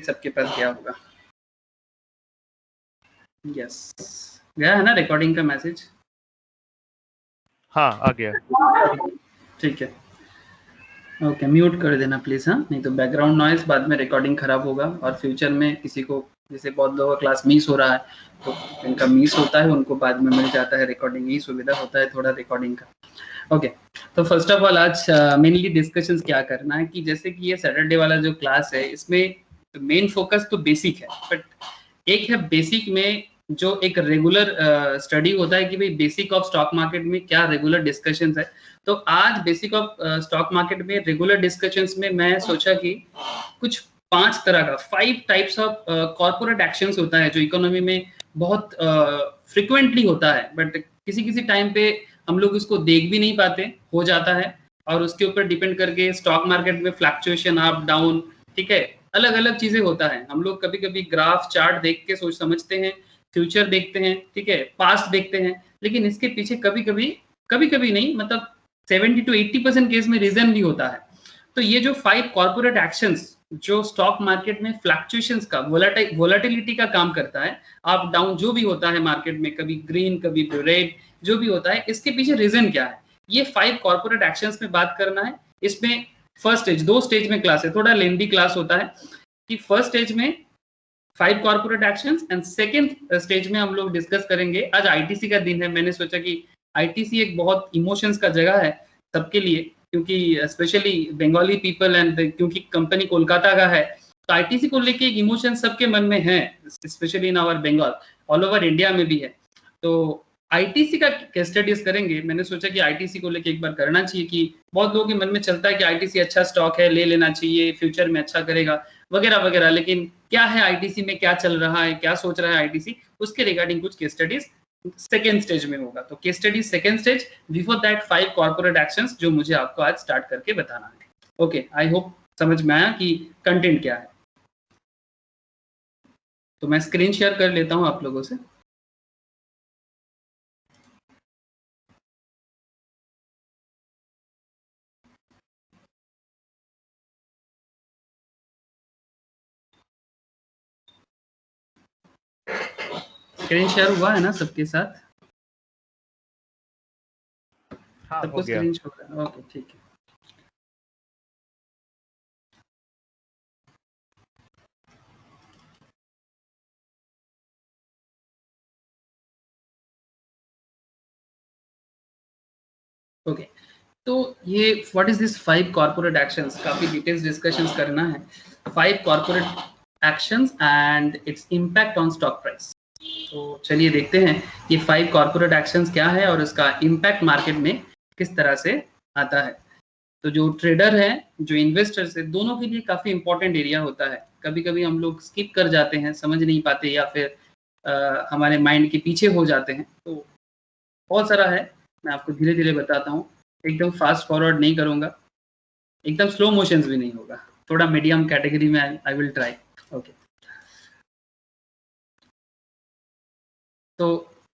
सबके पास गया होगा। यस, गया है ना रिकॉर्डिंग का मैसेज? हाँ आ गया। ठीक है, ओके, म्यूट कर देना प्लीज। हाँ, नहीं तो बैकग्राउंड नॉइज बाद में रिकॉर्डिंग खराब होगा, और फ्यूचर में किसी को, जैसे बहुत लोगों का क्लास मिस हो रहा है, तो जिनका मिस होता है उनको बाद में मिल जाता है रिकॉर्डिंग, यही सुविधा होता है थोड़ा रिकॉर्डिंग का। ओके, तो फर्स्ट ऑफ ऑल आज मेनली डिस्कशंस क्या करना है कि जैसे कि ये सैटरडे वाला जो क्लास है इसमें मेन फोकस तो बेसिक है, बट एक है बेसिक में जो एक रेगुलर स्टडी होता है कि भाई बेसिक ऑफ स्टॉक मार्केट में क्या रेगुलर डिस्कशंस है। तो आज बेसिक ऑफ स्टॉक मार्केट में रेगुलर डिस्कशंस में मैं सोचा कि कुछ 5 तरह का 5 टाइप्स ऑफ कॉर्पोरेट एक्शंस होता है जो इकोनॉमी में बहुत फ्रिक्वेंटली होता है, बट किसी किसी टाइम पे हम लोग इसको देख भी नहीं पाते, हो जाता है, और उसके ऊपर डिपेंड करके स्टॉक मार्केट में फ्लक्चुएशन अप डाउन, ठीक है, अलग अलग चीजें होता है। हम लोग कभी कभी ग्राफ चार्ट देख के सोच समझते हैं, फ्यूचर देखते हैं, ठीक है, पास्ट देखते हैं, लेकिन इसके पीछे कभी कभी नहीं, मतलब 70 to 80% केस में रीजन भी होता है। तो ये जो 5 कॉर्पोरेट एक्शंस जो स्टॉक मार्केट में फ्लक्चुएशंस का, वोलेटिलिटी का काम करता है, अप डाउन जो भी होता है मार्केट में, कभी ग्रीन कभी रेड, जो भी होता है, इसके पीछे रीजन क्या है, ये 5 कॉर्पोरेट एक्शंस में बात करना है। इसमें फर्स्ट स्टेज, 2 स्टेज में क्लास है, थोड़ा लेंदी क्लास होता है कि फर्स्ट स्टेज में 5 corporate actions and second stage में हम लोग डिस्कस करेंगे। आज आईटीसी का दिन है, मैंने सोचा कि आईटीसी एक बहुत इमोशंस का जगह है सबके लिए, क्योंकि स्पेशली बंगाली पीपल एंड क्योंकि कंपनी कोलकाता का है, तो आईटीसी को लेके एक इमोशन सबके मन में है, specially in our Bengal, all over India में भी है। तो आईटीसी का केस स्टडीज करेंगे। मैंने सोचा कि आईटीसी को लेके एक बार करना चाहिए, कि बहुत लोगों के मन में चलता है कि आईटीसी अच्छा स्टॉक है, ले लेना चाहिए, फ्यूचर में अच्छा करेगा वगैरह वगैरह, लेकिन क्या है आईटीसी में, क्या चल रहा है, क्या सोच रहा है आईटीसी, उसके रिगार्डिंग कुछ केस स्टडीज सेकेंड स्टेज में होगा। तो case studies second stage, before that 5 corporate actions जो मुझे आपको आज स्टार्ट करके बताना है। ओके, आई होप समझ में आया कि कंटेंट क्या है। तो मैं स्क्रीन शेयर कर लेता हूं आप लोगों से। स्क्रीन शेयर हुआ है ना सबके साथ? हाँ, सबको स्क्रीन शेयर हो रहा है? ओके, ठीक है। ओके, तो ये what is this 5 corporate actions, काफी डिटेल्स डिस्कशंस करना है। 5 corporate actions and its impact on stock price. तो चलिए देखते हैं ये 5 कॉर्पोरेट एक्शंस क्या है और इसका इम्पैक्ट मार्केट में किस तरह से आता है। तो जो ट्रेडर है, जो इन्वेस्टर्स है, दोनों के लिए काफी इंपॉर्टेंट एरिया होता है। कभी कभी हम लोग स्किप कर जाते हैं, समझ नहीं पाते, या फिर हमारे माइंड के पीछे हो जाते हैं। तो बहुत सारा है, मैं आपको धीरे धीरे बताता हूँ, एकदम फास्ट फॉरवर्ड नहीं करूंगा, एकदम स्लो मोशंस भी नहीं होगा, थोड़ा मीडियम कैटेगरी में आई विल ट्राई। ओके, तो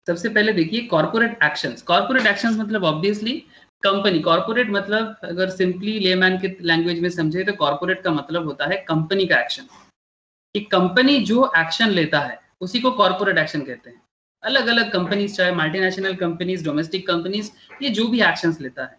सबसे पहले देखिए कॉर्पोरेट एक्शंस। कॉर्पोरेट एक्शंस मतलब ऑब्वियसली कंपनी, कॉर्पोरेट मतलब अगर सिंपली लेमैन के लैंग्वेज में समझे तो कॉर्पोरेट का मतलब होता है कंपनी का एक्शन। कि कंपनी जो एक्शन लेता है उसी को कॉर्पोरेट एक्शन कहते हैं। अलग अलग कंपनीज, चाहे मल्टीनेशनल कंपनीज, डोमेस्टिक कंपनीज, ये जो भी एक्शंस लेता है।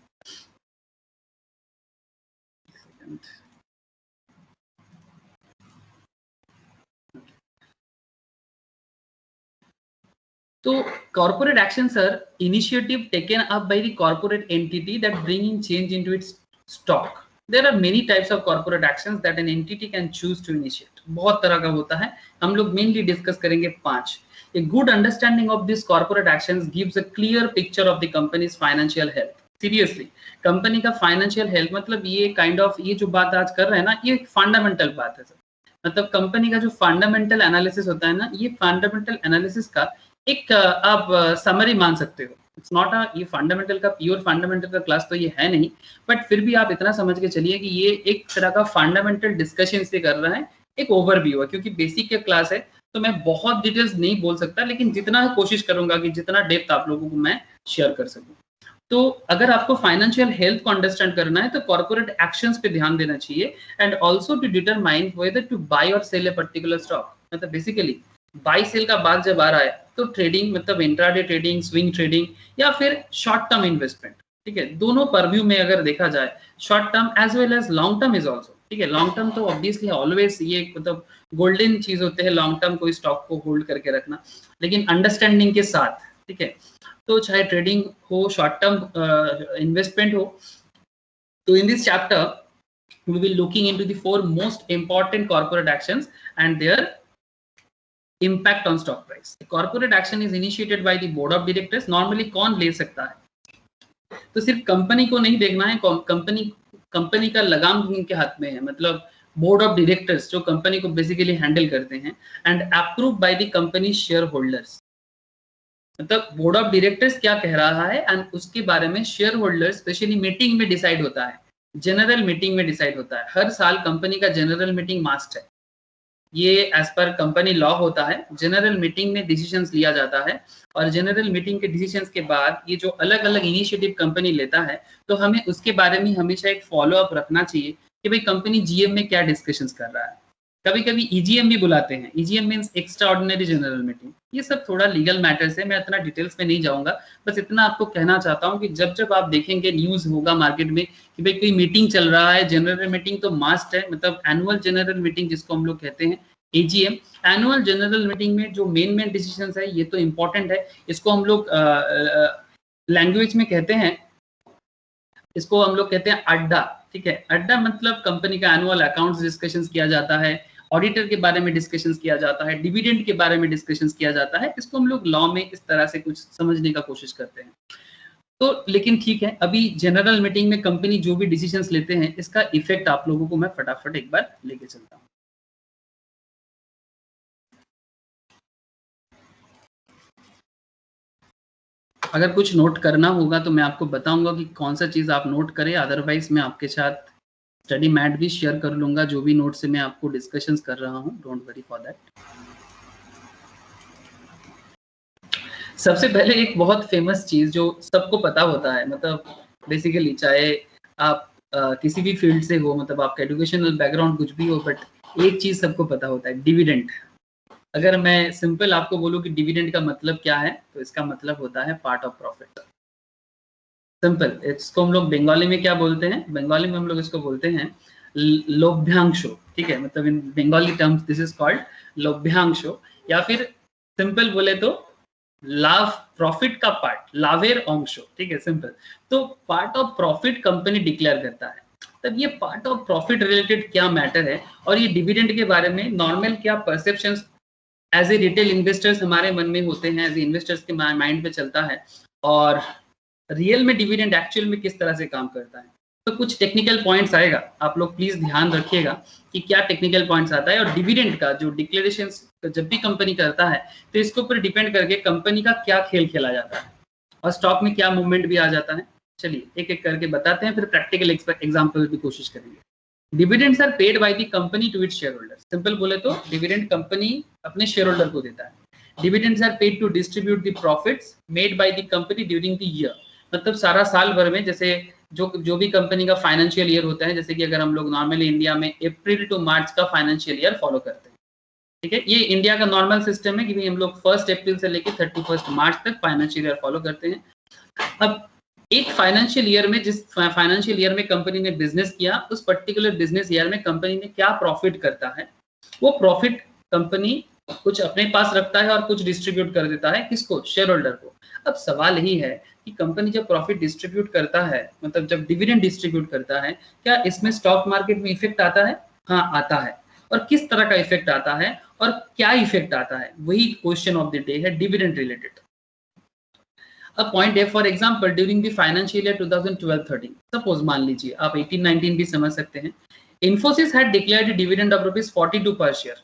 तो corporate actions are initiative taken up by the corporate entity that bringing change into its stock. There are many types of corporate actions that an entity can choose to initiate. बहुत तरह का होता है, हम लोग mainly discuss करेंगे 5. A good understanding of these corporate actions gives a clear picture of the company's financial health. Seriously, company का financial health मतलब ये काइंड ऑफ, ये जो बात आज कर रहे हैं ना, ये फंडामेंटल बात है सर। मतलब कंपनी का जो फंडामेंटल एनालिसिस होता है ना, ये फंडामेंटल एनालिसिस का एक आप समरी मान सकते हो। इट्स नॉट अ, ये फंडामेंटल का प्योर फंडामेंटल का क्लास तो ये है नहीं, बट फिर भी आप इतना समझ के चलिए कि ये एक तरह का फंडामेंटल डिस्कशन से कर रहा है, एक ओवरव्यू है, क्योंकि बेसिक के क्लास है तो मैं बहुत डिटेल्स नहीं बोल सकता, लेकिन जितना कोशिश करूंगा कि जितना डेप्थ आप लोगों को मैं शेयर कर सकूं। तो अगर आपको फाइनेंशियल हेल्थ को अंडरस्टैंड करना है तो कॉर्पोरेट एक्शंस पे ध्यान देना चाहिए, and also to determine whether to buy और सेल ए पर्टिकुलर स्टॉक। मतलब बेसिकली बाय सेल का बात जब आ रहा है तो ट्रेडिंग मतलब इंट्राडे ट्रेडिंग, स्विंग ट्रेडिंग या फिर शॉर्ट टर्म इन्वेस्टमेंट, ठीक है, दोनों परव्यू में अगर देखा जाए, short term as well as long term is also, ठीक है। लॉन्ग टर्म तो ऑब्वियसली ऑलवेज ये मतलब गोल्डन चीज होते हैं लॉन्ग टर्म कोई स्टॉक को होल्ड करके रखना, लेकिन अंडरस्टैंडिंग के साथ, ठीक है। तो चाहे ट्रेडिंग हो, शॉर्ट टर्म इन्वेस्टमेंट हो, तो in this chapter we will looking into the 4 most important corporate actions and their impact on stock price. The corporate action is initiated by the board of directors. Normally कौन ले सकता है, तो सिर्फ company को नहीं देखना है, कंपनी का लगाम उनके हाथ में है, मतलब बोर्ड ऑफ डायरेक्टर्स जो कंपनी को बेसिकली हैंडल करते हैं, and approve by the company share holders. मतलब बोर्ड ऑफ डायरेक्टर्स क्या कह रहा है एंड उसके बारे में शेयर होल्डर स्पेशली मीटिंग में डिसाइड होता है, जनरल मीटिंग में डिसाइड होता है। हर साल कंपनी का जनरल मीटिंग मास्ट है, ये एज पर कंपनी लॉ होता है। जनरल मीटिंग में डिसीजंस लिया जाता है, और जनरल मीटिंग के डिसीजंस के बाद ये जो अलग अलग इनिशिएटिव कंपनी लेता है, तो हमें उसके बारे में हमेशा एक फॉलो अप रखना चाहिए कि भाई कंपनी जीएम में क्या डिस्कशंस कर रहा है। कभी कभी ईजीएम भी बुलाते हैं, EGM means extra ordinary general meeting. ये सब थोड़ा लीगल मैटर्स है, मैं इतना डिटेल्स में नहीं जाऊंगा, बस इतना आपको कहना चाहता हूँ कि जब जब आप देखेंगे न्यूज होगा मार्केट में कि भाई कोई मीटिंग चल रहा है, जनरल मीटिंग तो मास्ट है, मतलब एनुअल जनरल मीटिंग जिसको हम लोग कहते हैं एजीएम। एनुअल जनरल मीटिंग में जो मेन डिसीजंस है ये तो इंपॉर्टेंट है, इसको हम लोग लैंग्वेज में कहते हैं, इसको हम लोग कहते हैं अड्डा, ठीक है। अड्डा मतलब कंपनी का एनुअल अकाउंट्स डिस्कशंस किया जाता है, ऑडिटर के बारे में डिस्कशंस किया जाता है, डिविडेंड के बारे में डिस्कशंस किया जाता है। इसको हम लोग लॉ में इस तरह से कुछ समझने का कोशिश करते हैं। तो लेकिन ठीक है, अभी जनरल मीटिंग में कंपनी जो भी डिसीजंस लेते हैं इसका इफेक्ट आप लोगों को मैं फटाफट एक बार लेके चलता हूँ। अगर कुछ नोट करना होगा तो मैं आपको बताऊंगा कि कौन सा चीज आप नोट करें, अदरवाइज मैं आपके साथ स्टडी मैट भी शेयर कर लूंगा, जो भी नोट से मैं आपको डिस्कशंस कर रहा हूं, डोंट वरी फॉर दैट। सबसे पहले एक बहुत फेमस चीज जो सबको पता होता है, मतलब बेसिकली चाहे आप किसी भी फील्ड से हो, मतलब आपका एजुकेशनल बैकग्राउंड कुछ भी हो, बट एक चीज सबको पता होता है, डिविडेंड। अगर मैं सिंपल आपको बोलूं कि डिविडेंड का मतलब क्या है, तो इसका मतलब होता है पार्ट ऑफ प्रॉफिट। सिंपल, इसको हम लोग बंगाली में क्या बोलते हैं, बंगाली में हम लोग इसको बोलते हैं लभ्यांश, ठीक है। मतलब in Bengali terms this is called लभ्यांश, या फिर सिंपल बोले तो लाभ, प्रॉफिट का पार्ट, लाभेर अंश, ठीक है, सिंपल। तो part of profit company declare करता है। तब ये पार्ट ऑफ प्रॉफिट रिलेटेड क्या मैटर है, और ये डिविडेंड के बारे में नॉर्मल क्या perceptions as a retail investors हमारे मन में होते हैं, एज ए इन्वेस्टर्स के माइंड पे चलता है, और रियल में डिविडेंड एक्चुअल में किस तरह से काम करता है। तो कुछ टेक्निकल पॉइंट्स आएगा, आप लोग प्लीज ध्यान रखिएगा कि क्या टेक्निकल पॉइंट्स आता है। और डिविडेंड का जो डिक्लेरेशन जब भी कंपनी करता है, तो इसके ऊपर डिपेंड करके कंपनी का क्या खेल खेला जाता है और स्टॉक में क्या मूवमेंट भी आ जाता है। चलिए एक एक करके बताते हैं, फिर प्रैक्टिकल एग्जाम्पल की कोशिश करेंगे। Dividends are paid by the company to its share holder. Simple बोले तो डिविडेंड कंपनी अपने शेयर होल्डर को देता है। Dividends are paid to distribute the profits made by the company during the year. मतलब सारा साल भर में, जैसे जो भी कंपनी का फाइनेंशियल ईयर होता है, जैसे कि अगर हम लोग नॉर्मली इंडिया में अप्रैल टू मार्च का फाइनेंशियल ईयर फॉलो करते हैं, ठीक है। ये इंडिया का नॉर्मल सिस्टम है कि भाई हम लोग 1 अप्रैल से लेकर 31 मार्च तक फाइनेंशियल ईयर फॉलो करते हैं। अब एक फाइनेंशियल ईयर में, जिस फाइनेंशियल ईयर में कंपनी ने बिजनेस किया, उस पर्टिकुलर बिजनेस ईयर में कंपनी ने क्या प्रॉफिट करता है, वो प्रॉफिट कंपनी कुछ अपने पास रखता है और कुछ डिस्ट्रीब्यूट कर देता है, किसको, शेयर होल्डर को। अब सवाल यही है कि कंपनी जब प्रॉफिट डिस्ट्रीब्यूट करता है, मतलब जब डिविडेंड डिस्ट्रीब्यूट करता है, क्या इसमें स्टॉक मार्केट में इफेक्ट आता है? हाँ आता है। और किस तरह का इफेक्ट आता है और क्या इफेक्ट आता है, वही क्वेश्चन ऑफ द डे है, डिविडेंड रिलेटेड। अब पॉइंट है, for example during the financial year 2012-13, suppose मान लीजिए, आप 18-19 भी समझ सकते हैं, Infosys had declared dividend of ₹42 पर शेयर।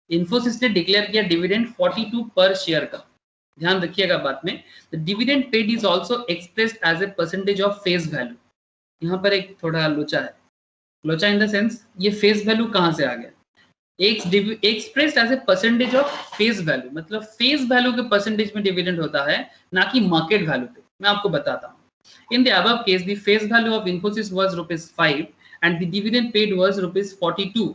इन्फोसिस ने डिक्लेयर किया डिविडेंड 42 पर शेयर का। ध्यान रखिएगा बात में, the dividend paid is also expressed as a percentage of face value. यहाँ पर एक थोड़ा लोचा है, लोचा इन द सेंस, ये फेस वैल्यू कहाँ से आ गया, expressed as a percentage of face value, मतलब फेस वैल्यू के परसेंटेज में डिविडेंड होता है, ना कि मार्केट वैल्यू पे। मैं आपको बताता हूँ, In the above case, the face value of Infosys was ₹5 and the dividend paid was ₹42.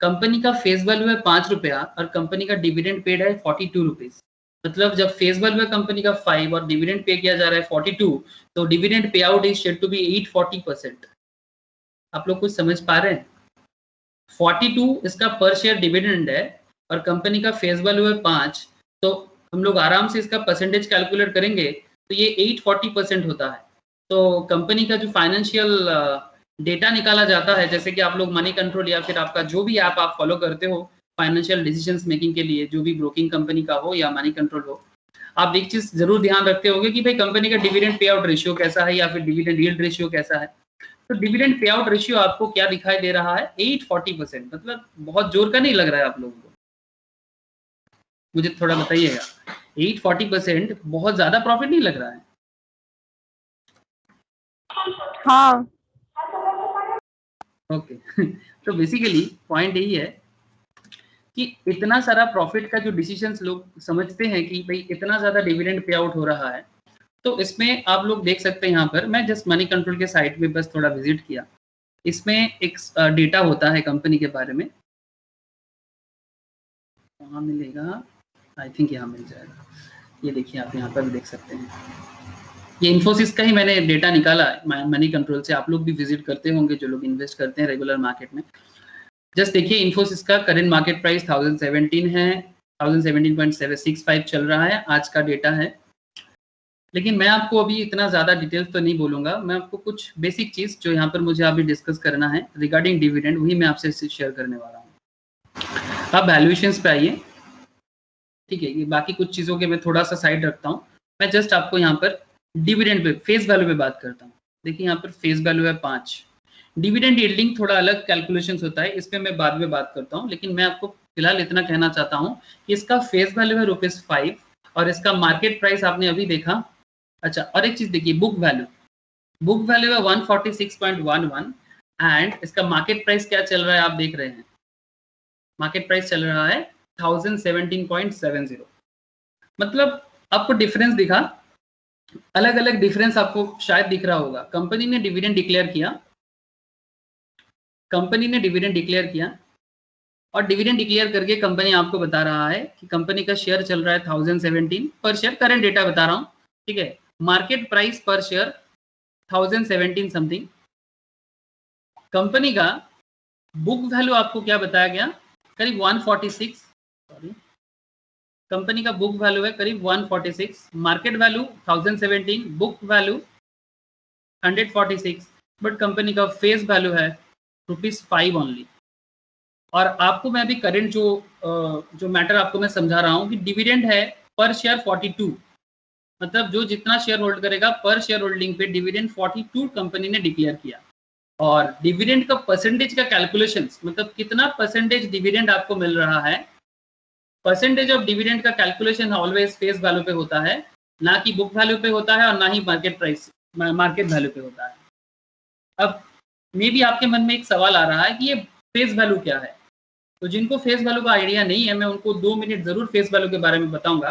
Company का फेस वैल्यू है ₹5 और कंपनी का डिविडेंड पेड है ₹42। मतलब जब फेस वैल्यू है कंपनी का 5 और डिविडेंड पे किया जा रहा है 42, तो डिविडेंड पे out is said to be 840%। आप लोग कुछ समझ पा रहे हैं? 42 इसका पर शेयर डिविडेंड है और कंपनी का फेस वैल्यू है 5, तो हम लोग आराम से इसका परसेंटेज कैलकुलेट करेंगे तो ये 840% होता है। तो कंपनी का जो फाइनेंशियल डेटा निकाला जाता है, जैसे कि आप लोग मनी कंट्रोल या फिर आपका जो भी ऐप आप फॉलो करते हो फाइनेंशियल डिसीजंस मेकिंग के लिए, जो भी ब्रोकिंग कंपनी का हो या मनी कंट्रोल हो, आप एक चीज जरूर ध्यान रखते होंगे कि भाई कंपनी का डिविडेंड पे आउट रेशियो कैसा है या फिर डिविडेंड यील्ड रेशियो कैसा है। तो डिविडेंड पे आउट रेशियो आपको क्या दिखाई दे रहा है? 840%। मतलब बहुत जोर का नहीं लग रहा है आप लोगों को? मुझे थोड़ा बताइएगा। 840% बहुत ज्यादा प्रॉफिट नहीं लग रहा है? हाँ। ओके तो बेसिकली पॉइंट यही है कि इतना सारा प्रॉफिट का जो डिसीजंस लोग समझते हैं कि भाई इतना ज्यादा डिविडेंड पे आउट हो रहा है, तो इसमें आप लोग देख सकते हैं यहाँ पर मैं जस्ट मनी कंट्रोल के साइट पे बस थोड़ा विजिट किया। इसमें एक डेटा होता है कंपनी के बारे में, वहाँ मिलेगा, आई थिंक यहाँ मिल जाएगा। ये देखिए आप यहाँ पर भी देख सकते हैं, ये इन्फोसिस का ही मैंने डेटा निकाला है मनी कंट्रोल से। आप लोग भी विजिट करते होंगे जो लोग इन्वेस्ट करते हैं रेगुलर मार्केट में। जस्ट देखिए इन्फोसिस का करंट मार्केट प्राइस 1017 है, 1017.765 चल रहा है, आज का डेटा है। लेकिन मैं आपको अभी इतना ज़्यादा डिटेल्स तो नहीं बोलूँगा, मैं आपको कुछ बेसिक चीज़ जो यहाँ पर मुझे अभी डिस्कस करना है रिगार्डिंग डिविडेंड, वही मैं आपसे शेयर करने वाला हूँ। आप वैल्यूएशंस पे आइए, ठीक है। ये बाकी कुछ चीज़ों के मैं थोड़ा सा साइड रखता हूँ, मैं जस्ट आपको यहाँ पर डिविडेंड पे फेस वैल्यू पे बात करता हूँ। देखिए यहाँ पर फेस वैल्यू है 5। डिविडेंड यील्डिंग थोड़ा अलग कैलकुलेशंस होता है, इस पे मैं बाद में बात करता हूँ, लेकिन मैं आपको फिलहाल इतना कहना चाहता हूँ कि इसका फेस वैल्यू है ₹5 और इसका मार्केट प्राइस आपने अभी देखा। अच्छा, और एक चीज देखिए, बुक वैल्यू है 146.11 एंड इसका मार्केट प्राइस क्या चल रहा है आप देख रहे हैं, मार्केट प्राइस चल रहा है 1017.70। मतलब आपको डिफरेंस दिखा, अलग अलग डिफरेंस आपको शायद दिख रहा होगा। कंपनी ने डिविडेंड डिक्लेयर किया और डिविडेंड डिक्लेयर करके कंपनी आपको बता रहा है कि कंपनी का शेयर चल रहा है 1017 पर शेयर, करंट डेटा बता रहा हूँ, ठीक है। Market price per share 1017 something. Company का बुक वैल्यू आपको क्या बताया गया, करीब 146, सॉरी, कंपनी का बुक वैल्यू है करीब 146, market value 1017, book value 146, but company का फेस वैल्यू है ₹5 ओनली। और आपको मैं अभी करंट जो मैटर आपको मैं समझा रहा हूँ कि डिविडेंड है पर शेयर 42, मतलब जो जितना शेयर होल्ड करेगा पर शेयर होल्डिंग पे डिविडेंड 42 कंपनी ने डिक्लेयर किया। और डिविडेंड का परसेंटेज का कैलकुलेशन, मतलब कितना परसेंटेज डिविडेंड आपको मिल रहा है, परसेंटेज ऑफ डिविडेंड का कैलकुलेशन ऑलवेज फेस वैल्यू पे होता है, ना कि बुक वैल्यू पे होता है और ना ही मार्केट वैल्यू पे होता है। अब मे भी आपके मन में एक सवाल आ रहा है कि ये फेस वैल्यू क्या है, तो जिनको फेस वैल्यू का आइडिया नहीं है, मैं उनको 2 मिनट जरूर फेस वैल्यू के बारे में बताऊंगा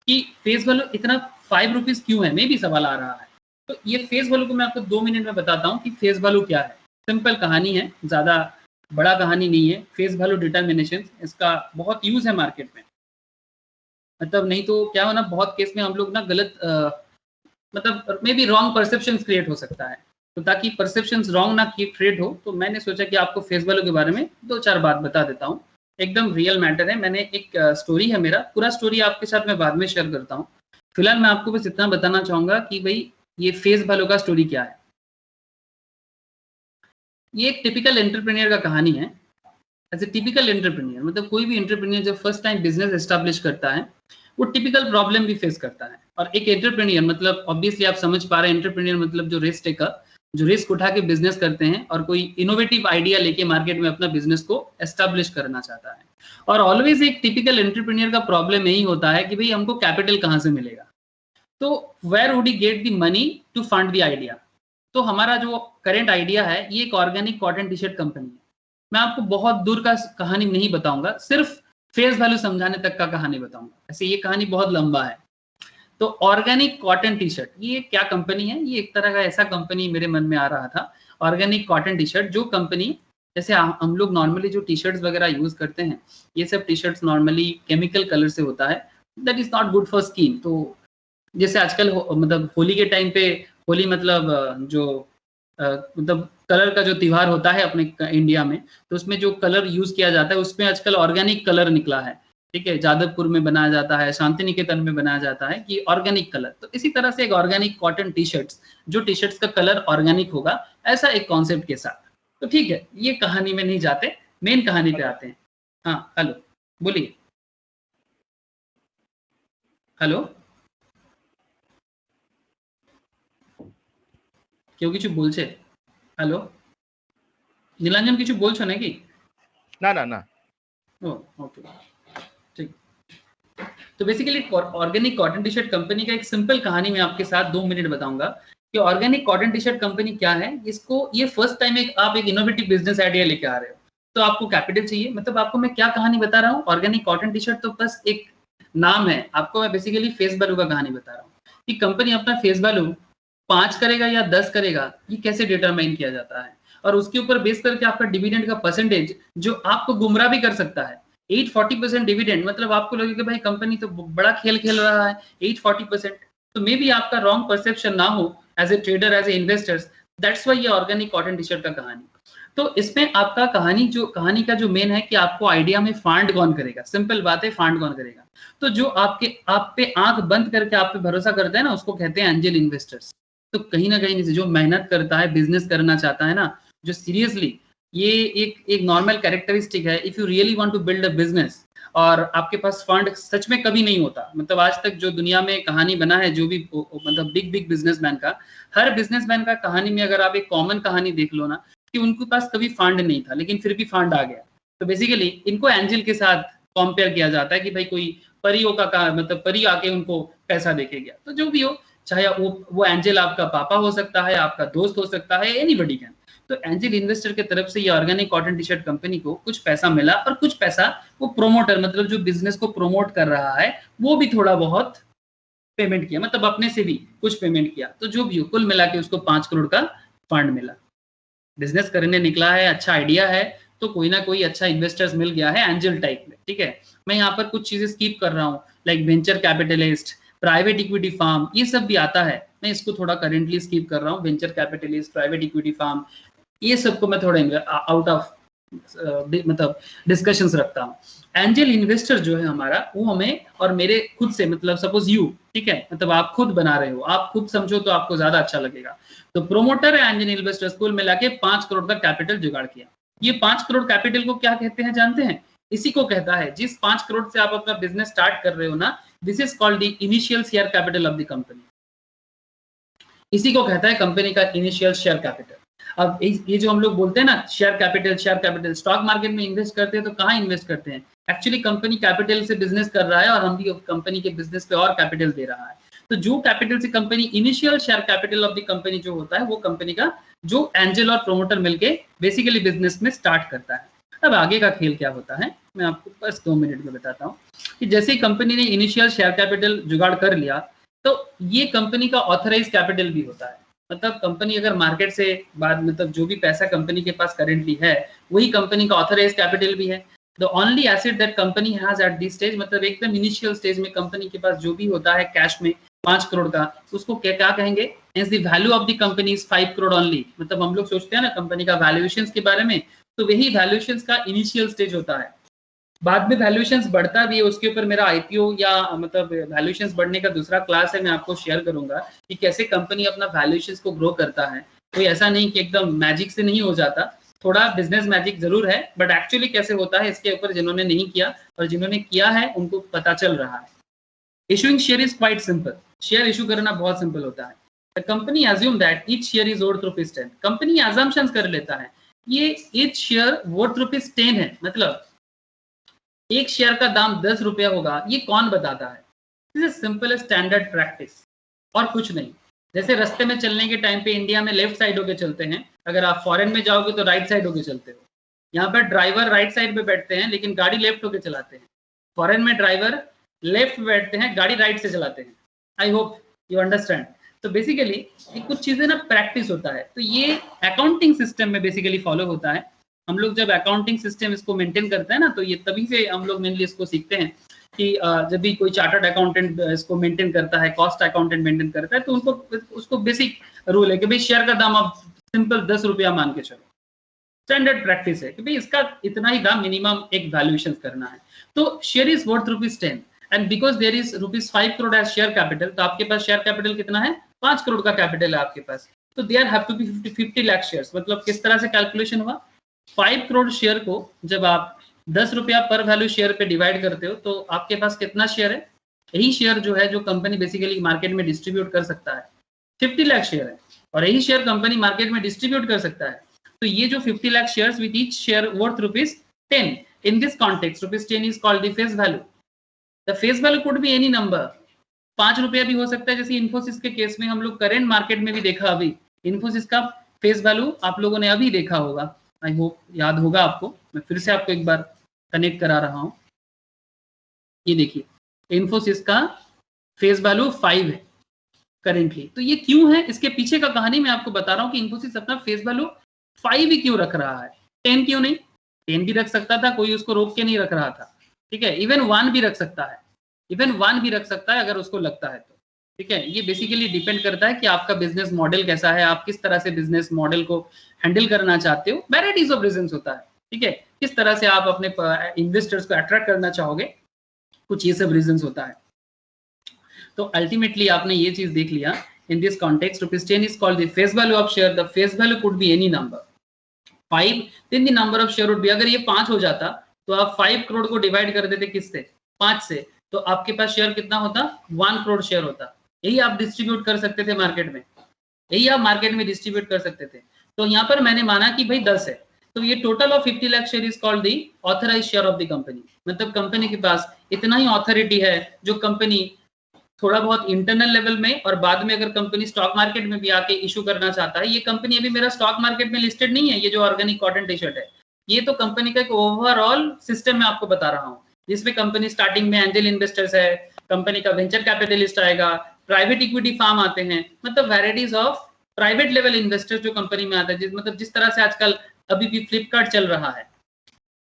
कि फेस वैल्यू इतना ₹5 क्यों है, मे भी सवाल आ रहा है। तो ये फेस वैल्यू को मैं आपको 2 मिनट में बताता हूँ कि फेस वैल्यू क्या है। सिंपल कहानी है, ज़्यादा बड़ा कहानी नहीं है। फेस वैल्यू डिटर्मिनेशन, इसका बहुत यूज है मार्केट में। मतलब नहीं तो क्या हो ना, बहुत केस में हम लोग ना गलत मतलब may be wrong perception create हो सकता है। तो ताकि परसेप्शन रॉन्ग ना क्रिएट हो, तो मैंने सोचा कि आपको फेस वैल्यू के बारे में 2-4 बात बता देता हूँ। एकदम रियल मैटर है। मैंने एक स्टोरी है, मेरा पूरा स्टोरी आपके साथ मैं बाद में शेयर करता हूँ। फिलहाल मैं आपको बस इतना बताना चाहूंगा कि भाई ये फेस वैल्यू का स्टोरी क्या है। ये एक टिपिकल एंटरप्रेन्योर का कहानी है। एज ए टिपिकल एंटरप्रेन्योर, मतलब कोई भी एंटरप्रेन्योर जब फर्स्ट टाइम बिजनेस एस्टैब्लिश करता है, वो टिपिकल प्रॉब्लम भी फेस करता है। और एक एंटरप्रेन्योर मतलब ऑब्वियसली आप समझ पा रहे हैं, एंटरप्रेन्योर मतलब जो रिस्क टेकर, जो रिस्क उठा के बिजनेस करते हैं और कोई इनोवेटिव आइडिया लेके मार्केट में अपना बिजनेस को एस्टैब्लिश करना चाहता है। और ऑलवेज एक टिपिकल एंटरप्रेन्योर का प्रॉब्लम यही होता है कि भाई हमको कैपिटल कहाँ से मिलेगा, तो where would he get the money to fund the idea. तो हमारा जो करेंट आइडिया है, ये एक organic cotton T shirt company है। मैं आपको बहुत दूर का कहानी नहीं बताऊंगा, सिर्फ फेस वैल्यू समझाने तक का कहानी बताऊंगा, ऐसे ये कहानी बहुत लंबा है। तो ऑर्गेनिक कॉटन टी शर्ट, ये क्या कंपनी है? ये एक तरह का ऐसा कंपनी मेरे मन में आ रहा था, ऑर्गेनिक कॉटन टी शर्ट, जो कंपनी जैसे हम लोग नॉर्मली जो टी शर्ट्स वगैरह यूज करते हैं, ये सब T shirts normally chemical colour से होता है, that is not good for skin. तो जैसे आजकल मतलब होली के टाइम पे, होली मतलब जो मतलब कलर का जो त्योहार होता है अपने इंडिया में, तो उसमें जो कलर यूज किया जाता है उसमें आजकल ऑर्गेनिक कलर निकला है, ठीक है, जादवपुर में बनाया जाता है, शांति निकेतन में बनाया जाता है कि ऑर्गेनिक कलर। तो इसी तरह से एक ऑर्गेनिक कॉटन टी शर्ट्स, जो टी शर्ट्स का कलर ऑर्गेनिक होगा, ऐसा एक कॉन्सेप्ट के साथ। तो ठीक है, ये कहानी में नहीं जाते, मेन कहानी पे आते हैं। हाँ हेलो, बोलिए। हेलो, কেউ কিছু বলছে? হ্যালো, নীলাঞ্জন কিছু বলছো নাকি? না না না। ओ ओके, ठीक। तो basically organic cotton T shirt company का एक सिंपल कहानी मैं आपके साथ 2 मिनट बताऊंगा कि organic cotton T shirt company क्या है। इसको ये फर्स्ट टाइम आप एक इनोवेटिव बिजनेस आइडिया लेके आ रहे हो, तो आपको कैपिटल चाहिए। मतलब आपको मैं क्या कहानी बता रहा हूँ, ऑर्गेनिक कॉटन टी शर्ट तो बस एक नाम है, आपको मैं बेसिकली फेस वैल्यू का कहानी बता रहा हूँ कि कंपनी अपना फेस वैल्यू 5 करेगा या 10 करेगा, ये कैसे डिटरमाइन किया जाता है, और उसके ऊपर बेस करके आपका डिविडेंड का परसेंटेज जो आपको गुमराह भी कर सकता है। 840% डिविडेंड, मतलब आपको लगेगा कि भाई कंपनी तो बड़ा खेल खेल रहा है, 840%, तो मे बी आपका रॉन्ग परसेप्शन ना हो as a trader, as a investors. That's why ये ऑर्गेनिक कॉटन टी शर्ट का कहानी। तो इसमें आपका कहानी का जो मेन है कि आपको आइडिया में फांड कौन करेगा, सिंपल बात है, फांड कौन करेगा। तो जो आप पे आंख बंद करके आप पे भरोसा करता है ना, उसको कहते हैं एंजल इन्वेस्टर्स। तो कहीं ना कहीं जो मेहनत करता है, बिजनेस करना चाहता है ना, जो सीरियसली, ये एक नॉर्मल कैरेक्टरिस्टिक है। If you really want to build a business और आपके पास फंड सच में कभी नहीं होता, मतलब आज तक जो दुनिया में कहानी बना है, जो भी मतलब बिग बिग बिजनेसमैन का, हर बिजनेसमैन का कहानी में अगर आप एक कॉमन कहानी देख लो ना, कि उनके पास कभी फंड नहीं था लेकिन फिर भी फंड आ गया। तो बेसिकली इनको एंजल के साथ कंपेयर किया जाता है कि भाई कोई परियों का मतलब परी आके उनको पैसा देके गया। तो जो भी हो, चाहे वो एंजल आपका पापा हो सकता है, आपका दोस्त हो सकता है, एनीबॉडी कैन। तो एंजल इन्वेस्टर की तरफ से ये organic cotton T shirt company को कुछ पैसा मिला, और कुछ पैसा वो प्रोमोटर, मतलब जो बिजनेस को प्रमोट कर रहा है, वो भी थोड़ा बहुत पेमेंट किया, मतलब अपने से भी कुछ पेमेंट किया। तो जो भी हो, कुल मिला के उसको 5 करोड़ का फंड मिला। बिजनेस करने निकला है, अच्छा आइडिया है, तो कोई ना कोई अच्छा इन्वेस्टर्स मिल गया है एंजल टाइप में, ठीक है। मैं यहाँ पर कुछ चीजें स्किप कर रहा हूँ, like venture capitalist, private equity firm, ये सब भी आता है, मैं इसको थोड़ा करेंटली स्किप कर रहा हूँ। Venture capitalist, private equity firm, ये सबको मैं थोड़ा आउट ऑफ मतलब डिस्कशंस रखता हूँ। एंजल इन्वेस्टर जो है हमारा, वो हमें और मेरे खुद से, मतलब सपोज यू, ठीक है, मतलब आप खुद बना रहे हो, आप खुद समझो तो आपको ज्यादा अच्छा लगेगा। तो प्रोमोटर एंजल इन्वेस्टर्स कुल मिला के 5 करोड़ का कैपिटल जुगाड़ किया। ये 5 करोड़ कैपिटल को क्या कहते हैं जानते हैं? इसी को कहता है, जिस 5 करोड़ से आप अपना बिजनेस स्टार्ट कर रहे हो ना, this is called the initial share capital of the company. इसी को कहता है कंपनी का इनिशियल शेयर कैपिटल। अब ये जो हम लोग बोलते हैं ना, शेयर कैपिटल, स्टॉक मार्केट में इन्वेस्ट करते हैं तो कहाँ इन्वेस्ट करते हैं? एक्चुअली कंपनी कैपिटल से बिजनेस कर रहा है और हम भी कंपनी के बिजनेस पे और कैपिटल दे रहा है। तो जो कैपिटल से company, initial share capital of the company जो होता है, वो कंपनी का जो एंजल और प्रोमोटर मिलके बेसिकली बिजनेस में स्टार्ट करता है। अब आगे का खेल क्या होता है, मैं आपको बस 2 मिनट में बताता हूँ कि जैसे ही कंपनी ने इनिशियल शेयर कैपिटल जुगाड़ कर लिया, तो ये कंपनी का ऑथराइज कैपिटल भी होता है। मतलब कंपनी अगर मार्केट से बाद, मतलब जो भी पैसा कंपनी के पास करेंटली है, वही कंपनी का ऑथराइज कैपिटल भी है। The only asset that company has at this stage, मतलब एकदम इनिशियल स्टेज में कंपनी के पास जो भी होता है कैश में 5 करोड़ का, उसको क्या कहेंगे? The value of the company is 5 crore only. मतलब हम लोग सोचते हैं ना कंपनी का वैल्यूएशन के बारे में, तो वही वैल्यूएशन का इनिशियल स्टेज होता है। बाद में वैल्यूएशंस बढ़ता भी है, उसके ऊपर मेरा आईपीओ या मतलब वैल्यूएशंस बढ़ने का दूसरा क्लास है, मैं आपको शेयर करूंगा कि कैसे कंपनी अपना वैल्यूएशंस को ग्रो करता है। कोई ऐसा नहीं कि एकदम मैजिक से नहीं हो जाता, थोड़ा बिजनेस मैजिक जरूर है, बट एक्चुअली कैसे होता है इसके ऊपर जिन्होंने नहीं किया और जिन्होंने किया है उनको पता चल रहा है। Issuing share is quite simple, share issue करना बहुत सिंपल होता है। The company assume that each share is worth ₹10। Company assumptions कर लेता है ये ईच शेयर वर्थ ₹10 है, मतलब एक शेयर का दाम 10 रुपया होगा, ये कौन बताता है? This is simple standard practice और कुछ नहीं। जैसे रास्ते में चलने के टाइम पे इंडिया में लेफ्ट साइड होके चलते हैं, अगर आप फॉरेन में जाओगे तो राइट साइड होके चलते हो। यहाँ पर ड्राइवर राइट साइड पे बैठते हैं लेकिन गाड़ी लेफ्ट होके चलाते हैं। फॉरेन में ड्राइवर लेफ्ट पे बैठते हैं, गाड़ी राइट से चलाते हैं। आई होप यू अंडरस्टैंड। तो बेसिकली ये कुछ चीजें ना प्रैक्टिस होता है, तो ये अकाउंटिंग सिस्टम में बेसिकली फॉलो होता है। हम लोग जब अकाउंटिंग सिस्टम इसको मेंटेन करते हैं ना, तो ये तभी से हम लोग मेनली इसको सीखते हैं कि जब भी कोई चार्टर्ड अकाउंटेंट इसको मेंटेन करता है, कॉस्ट अकाउंटेंट मेंटेन करता है, तो उनको उसको बेसिक रूल है कि भाई शेयर का दाम आप सिंपल 10 रुपया मान के चलो, स्टैंडर्ड प्रैक्टिस है कि भाई इसका इतना ही दाम मिनिमम एक वैल्यूएशन करना है। तो share is worth ₹10 and because there is ₹5 crore as share capital, तो आपके पास शेयर कैपिटल कितना है, 5 करोड़ का कैपिटल है आपके पास, तो there have to be 50 lakh shares. मतलब किस तरह से कैलकुलेशन हुआ, 5 करोड़ शेयर को जब आप 10 रुपया पर वैल्यू शेयर पे डिवाइड करते हो, तो आपके पास कितना शेयर है, यही शेयर जो है जो कंपनी बेसिकली मार्केट में डिस्ट्रीब्यूट कर सकता है, 50 लाख शेयर है, और यही शेयर कंपनी मार्केट में डिस्ट्रीब्यूट कर सकता है। तो ये जो 50 lakh shares with each share worth ₹10, in this context ₹10 is called the face value. The face value could be any number, 5 रुपया भी हो सकता है, जैसे इन्फोसिस के केस में हम लोग करेंट मार्केट में भी देखा, अभी इन्फोसिस का फेस वैल्यू आप लोगों ने अभी देखा होगा, आई होप याद होगा आपको, मैं फिर से आपको एक बार कनेक्ट करा रहा हूं। ये देखिए इन्फोसिस का फेस वैल्यू 5 है करेंटली। तो ये क्यों है, इसके पीछे का कहानी मैं आपको बता रहा हूँ कि इन्फोसिस अपना फेस वैल्यू 5 ही क्यों रख रहा है, 10 क्यों नहीं, 10 भी रख सकता था, कोई उसको रोक के नहीं रख रहा था, ठीक है, इवन 1 भी रख सकता है, इवन 1 भी रख सकता है अगर उसको लगता है तो, ठीक है। ये बेसिकली डिपेंड करता है कि आपका बिजनेस मॉडल कैसा है, आप किस तरह से बिजनेस मॉडल को हैंडल करना चाहते हो, वैराइटीज ऑफ रीजंस होता है, ठीक है, किस तरह से आप अपने इन्वेस्टर्स को अट्रैक्ट करना चाहोगे, कुछ ये सब रीजंस होता है। तो अल्टीमेटली आपने ये चीज देख लिया, in this context ₹10 is called the face value of share, the face value could be any number, 5 then the number of share would be, अगर ये 5 हो जाता तो आप 5 करोड़ को डिवाइड कर देते किससे, 5 से, तो आपके पास शेयर कितना होता, 1 करोड़ शेयर होता, यही आप डिस्ट्रीब्यूट कर सकते थे मार्केट में, यही आप मार्केट में डिस्ट्रीब्यूट कर सकते थे। तो यहाँ पर मैंने माना कि भाई 10 है, तो ये total of 50 lakh share is called the authorised share of the company, मतलब कंपनी के पास इतना ही ऑथोरिटी है जो कंपनी थोड़ा बहुत इंटरनल लेवल में, और बाद में अगर कंपनी स्टॉक मार्केट में भी आके इशू करना चाहता है, ये कंपनी अभी मेरा स्टॉक मार्केट में लिस्टेड नहीं है, ये जो ऑर्गेनिक कॉटन टी शर्ट है, ये तो कंपनी का एक ओवरऑल सिस्टम में आपको बता रहा हूँ, जिसमें कंपनी स्टार्टिंग में एंजल इन्वेस्टर्स है, कंपनी का वेंचर कैपिटलिस्ट आएगा, प्राइवेट इक्विटी फार्म आते हैं, मतलब varieties of private level investors जो कंपनी में आता है, मतलब जिस तरह से आजकल अभी भी फ्लिपकार्ट चल रहा है,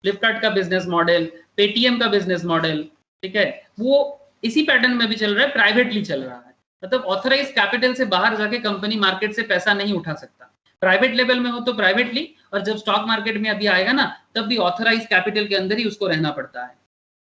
फ्लिपकार्ट का बिजनेस मॉडल, पेटीएम का बिजनेस मॉडल, ठीक है, वो इसी पैटर्न में भी चल रहा है, प्राइवेटली चल रहा है, मतलब ऑथराइज कैपिटल से बाहर जाके कंपनी मार्केट से पैसा नहीं उठा सकता, प्राइवेट लेवल में हो तो प्राइवेटली, और जब स्टॉक मार्केट में अभी आएगा ना, तब भी ऑथराइज कैपिटल के अंदर ही उसको रहना पड़ता है।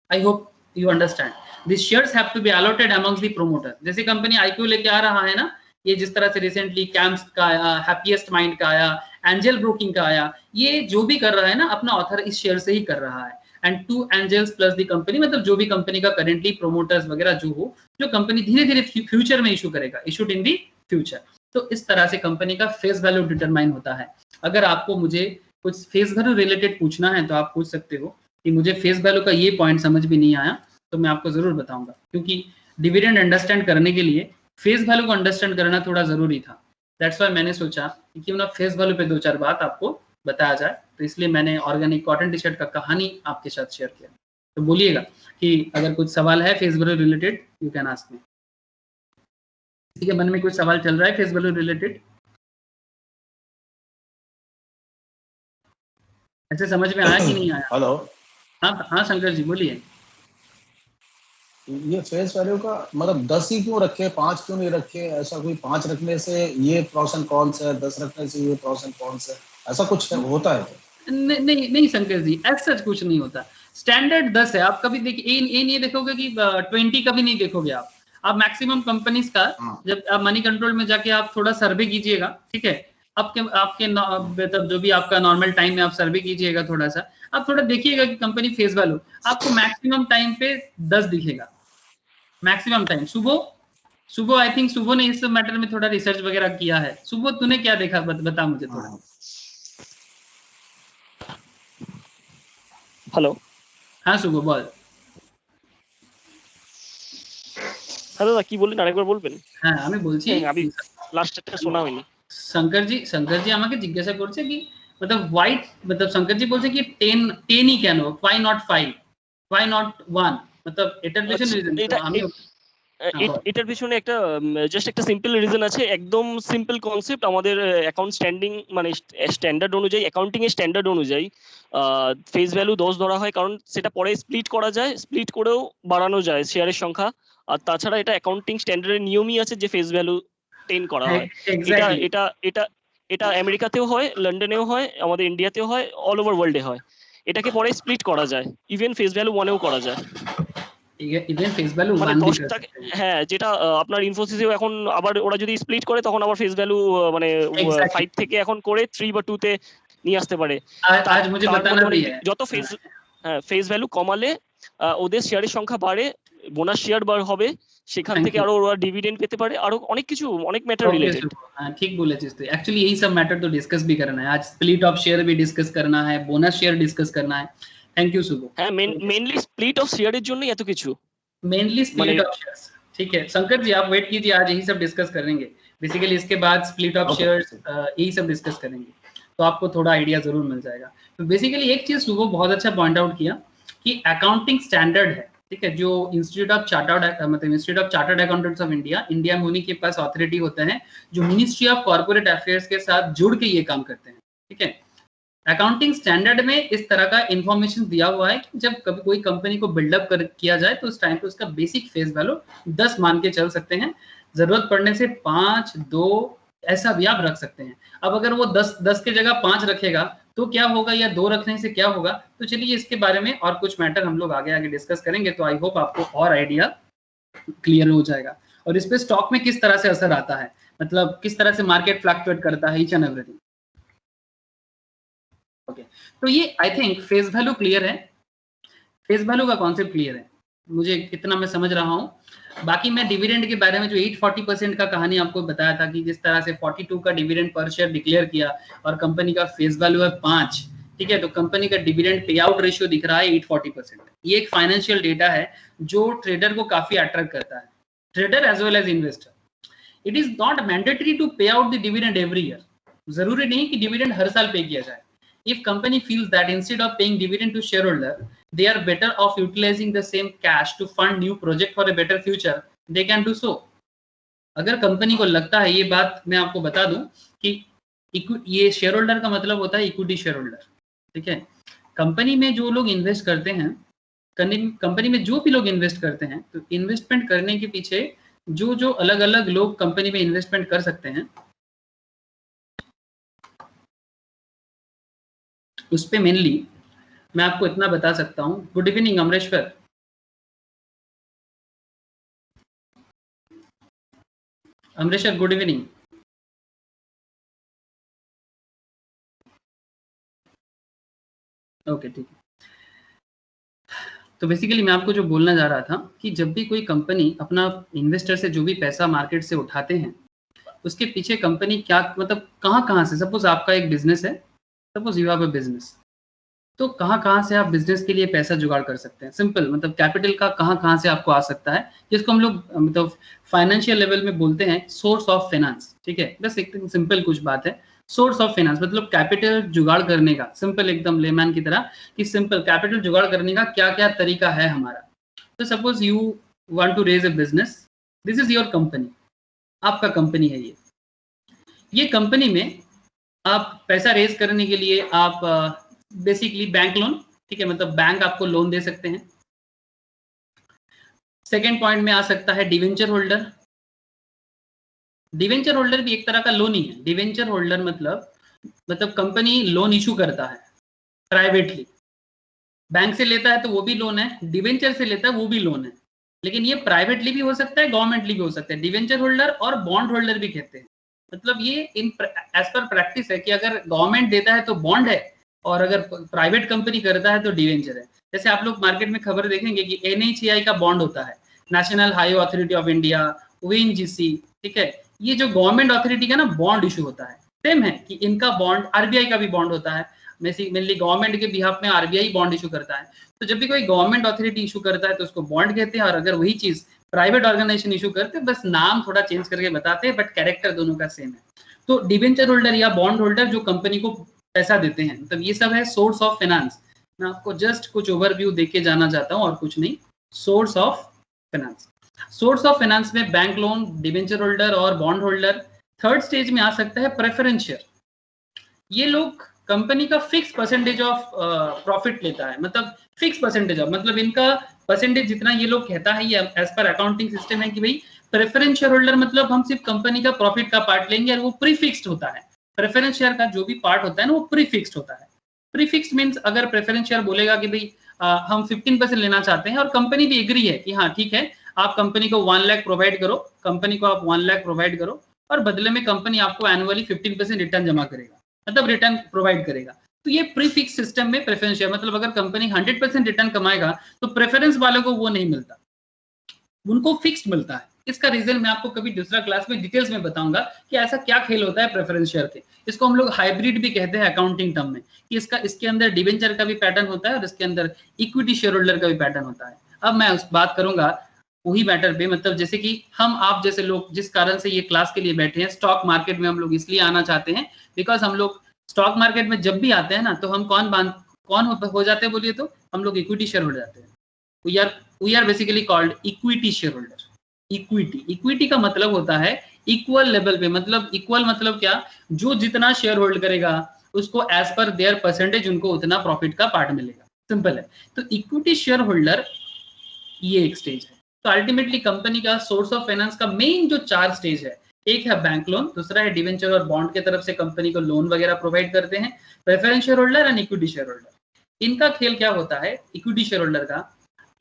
I hope you understand, this shares have to be allotted amongst the promoter. जैसे कंपनी आईपीओ लेके आ रहा है ना, ये जिस तरह से रिसेंटली कैम्प्स का आया, हैप्पीएस्ट माइंड का आया, एंजल ब्रोकिंग का आया, ये जो भी कर रहा है ना अपना ऑथर इस शेयर से ही कर रहा है, and 2 angels plus the company, मतलब जो भी कंपनी का करेंटली प्रोमोटर्स वगैरह जो हो, जो कंपनी धीरे धीरे फ्यूचर में इशू करेगा, इशूड इन दी फ्यूचर। तो इस तरह से कंपनी का फेस वैल्यू डिटरमाइन होता है। अगर आपको मुझे कुछ फेस वैल्यू रिलेटेड पूछना है तो आप पूछ सकते हो कि मुझे फेस वैल्यू का ये पॉइंट समझ भी नहीं आया, तो मैं आपको जरूर बताऊंगा, क्योंकि डिविडेंड अंडरस्टैंड करने के लिए फेस वैल्यू को अंडरस्टैंड करना थोड़ा जरूरी था। दैट्स व्हाई मैंने सोचा कि क्यों ना फेस वैल्यू पे 2-4 बात आपको बताया जाए, तो इसलिए मैंने ऑर्गेनिक कॉटन टी शर्ट का कहानी आपके साथ शेयर किया। तो बोलिएगा कि अगर कुछ सवाल है face value related, you can ask me. किसी के मन में कुछ सवाल चल रहा है फेस वैल्यू रिलेटेड? ऐसे समझ में आया कि नहीं आया? हेलो, हाँ शंकर जी बोलिए। ये फेस वैल्यू का मतलब 10 ही क्यों रखे, 5 क्यों नहीं रखे? ऐसा कोई 5 रखने से ये प्रोस एंड कॉन्स है, 10 रखने से ये प्रोस एंड कॉन्स है, ऐसा कुछ होता है? नहीं शंकर जी, ऐसा कुछ नहीं होता। स्टैंडर्ड 10 है। आप कभी देखिए ये देखोगे कि 20 कभी नहीं देखोगे आप मैक्सिमम कंपनीज का जब आप मनी कंट्रोल में जाके आप थोड़ा सर्वे कीजिएगा, ठीक है, आपके मतलब जो भी आपका नॉर्मल टाइम में आप सर्वे कीजिएगा, थोड़ा सा आप थोड़ा देखिएगा कि कंपनी फेस वैल्यू आपको मैक्सिमम टाइम पे 10 दिखेगा, मैक्सिमम टाइम। सुबह आई थिंक सुबह ने इस मैटर में थोड़ा रिसर्च वगैरह किया है। सुबह तूने क्या देखा, बता मुझे थोड़ा। हेलो हाँ सुबह बोल। হ্যাঁ দাদা কি বললেন আরেকবার বলবেন? হ্যাঁ আমি বলছি আমি লাস্টটা শোনা হয়নি। শঙ্করজি আমাকে জিজ্ঞাসা করছে কি मतलब व्हाइट मतलब शंकर जी बोलছে কি 10 ही কেন, why not 5, why not 1, मतलब এটার পিছনে রিজন। তো আমি এটার পিছনে একটা জাস্ট একটা সিম্পল রিজন আছে, একদম সিম্পল কনসেপ্ট। আমাদের অ্যাকাউন্ট স্ট্যান্ডিং মানে স্ট্যান্ডার্ড অনুযায়ী, অ্যাকাউন্টিং এর স্ট্যান্ডার্ড অনুযায়ী ফেস ভ্যালু 10 ধরা হয়, কারণ সেটা পরে স্প্লিট করা যায়, স্প্লিট করেও বাড়ানো যায় শেয়ারের সংখ্যা। আর তাছাড়া এটা অ্যাকাউন্টিং স্ট্যান্ডার্ডের নিয়মই আছে যে ফেস ভ্যালু 10 করা হয়। এটা এক্স্যাক্টলি এটা এটা এটা আমেরিকাতেও হয়, লন্ডনেও হয়, আমাদের ইন্ডিয়াতেও হয়, অল ওভার ওয়ার্ল্ডে হয়। এটাকে পরে স্প্লিট করা যায়, ইভেন ফেস ভ্যালু 1-এও করা যায়। इवन फेस वैल्यू মানে 1 भी कर 10টাকে, सकते हैं হ্যাঁ, যেটা আপনার ইনফোসিসেও এখন আবার ওরা যদি স্প্লিট করে তখন আবার ফেস ভ্যালু মানে एग्जैक्टली 5 থেকে এখন করে 3 বা 2 তে নিয়ে আসতে পারে। आज मुझे তার बताना মধ্যে মানে भी है যত ফেস ফেস ভ্যালু কমালে ওদের শেয়ারের সংখ্যা বাড়ে, বোনাস শেয়ার হবে, সেখান थैंक থেকে यू আরো ওরা ডিভিডেন্ড পেতে পারে, আরো অনেক কিছু, অনেক ম্যাটার ओके রিলেটেড। सुबह हाँ ठीक बोले चीज तो एक्चुअली यही सब मैटर तो डिस्कस भी करना है आज स्प्लिट ऑफ शेयर भी डिस्कस करना है बोनस शेयर डिस्कस करना है थैंक यू सुबह হ্যাঁ, মেইনলি স্প্লিট অফ শেয়ারের জন্যই এত কিছু। मेनली মানে स्प्लिट ऑफ शेयर्स ठीक है शंकर जी आप वेट कीजिए आज यही सब डिस्कस करेंगे बेसिकली इसके बाद स्प्लिट ऑफ शेयर्स यही सब डिस्कस करेंगे तो आपको थोड़ा आइडिया जरूर मिल जाएगा तो बेसिकली एक चीज सुबह बहुत अच्छा पॉइंट आउट किया कि अकाउंटिंग स्टैंडर्ड है ठीक है जो इंस्टीट्यूट ऑफ चार्टर्ड मतलब institute of chartered accountants of India में उन्हीं के पास ऑथोरिटी होते हैं जो मिनिस्ट्री ऑफ कॉर्पोरेट अफेयर्स के साथ जुड़ के ये काम करते हैं ठीक है अकाउंटिंग स्टैंडर्ड में इस तरह का इंफॉर्मेशन दिया हुआ है कि जब कभी कोई कंपनी को बिल्डअप किया जाए तो उस टाइम पे उसका बेसिक फेस वैल्यू 10 मान के चल सकते हैं जरूरत पड़ने से 5 2 ऐसा भी आप रख सकते हैं अब अगर वो 10 के जगह 5 रखेगा तो क्या होगा या 2 रखने से क्या होगा तो चलिए इसके बारे में और कुछ मैटर हम लोग आगे आगे डिस्कस करेंगे तो आई होप आपको और आइडिया क्लियर हो जाएगा और इस पे स्टॉक में किस तरह से असर आता है मतलब किस तरह से मार्केट फ्लक्चुएट करता है ईच एंड एवरीथिंग ओके तो ये I think face value clear है फेस वैल्यू का कॉन्सेप्ट क्लियर है मुझे इतना मैं समझ रहा हूँ बाकी मैं डिविडेंड के बारे में जो 840% का कहानी आपको बताया था कि जिस तरह से 42 का डिविडेंड पर शेयर डिक्लेयर किया और कंपनी का फेस वैल्यू है 5 ठीक है तो कंपनी का डिविडेंड पे आउट रेशियो दिख रहा है 840%। ये एक फाइनेंशियल डेटा है जो ट्रेडर को काफी अट्रैक्ट करता है trader as well as investor it is not mandatory to pay out the dividend every year जरूरी नहीं कि डिविडेंड हर साल पे किया जाए if company feels that instead of paying dividend to shareholder they are better off utilizing the same cash to fund new project for a better future they can do so अगर company को लगता है ये बात मैं आपको बता दूं कि ये शेयर होल्डर का मतलब होता है इक्विटी शेयर होल्डर ठीक है कंपनी में जो लोग इन्वेस्ट करते हैं कंपनी में जो भी लोग इन्वेस्ट करते हैं तो इन्वेस्टमेंट करने के पीछे जो जो अलग अलग लोग कंपनी में इन्वेस्टमेंट कर सकते हैं उस पे मेनली मैं आपको इतना बता सकता हूं good evening Amreshwar good evening okay ठीक है तो बेसिकली मैं आपको जो बोलना जा रहा था कि जब भी कोई कंपनी अपना इन्वेस्टर से जो भी पैसा मार्केट से उठाते हैं उसके पीछे कंपनी क्या मतलब कहाँ से सपोज आपका एक बिजनेस है suppose you have a business तो कहाँ से आप बिजनेस के लिए पैसा जुगाड़ कर सकते हैं सिंपल मतलब कैपिटल का कहाँ से आपको आ सकता है जिसको हम लोग मतलब फाइनेंशियल लेवल में बोलते हैं सोर्स ऑफ फाइनेंस ठीक है बस एक सिंपल कुछ बात है सोर्स ऑफ फाइनेंस मतलब कैपिटल जुगाड़ करने का सिंपल एकदम लेमैन की तरह कि सिंपल कैपिटल जुगाड़ करने का क्या क्या तरीका है हमारा तो suppose you want to raise a business this is your company आपका कंपनी है ये कंपनी में आप पैसा रेज करने के लिए आप बेसिकली बैंक लोन ठीक है मतलब बैंक आपको लोन दे सकते हैं सेकेंड पॉइंट में आ सकता है डिवेंचर होल्डर भी एक तरह का लोन ही है डिवेंचर होल्डर मतलब कंपनी लोन इशू करता है प्राइवेटली बैंक से लेता है तो वो भी लोन है डिवेंचर से लेता है वो भी लोन है लेकिन ये प्राइवेटली भी हो सकता है गवर्नमेंटली भी हो सकता है डिवेंचर होल्डर और बॉन्ड होल्डर भी कहते हैं मतलब ये इन एज पर प्रैक्टिस है कि अगर गवर्नमेंट देता है तो बॉन्ड है और अगर प्राइवेट कंपनी करता है तो डिवेंचर है जैसे आप लोग मार्केट में खबर देखेंगे कि NHAI का बॉन्ड होता है national highway authority of India ONGC ठीक है ये जो गवर्नमेंट अथॉरिटी का ना बॉन्ड इशू होता है सेम है कि इनका बॉन्ड RBI का भी बॉन्ड होता है मेनली गवर्नमेंट के बिहाफ में RBI बॉन्ड इशू करता है तो जब भी कोई गवर्नमेंट अथॉरिटी इशू करता है तो उसको बॉन्ड कहते हैं और अगर वही चीज प्राइवेट ऑर्गेनाइजेशन इशू करते हैं बस नाम थोड़ा चेंज करके बताते हैं बट कैरेक्टर दोनों का सेम है तो डिवेंचर होल्डर या बॉन्ड होल्डर जो कंपनी को पैसा देते हैं मतलब ये सब है सोर्स ऑफ फाइनेंस मैं आपको जस्ट कुछ ओवरव्यू देके जाना चाहता हूँ और कुछ नहीं source of finance source of finance में बैंक लोन, डिबेंचर होल्डर और बॉन्ड होल्डर। थर्ड स्टेज में आ सकता है प्रेफरेंस शेयर। ये लोग कंपनी का फिक्स परसेंटेज ऑफ प्रॉफिट लेता है, मतलब फिक्स परसेंटेज ऑफ, मतलब इनका परसेंटेज जितना ये लोग कहता है, ये एज पर अकाउंटिंग सिस्टम है कि भाई प्रेफरेंस शेयर होल्डर मतलब हम सिर्फ कंपनी का प्रॉफिट का पार्ट लेंगे और वो प्री फिक्स्ड होता है। प्रेफरेंस शेयर का जो भी पार्ट होता है ना वो प्री फिक्स्ड होता है। प्री फिक्स्ड मीन्स अगर प्रेफरेंस शेयर बोलेगा कि भाई हम 15% लेना चाहते हैं और कंपनी भी एग्री है कि हाँ ठीक है, आप कंपनी को 1 लाख प्रोवाइड करो, कंपनी को आप 1 लाख प्रोवाइड करो और बदले में कंपनी आपको एनुअली 15% रिटर्न जमा करेगा, मतलब रिटर्न प्रोवाइड करेगा। तो ये प्री फिक्स सिस्टम में प्रेफरेंस शेयर, मतलब अगर कंपनी 100% रिटर्न कमाएगा तो प्रेफरेंस वालों को वो नहीं मिलता, उनको फिक्स्ड मिलता है। इसका रीजन मैं आपको कभी दूसरा क्लास में डिटेल्स में बताऊंगा कि ऐसा क्या खेल होता है प्रेफरेंस शेयर के। इसको हम लोग हाइब्रिड भी कहते हैं अकाउंटिंग टर्म में, कि इसके अंदर डिबेंचर का भी पैटर्न होता है और इसके अंदर इक्विटी शेयर होल्डर का भी पैटर्न होता है। अब मैं उस बात करूंगा वही मैटर पे, मतलब जैसे कि हम आप जैसे लोग जिस कारण से ये क्लास के लिए बैठे हैं, स्टॉक मार्केट में हम लोग इसलिए आना चाहते हैं बिकॉज हम लोग स्टॉक मार्केट में जब भी आते हैं ना तो हम कौन हो जाते हैं बोलिए तो हम लोग इक्विटी शेयर होल्डर जाते हैं। We are basically called equity share holder. Equity का मतलब होता है इक्वल लेवल पे, मतलब इक्वल मतलब क्या, जो जितना शेयर होल्ड करेगा उसको एज पर देयर परसेंटेज उनको उतना प्रॉफिट का पार्ट मिलेगा, सिंपल है। तो इक्विटी शेयर होल्डर ये एक स्टेज है। तो अल्टीमेटली कंपनी का सोर्स ऑफ फाइनेंस का मेन जो 4 स्टेज है, एक है बैंक लोन, दूसरा है डिवेंचर और बॉन्ड के तरफ से कंपनी को लोन वगैरह प्रोवाइड करते हैं, preference share holder and equity share holder. इनका खेल क्या होता है, इक्विटी शेयर होल्डर का,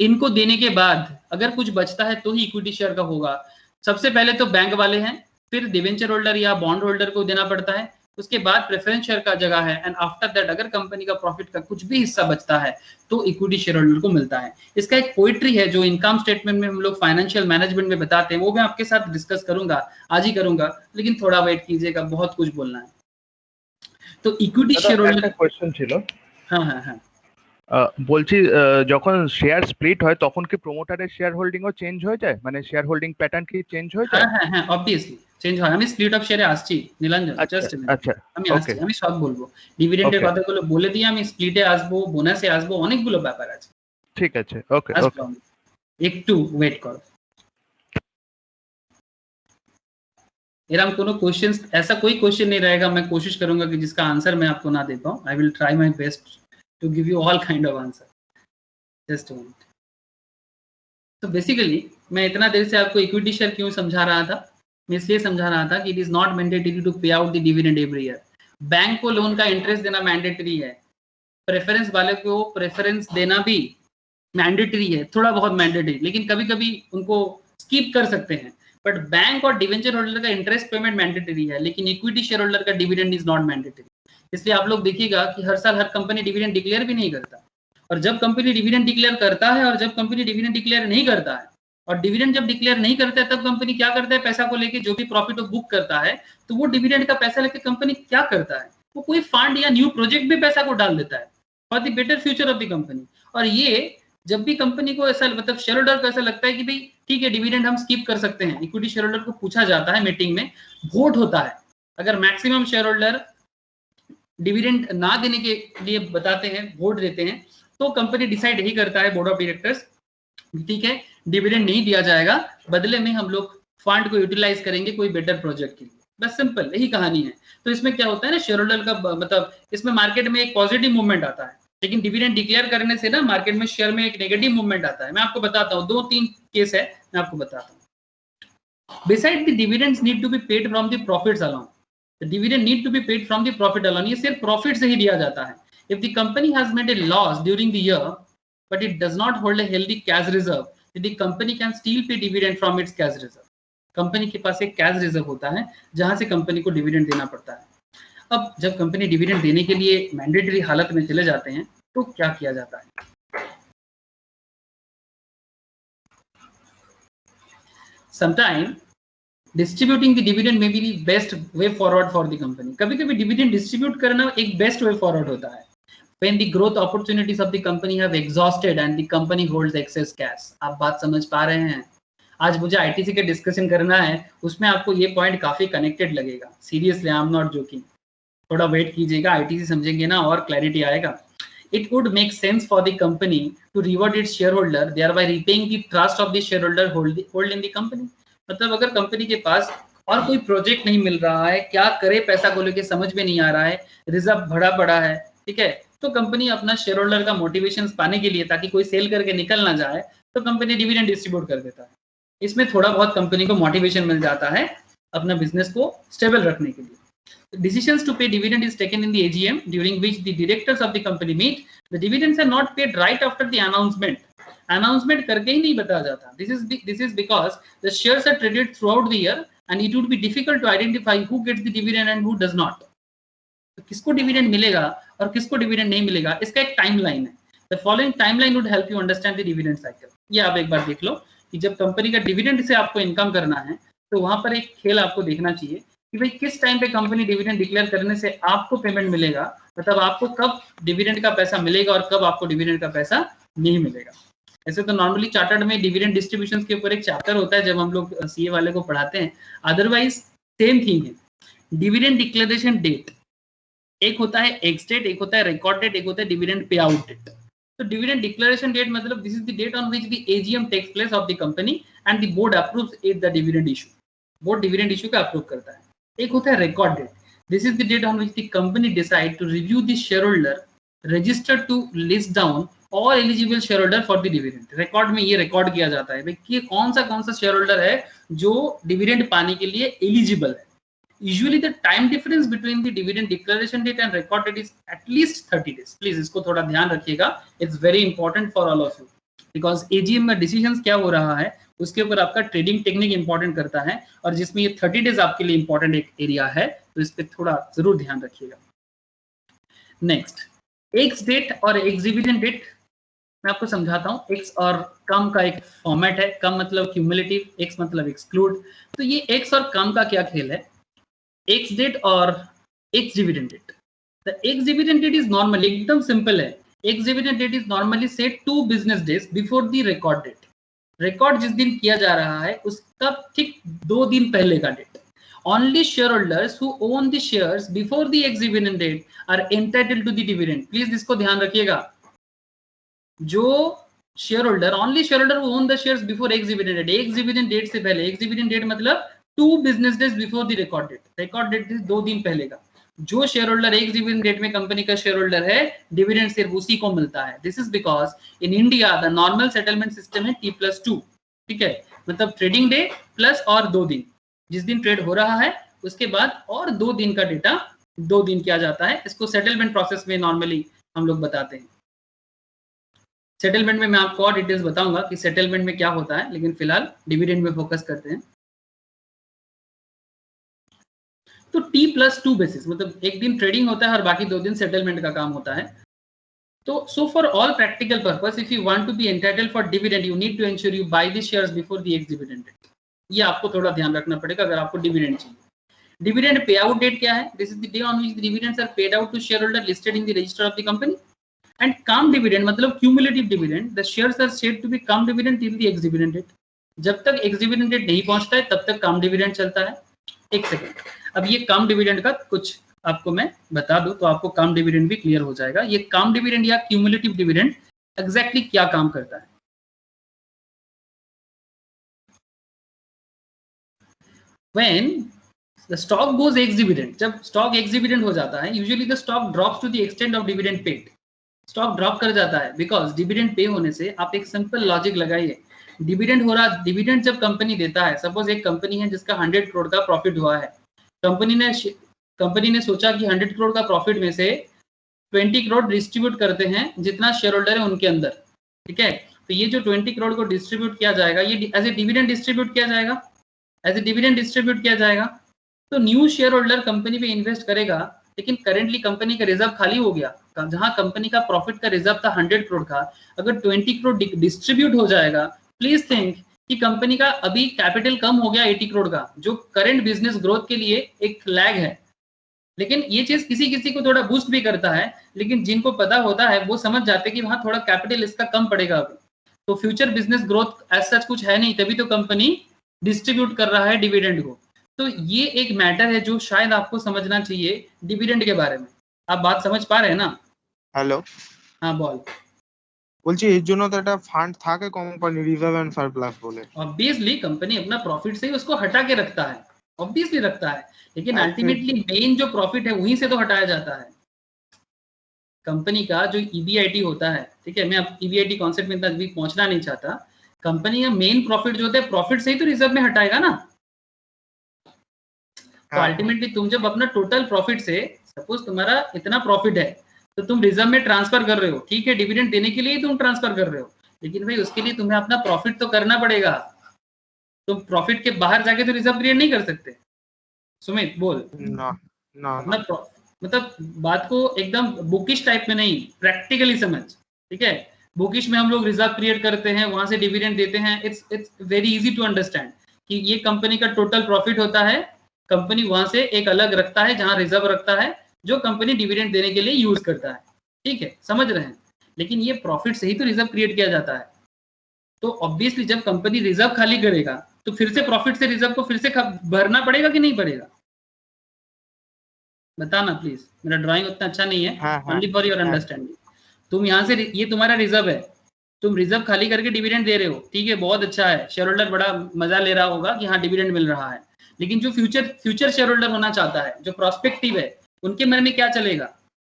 इनको देने के बाद अगर कुछ बचता है तो ही इक्विटी शेयर का होगा। सबसे पहले तो बैंक वाले हैं, फिर डिवेंचर होल्डर या बॉन्ड होल्डर को देना पड़ता है, उसके बाद प्रेफरेंस शेयर का जगह है, एंड आफ्टर दैट अगर कंपनी का प्रॉफिट का कुछ भी हिस्सा बचता है तो इक्विटी शेयर होल्डर को मिलता है। इसका एक पोइट्री है जो इनकम स्टेटमेंट में हम लोग फाइनेंशियल मैनेजमेंट में बताते हैं, वो मैं आपके साथ डिस्कस करूंगा, आज ही करूंगा, लेकिन थोड़ा वेट कीजिएगा, बहुत कुछ बोलना है। तो इक्विटी शेयर होल्डर क्वेश्चन ছিল। हाँ हाँ हाँ বলছি যখন শেয়ার স্প্লিট হয় তখন কি প্রমোটারের শেয়ার হোল্ডিংও চেঞ্জ হয়ে যায়, মানে শেয়ার হোল্ডিং প্যাটার্ন কি চেঞ্জ হয়ে যায়? হ্যাঁ হ্যাঁ হ্যাঁ অবভিয়াসলি চেঞ্জ হয়। আমি স্প্লিট অফ শেয়ারে আসছি নীলাঞ্জন, জাস্ট আচ্ছা আমি আসছি, আমি সব বলবো, ডিভিডেন্ডের কথাগুলো বলে দিয়ে আমি স্প্লিটে আসবো, বোনাসে আসবো, অনেকগুলো ব্যাপার আছে। ঠিক আছে, ওকে ওকে, একটু ওয়েট করো। एरम कोनो क्वेश्चंस, ऐसा कोई क्वेश्चन नहीं रहेगा, मैं कोशिश करूंगा कि जिसका आंसर मैं आपको ना दे पाऊं। I will try my best to give you all kind of answer. Just a minute. तो बेसिकली मैं इतना देर से आपको इक्विटी शेयर क्यों समझा रहा था, मैं इसलिए समझा रहा था कि it is not mandatory to pay out the dividend every year. Bank को लोन का इंटरेस्ट देना मैंडेटरी है, प्रेफरेंस वाले को प्रेफरेंस देना भी मैंडेटरी है, थोड़ा बहुत मैंडेटरी, लेकिन कभी कभी उनको स्किप कर सकते हैं। बट बैंक और डिवेंचर होल्डर का इंटरेस्ट पेमेंट मैंडेटरी है, लेकिन इक्विटी शेयर होल्डर का डिविडेंड इज नॉट मैंडेटरी। इसलिए आप लोग देखिएगा कि हर साल हर कंपनी डिविडेंड डिक्लेयर भी नहीं करता, और जब कंपनी डिविडेंड डिक्लेयर करता है और जब कंपनी डिविडेंड डिक्लेयर नहीं करता है, और डिविडेंड जब डिक्लेयर नहीं करता है तब कंपनी क्या करता है, पैसा को लेके जो भी प्रॉफिट वो बुक करता है, तो वो डिविडेंड का पैसा लेके कंपनी क्या करता है, वो कोई फंड या न्यू प्रोजेक्ट भी पैसा को डाल देता है for the better future of the company. और ये जब भी कंपनी को ऐसा, मतलब शेयर होल्डर को ऐसा लगता है कि भाई ठीक है डिविडेंड हम स्किप कर सकते हैं, इक्विटी शेयर होल्डर को पूछा जाता है मीटिंग में, वोट होता है, अगर मैक्सिमम शेयर होल्डर डिविडेंड ना देने के लिए बताते हैं, वोट देते हैं, तो कंपनी डिसाइड यही करता है, बोर्ड ऑफ डायरेक्टर्स, ठीक है डिविडेंड नहीं दिया जाएगा, बदले में हम लोग फंड को यूटिलाइज करेंगे कोई बेटर प्रोजेक्ट के लिए। बस सिंपल यही कहानी है। तो इसमें क्या होता है ना, शेयर होल्डर का मतलब इसमें मार्केट में एक पॉजिटिव मूवमेंट आता है, लेकिन डिविडेंड डिक्लेयर करने से ना मार्केट में शेयर में एक नेगेटिव मूवमेंट आता है। मैं आपको बताता हूँ, 2-3 केस है, मैं आपको बताता हूँ। Beside the dividends need to be paid from the profits alone, the dividend need to be paid from the profit alone, ये सिर्फ प्रॉफिट से ही दिया जाता है। If the company has made a loss during the year but it does not hold a healthy cash reserve, the company can still pay dividend from its cash reserve. Company के पास एक cash reserve होता है जहां से company को dividend देना पड़ता है। अब जब कंपनी डिविडेंड देने के लिए मैंडेटरी हालत में चले जाते हैं तो क्या किया जाता है, sometime distributing the dividend may be the best way forward for the company. कभी कभी डिविडेंड डिस्ट्रीब्यूट करना एक बेस्ट वे फॉरवर्ड होता है। when the growth opportunities of the company have exhausted and the company holds excess cash। आप बात समझ पा रहे हैं? आज मुझे आईटीसी के डिस्कशन करना है, उसमें आपको ये पॉइंट काफी कनेक्टेड लगेगा, seriously I am not joking, थोड़ा वेट कीजिएगा, आईटीसी समझेंगे ना और क्लैरिटी आएगा। it would make sense for the company to reward its shareholder, thereby repaying the trust of the shareholder hold in the company. मतलब अगर company के पास और कोई प्रोजेक्ट नहीं मिल रहा है, क्या करे पैसा को लेके समझ में नहीं आ रहा है, रिजर्व बड़ा बड़ा है, ठीक है, तो कंपनी अपना शेयर होल्डर का मोटिवेशन पाने के लिए, ताकि कोई सेल करके निकल ना जाए, तो कंपनी डिविडेंड डिस्ट्रीब्यूट कर देता है। इसमें थोड़ा बहुत कंपनी को मोटिवेशन मिल जाता है अपना बिजनेस को स्टेबल रखने के लिए। Decisions to pay dividend is taken in the AGM, during which the directors of the company meet. The dividends are not paid right after the announcement. Announcement करके ही नहीं बताया जाता. This is because the shares are traded throughout the year and it would be difficult to identify who gets the dividend and who does not. तो किसको dividend मिलेगा और किसको dividend नहीं मिलेगा, इसका एक टाइमलाइन है। The following timeline would help you understand the dividend cycle. ये आप एक बार देख लो कि जब कंपनी का डिविडेंड से आपको इनकम करना है, तो वहां पर एक खेल आपको देखना चाहिए कि भाई किस टाइम पे कंपनी डिविडेंड डिक्लेयर करने से आपको पेमेंट मिलेगा, मतलब आपको कब डिविडेंड का पैसा मिलेगा और कब आपको डिविडेंड का पैसा नहीं मिलेगा। ऐसे तो नॉर्मली चार्टर्ड में डिविडेंड डिस्ट्रीब्यूशन के ऊपर एक चैप्टर होता है जब हम लोग सीए वाले को पढ़ाते हैं, अदरवाइज सेम थिंग है। डिविडेंड डिक्लेरेशन डेट एक होता है एक्स डेट, एक होता है रिकॉर्ड डेट, एक होता है डिविडेंड पे आउट डेट। तो डिविडेंड डिक्लेरेशन डेट मतलब this is the date on which the AGM takes place of the company and the board approves it the dividend issue. Board dividend issue का approve करता है। एक होता है record date, this is the date on which the company decide to review the share holder registered to list down और eligible share holder for the dividend. Record में ये record किया जाता है भाई कि कौन सा शेयर होल्डर है जो डिविडेंड पाने के लिए एलिजिबल है। Usually the time difference between the dividend declaration date and record date is at least 30 days। Please इसको थोड़ा ध्यान रखिएगा, it's very important for all of you, because AGM में डिसीजंस क्या हो रहा है उसके ऊपर आपका ट्रेडिंग टेक्निक इंपॉर्टेंट करता है, और जिसमें ये 30 days आपके लिए इंपॉर्टेंट एक एरिया है, तो इस पे थोड़ा जरूर ध्यान रखिएगा। नेक्स्ट, एक्स डेट और एक्स डिविडेंड डेट मैं आपको समझाता हूँ। एक्स और कम का एक फॉर्मेट है, कम मतलब क्यूमुलेटिव, एक्स मतलब एक्सक्लूड। तो ये एक्स और कम का क्या खेल है, एक्स डेट और ex dividend date. The ex dividend date is normally एकदम सिंपल है, ex dividend date is normally set 2 business days before the record date. Record जिस दिन किया जा रहा है उसका ठीक 2 दिन पहले का date. Only share holders who own the shares before the ex dividend date are entitled to the dividend. Please इसको ध्यान रखिएगा, जो share holder, only share holder who own the shares before ex dividend date, ex dividend date से पहले, ex dividend date मतलब 2 business days before the record date. Record date 2 दिन पहले का। जो share holder ex dividend date में company का share holder है, डिविडेंड सिर्फ उसी को मिलता है। This is because in India the normal settlement system है T+2, ठीक है, मतलब ट्रेडिंग डे प्लस और 2 दिन, जिस दिन ट्रेड हो रहा है उसके बाद और 2 दिन का डेटा 2 दिन किया जाता है। इसको सेटलमेंट प्रोसेस में नॉर्मली हम लोग बताते हैं। सेटलमेंट में मैं आपको और डिटेल्स बताऊंगा कि सेटलमेंट में क्या होता है, लेकिन फिलहाल डिविडेंड में फोकस करते हैं। तो T+2 बेसिस मतलब एक दिन ट्रेडिंग होता है और बाकी 2 दिन सेटलमेंट का काम होता है। तो so for all practical purpose if you want to be entitled for dividend you need to ensure you buy the shares before the ex dividend date. ये आपको थोड़ा ध्यान रखना पड़ेगा अगर आपको डिविडेंड चाहिए। डिविडेंड पे आउट डेट क्या है, this is the day on which the dividends are paid out to share holder listed in the register of the company. And cum dividend मतलब cumulative dividend, the shares are said to be cum dividend till the ex dividend date. जब तक x dividend date नहीं पहुंचता है तब तक कम dividend चलता है। एक सेकंड, अब ये कम डिविडेंड का कुछ आपको मैं बता दूं तो आपको कम डिविडेंड भी क्लियर हो जाएगा। ये कम डिविडेंड या क्यूमुलेटिव डिविडेंड एग्जैक्टली क्या काम करता है। When the stock goes ex dividend, जब स्टॉक एक्स डिविडेंड हो जाता है, usually the stock drops to the extent of dividend paid. Stock drop कर जाता है बिकॉज डिविडेंड पे होने से, आप एक सिंपल लॉजिक लगाइए, डिविडेंड हो रहा, डिविडेंड जब कंपनी देता है, सपोज एक कंपनी है जिसका 100 करोड़ का प्रॉफिट हुआ है, कंपनी ने सोचा कि 100 करोड़ का प्रॉफिट में से 20 करोड़ डिस्ट्रीब्यूट करते हैं जितना शेयर होल्डर है उनके अंदर, ठीक है। तो ये जो 20 करोड़ को डिस्ट्रीब्यूट किया जाएगा, ये एज ए डिविडेंड डिस्ट्रीब्यूट किया जाएगा, एज ए डिविडेंड डिस्ट्रीब्यूट किया जाएगा। तो न्यू शेयर होल्डर कंपनी में इन्वेस्ट करेगा, लेकिन करेंटली कंपनी का रिजर्व खाली हो गया, जहां कंपनी का प्रॉफिट का रिजर्व था 100 करोड़ का, अगर 20 करोड़ डिस्ट्रीब्यूट हो जाएगा, प्लीज थिंक कि कंपनी का अभी कैपिटल कम हो गया 80 करोड़ का, जो करंट बिजनेस ग्रोथ के लिए एक लैग है। लेकिन ये चीज किसी किसी को थोड़ा बूस्ट भी करता है, लेकिन जिनको पता होता है वो समझ जाते हैं कि वहां थोड़ा कैपिटल इसका कम पड़ेगा अभी, तो future business growth as such कुछ है नहीं, तभी तो कंपनी डिस्ट्रीब्यूट कर रहा है डिविडेंड को। तो ये एक मैटर है जो शायद आपको समझना चाहिए डिविडेंड के बारे में। आप बात समझ पा रहे हैं ना? हेलो हाँ বল। বলছি এর জন্য তো একটা ফান্ড থাকে কোম্পানি, রিজার্ভ এন্ড সারপ্লাস বলে। ऑब्वियसली कंपनी अपना प्रॉफिट से ही उसको हटा के रखता है, ऑब्वियसली रखता है, लेकिन और फिर अल्टीमेटली मेन जो प्रॉफिट है वहीं से तो हटाया जाता है। कंपनी का जो ईबीआईटी होता है, ठीक है, मैं अब ईबीआईटी कॉन्सेप्ट में इतना डीप पहुंचना नहीं चाहता। कंपनी का मेन प्रॉफिट जो होता है प्रॉफिट से ही तो रिजर्व में हटाएगा ना। तो हाँ अल्टीमेटली तुम जब अपना टोटल प्रॉफिट से, सपोज तुम्हारा इतना प्रॉफिट है तो तुम रिजर्व में ट्रांसफर कर रहे हो, ठीक है, डिविडेंड देने के लिए ही तुम ट्रांसफर कर रहे हो, लेकिन भाई उसके लिए तुम्हें अपना प्रॉफिट तो करना पड़ेगा। तुम प्रॉफिट के बाहर जाके तो रिजर्व क्रिएट नहीं कर सकते। सुमित बोल। না না अपना না मतलब बात को एकदम बुकिश टाइप में नहीं, प्रैक्टिकली समझ, ठीक है। बुकिश में हम लोग रिजर्व क्रिएट करते हैं, वहां से डिविडेंड देते हैं, it's very easy to understand कि ये कंपनी का टोटल प्रॉफिट होता है, कंपनी वहां से एक अलग रखता है जहां रिजर्व रखता है, जो कंपनी डिविडेंड देने के लिए यूज करता है, ठीक है, समझ रहे हैं। लेकिन ये प्रॉफिट से ही तो रिजर्व क्रिएट किया जाता है। तो ऑब्वियसली जब कंपनी रिजर्व खाली करेगा तो फिर से प्रॉफिट से रिजर्व को फिर से भरना पड़ेगा कि नहीं पड़ेगा? बताना प्लीज, मेरा ड्राइंग उतना अच्छा नहीं है, हाँ हाँ ओनली फॉर योर हाँ अंडरस्टैंडिंग। तुम यहाँ से, ये तुम्हारा रिजर्व है, तुम रिजर्व खाली करके डिविडेंड दे रहे हो, ठीक है, बहुत अच्छा है, शेयर होल्डर बड़ा मजा ले रहा होगा कि हाँ डिविडेंड मिल रहा है। लेकिन जो फ्यूचर शेयर होल्डर होना चाहता है, जो प्रोस्पेक्टिव है, उनके मन में क्या चलेगा?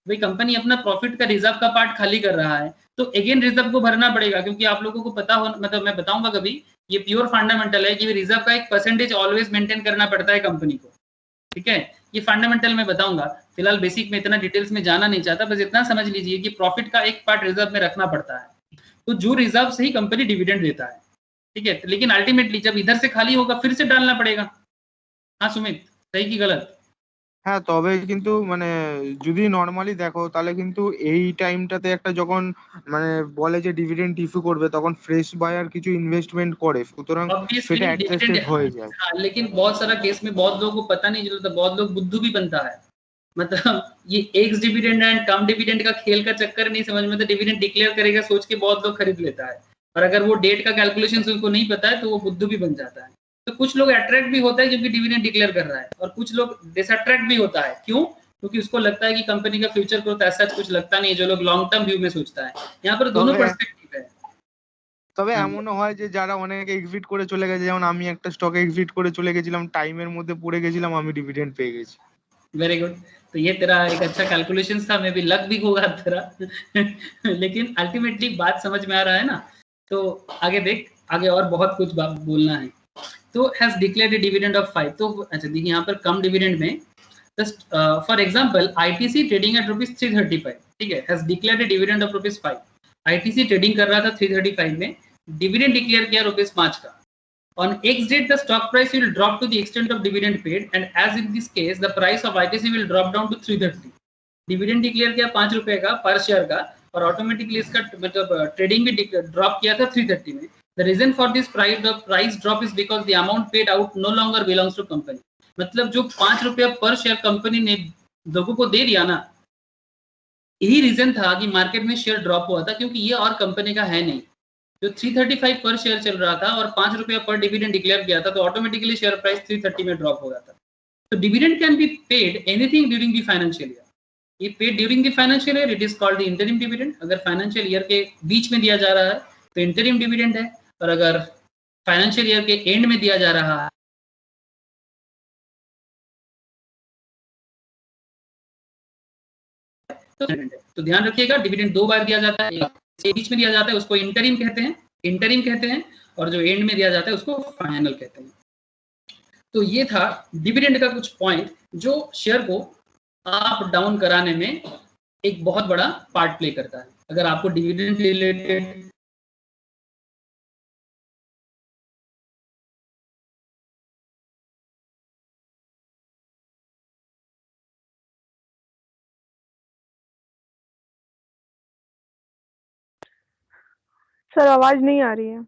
भाई कंपनी अपना प्रॉफिट का रिजर्व का पार्ट खाली कर रहा है, तो अगेन रिजर्व को भरना पड़ेगा, क्योंकि आप लोगों को पता हो, मतलब मैं बताऊंगा कभी, ये प्योर फंडामेंटल है कि रिजर्व का एक परसेंटेज ऑलवेज मेंटेन करना पड़ता है कंपनी को, ठीक है। ये फंडामेंटल में बताऊंगा, फिलहाल बेसिक में इतना डिटेल्स में जाना नहीं चाहता, बस इतना समझ लीजिए कि प्रॉफिट का एक पार्ट रिजर्व में रखना पड़ता है, तो जो रिजर्व से ही कंपनी डिविडेंड देता है, ठीक है। लेकिन अल्टीमेटली जब इधर से खाली होगा फिर से डालना पड़ेगा। हाँ सुमित, सही की गलत? হ্যাঁ, তবে কিন্তু মানে যদি নর্মালি দেখো তাহলে কিন্তু এই টাইমটাতে একটা যখন মানে বলে যে ডিভিডেন্ড ইস্যু করবে তখন ফ্রেশ বায়ার কিছু ইনভেস্টমেন্ট করে, সুতরাং সেটা ऑब्वियसली डिविडेंड, অ্যাডজাস্टेड হয়ে যায়। हाँ, लेकिन बहुत सारा केस में बहुत लोगों को पता नहीं चलता, बहुत लोग बुद्धू भी बनता है, मतलब ये x dividend and cum dividend का खेल का चक्कर नहीं समझ में, तो डिविडेंड डिक्लेयर करेगा सोच के बहुत लोग खरीद लेता है, और अगर वो डेट का कैलकुलेशन उनको नहीं पता है तो वो बुद्धू भी बन जाता है। तो कुछ लोग अट्रैक्ट भी होता है क्योंकि डिविडेंड डिक्लेयर कर रहा है, और कुछ लोग डिसअट्रैक्ट भी होता है, क्यों? क्योंकि उसको लगता है कि कंपनी का फ्यूचर ग्रोथ ऐसा कुछ लगता नहीं है, जो लोग लॉन्ग टर्म व्यू में सोचता है। यहाँ पर दोनों তবে पर्सपेक्टिव है। তবে हाँ, এমনও হয় যে যারা অনেকে এক্সিট করে চলে গেছে, যেমন আমি একটা স্টকে এক্সিট করে চলে গেছিলাম, টাইমের মধ্যে পড়ে গেছিলাম, আমি ডিভিডেন্ড পেয়ে গেছি। Very good. तो ये तेरा एक अच्छा कैलकुलेशन था, मे बी लक भी होगा तेरा लेकिन अल्टीमेटली बात समझ में आ रहा है ना। तो आगे देख, आगे और बहुत कुछ बोलना है। तो has declared A dividend of 5, तो अच्छा देखिए यहाँ पर कम डिविडेंड में, just for example ITC trading at ₹335, ठीक है, has declared A dividend of ₹5। ITC trading कर रहा था 335 में, डिविडेंड डिक्लेयर किया ₹5 का। On X date, the stock price will drop to the extent of dividend paid, and as in this case, the price of ITC will drop down to 330. Dividend declare किया ₹5 का पर share का, और automatically इसका मतलब trading भी drop किया था 330 में। The reason for this price drop is because the amount paid out no longer belongs to company. मतलब जो ₹5 पर शेयर कंपनी ने लोगों को दे दिया ना, यही रीजन था कि मार्केट में शेयर ड्रॉप हुआ था, क्योंकि ये और कंपनी का है नहीं। जो 335 पर शेयर चल रहा था और ₹5 पर डिविडेंड डिक्लेयर किया था, तो ऑटोमेटिकली शेयर प्राइस 330 में ड्रॉप हो गया था। तो dividend can be paid anything during the financial year. ये paid during the financial year, it is called the interim dividend. अगर फाइनेंशियल ईयर के बीच में दिया जा रहा है तो इंटरिम डिविडेंड है, और अगर फाइनेंशियल ईयर के एंड में दिया जा रहा है तो ध्यान रखिएगा, डिविडेंड 2 बार दिया जाता है, बीच में दिया जाता है उसको इंटरिम कहते हैं, और जो एंड में दिया जाता है उसको फाइनल कहते हैं। तो ये था डिविडेंड का कुछ पॉइंट, जो शेयर को अप डाउन कराने में एक बहुत बड़ा पार्ट प्ले करता है। अगर आपको डिविडेंड रिलेटेड सर आवाज नहीं आ रही है।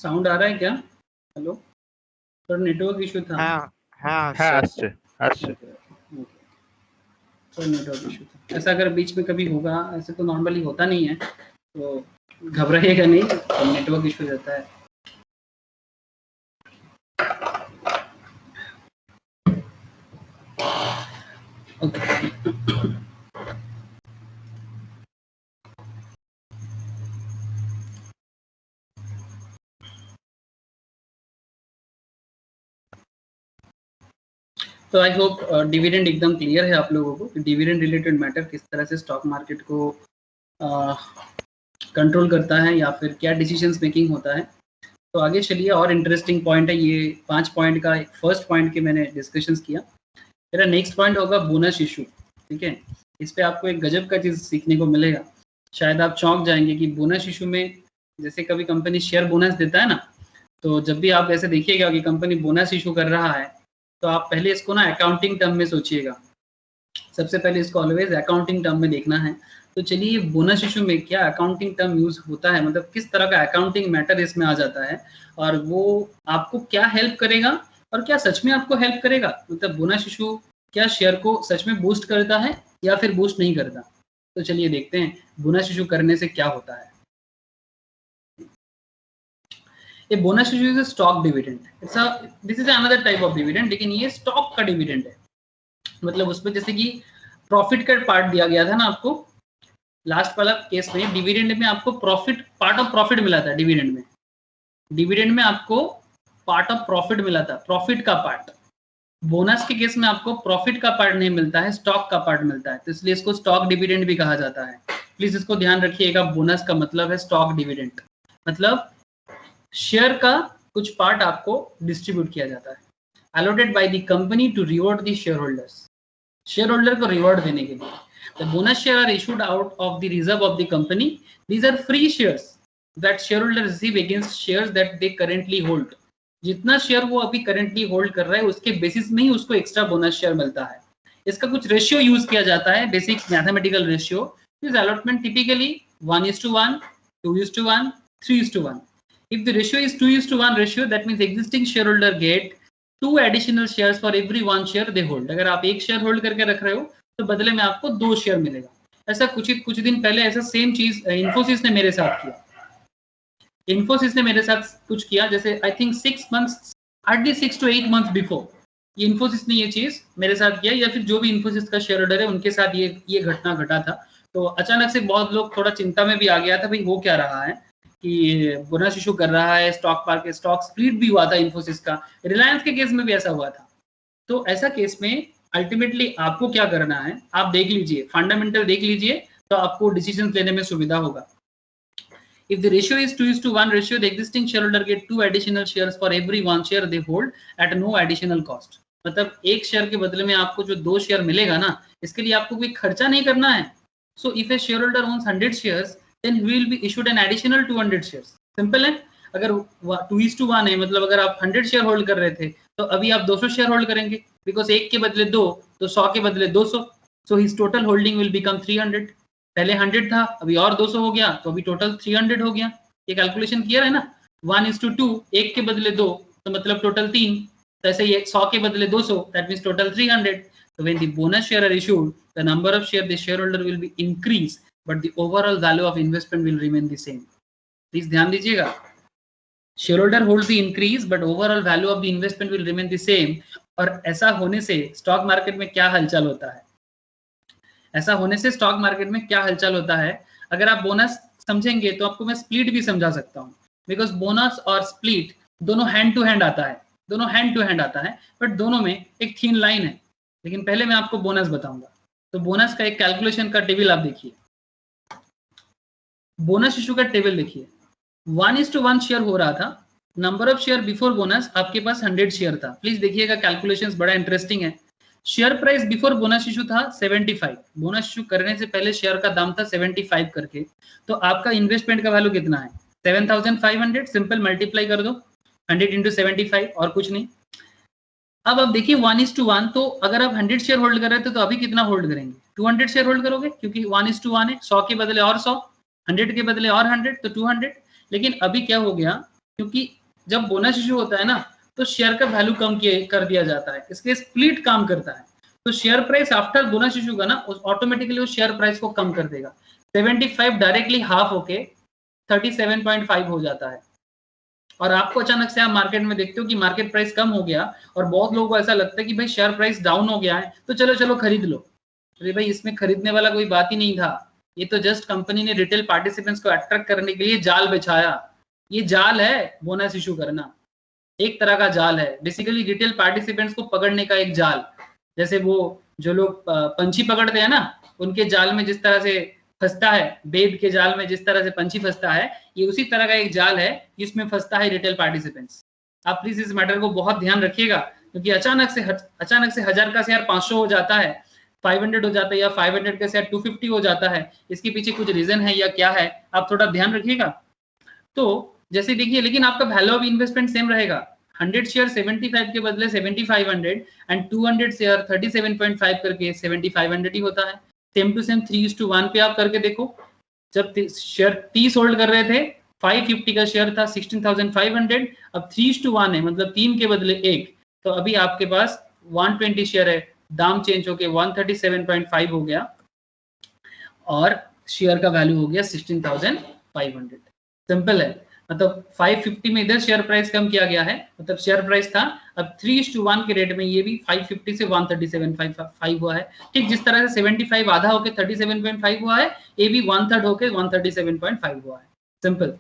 साउंड आ रहा है क्या? हेलो, थोड़ा नेटवर्क इशू था। হ্যাঁ হ্যাঁ হ্যাঁ আসছে আসছে थोड़ा नेटवर्क इशू था। ऐसा अगर बीच में कभी होगा, ऐसे तो नॉर्मली होता नहीं है, तो घबराइएगा नहीं, तो नेटवर्क इशू रहता है। ओके, तो आई होप डिविडेंड एकदम क्लियर है आप लोगों को। डिविडेंड रिलेटेड मैटर किस तरह से स्टॉक मार्केट को कंट्रोल करता है या फिर क्या डिसीजंस मेकिंग होता है। तो आगे चलिए, और इंटरेस्टिंग पॉइंट है ये 5 पॉइंट का। फर्स्ट पॉइंट के मैंने डिस्कशंस किया, मेरा नेक्स्ट पॉइंट होगा बोनस इशू। ठीक है, इस पे आपको एक गजब का चीज़ सीखने को मिलेगा, शायद आप चौंक जाएंगे कि बोनस इशू में जैसे कभी कंपनी शेयर बोनस देता है ना, तो जब भी आप ऐसे देखिएगा कि कंपनी बोनस इशू कर रहा है, तो आप पहले इसको ना अकाउंटिंग टर्म में सोचिएगा। सबसे पहले इसको ऑलवेज अकाउंटिंग टर्म में देखना है। तो चलिए, बोनस इशू में क्या अकाउंटिंग टर्म यूज होता है, मतलब किस तरह का अकाउंटिंग मैटर इसमें आ जाता है, और वो आपको क्या हेल्प करेगा और क्या सच में आपको हेल्प करेगा। मतलब बोनस इशू क्या शेयर को सच में बूस्ट करता है या फिर बूस्ट नहीं करता। तो चलिए देखते हैं बोनस इशू करने से क्या होता है। ये bonus issue is stock dividend, this is another type of dividend, लेकिन ये स्टॉक का डिविडेंड है। मतलब उसमें जैसे कि प्रॉफिट का पार्ट दिया गया था ना आपको, लास्ट वाला केस में डिविडेंड में आपको प्रॉफिट, पार्ट ऑफ प्रॉफिट मिला था। डिविडेंड में आपको पार्ट ऑफ प्रॉफिट मिला था, प्रॉफिट का पार्ट। बोनस के केस में आपको प्रॉफिट का पार्ट नहीं मिलता है, स्टॉक का पार्ट मिलता है, तो इसलिए इसको स्टॉक डिविडेंड भी कहा जाता है। प्लीज इसको ध्यान रखिएगा, बोनस का मतलब है स्टॉक डिविडेंड, मतलब शेयर का कुछ पार्ट आपको डिस्ट्रीब्यूट किया जाता है, allotted by the company to reward the share holders, share holder को रिवॉर्ड देने के लिए। The bonus share are issued out of the reserve of the company. These are free shares that shareholders receive against shares that they currently hold. जितना share वो अभी currently hold कर रहा है उसके बेसिस में ही उसको एक्स्ट्रा बोनस शेयर मिलता है। इसका कुछ रेशियो यूज किया जाता है, basic mathematical ratio. This allotment typically 1:1, 2:1, 3:1. If the ratio is 2:1 ratio, that means existing shareholder get 2 additional shares for every 1 share they hold. अगर आप एक शेयर होल्ड करके रख रहे हो तो बदले में आपको 2 शेयर मिलेगा। ऐसा कुछ दिन पहले ऐसा सेम चीज इन्फोसिस ने मेरे साथ किया। इन्फोसिस ने मेरे साथ कुछ किया, जैसे I think 6 months, hardly 6 to 8 months before ये इन्फोसिस ने ये चीज मेरे साथ किया, या फिर जो भी इन्फोसिस का शेयर होल्डर है उनके साथ ये घटना घटा था। तो अचानक से बहुत लोग थोड़ा चिंता में भी आ गया था, भाई हो क्या रहा है कि बोनस इशू कर रहा है, स्टॉक मार्केट स्टॉक स्प्लिट भी हुआ था इन्फोसिस का, रिलायंस के केस में भी ऐसा हुआ था। तो ऐसा केस में अल्टीमेटली आपको क्या करना है, आप देख लीजिए, फंडामेंटल देख लीजिए, तो आपको डिसीजन लेने में सुविधा होगा। If the ratio is 2:1 ratio, the existing shareholder get 2 additional shares for every 1 share they hold at no additional cost. मतलब एक शेयर के बदले में आपको जो 2 शेयर मिलेगा ना, इसके लिए आपको कोई खर्चा नहीं करना है। So if a shareholder owns 100 shares, then he will be issued an additional 200 shares. Simple है। अगर 2:1 है, मतलब अगर आप 100 शेयर होल्ड कर रहे थे तो अभी आप 200 शेयर होल्ड करेंगे, बिकॉज एक के बदले 2 तो 100 के बदले 200, so his total holding will become 300। पहले 100 था, अभी और 200 हो गया, तो अभी टोटल 300 हो गया। ये कैलकुलेशन किया है ना, 1:2, एक के बदले 2 तो मतलब टोटल 3, तो ऐसे ही 100 के बदले 200, that means total 300। So when the bonus share are issued, the number of share the shareholder will be increased, but the overall value of investment will remain the same. Please ध्यान दीजिएगा, shareholder holds the increase, but overall value of the investment will remain the same. और ऐसा होने से stock market में क्या हलचल होता है, ऐसा होने से स्टॉक मार्केट में क्या हलचल होता है, अगर आप बोनस समझेंगे तो आपको मैं स्प्लिट भी समझा सकता हूँ, बिकॉज बोनस और स्प्लिट दोनों हैंड टू हैंड आता है, दोनों हैंड टू हैंड आता है, बट दोनों में एक थीन लाइन है। लेकिन पहले मैं आपको बोनस बताऊंगा। तो बोनस का एक कैलकुलेशन का टेबल आप देखिए, बोनस इशू का टेबल देखिए, 1:1 शेयर हो रहा था, number of share before bonus आपके पास 100 शेयर था। प्लीज देखिएगा, कैलकुलेशंस बड़ा इंटरेस्टिंग है। Share price before bonus issue था 75, बोनस इशू करने से पहले शेयर का दाम था 75 करके, तो आपका इन्वेस्टमेंट का वैल्यू कितना है 7500, सिंपल मल्टीप्लाई कर दो 100 into 75 और कुछ नहीं। अब आप देखिए 1:1, तो अगर आप 100 शेयर होल्ड कर रहे थे तो अभी कितना होल्ड करेंगे, 200 शेयर होल्ड करोगे, क्योंकि 1:1 है, 100 के बदले और 100, 100 के बदले और 100, तो 200। लेकिन अभी क्या हो गया, क्योंकि जब बोनस इशू होता है ना तो शेयर का वैल्यू कम कर दिया जाता है, इसलिए स्प्लिट काम करता है। तो share price after bonus issue का ना ऑटोमेटिकली वो शेयर प्राइस को कम कर देगा। 75 डायरेक्टली हाफ होके 37.5 हो जाता है। और आपको अचानक से आप मार्केट में देखते हो कि मार्केट प्राइस कम हो गया और बहुत लोगों को ऐसा लगता है कि भाई शेयर प्राइस डाउन हो गया है तो चलो चलो खरीद लो। अरे भाई इसमें खरीदने वाला कोई बात ही नहीं था, ये तो जस्ट कंपनी ने रिटेल पार्टिसिपेंट्स को अट्रैक्ट करने के लिए जाल बिछाया। ये जाल है बोनस इशू करना, एक तरह का जाल है, बेसिकली रिटेल पार्टिसिपेंट्स को पकड़ने का एक जाल। जैसे वो जो लोग पंछी पकड़ते हैं ना, उनके जाल में जिस तरह से फंसता है, बेद के जाल में जिस तरह से पंछी फंसता है, ये उसी तरह का एक जाल है जिसमें फंसता है रिटेल पार्टिसिपेंट्स। आप प्लीज इस मैटर को बहुत ध्यान रखिएगा, क्योंकि अचानक से 1000 का शेयर 500 हो जाता है, 500 हो जाता है, या 500 का शेयर 250 हो जाता है। इसके पीछे कुछ रीजन है या क्या है, आप थोड़ा ध्यान रखिएगा। तो जैसे देखिए, लेकिन आपका वैल्यू ऑफ इन्वेस्टमेंट सेम रहेगा। 100 शेयर 75 के बदले 7500 एंड 200 शेयर 37.5 करके 7500 ही होता है। सेम टू सेम 3:1 पे आप करके देखो। जब शेयर 30 होल्ड कर रहे थे, 550 का शेयर था 16,500, अब 3:1 है, मतलब 3 के बदले 1, तो अभी आपके पास 120 शेयर है, दाम चेंज होके 137.5 हो गया और शेयर का वैल्यू हो गया 16,500। सिंपल है, मतलब 550 में इधर शेयर प्राइस कम किया गया है, मतलब शेयर प्राइस था, अब 3:1 के रेट में ये भी 550 से 137.5 हुआ है। ठीक जिस तरह से 75 आधा होके 37.5 हुआ है, ये भी 1/3 होके 137.5 हुआ है। सिंपल,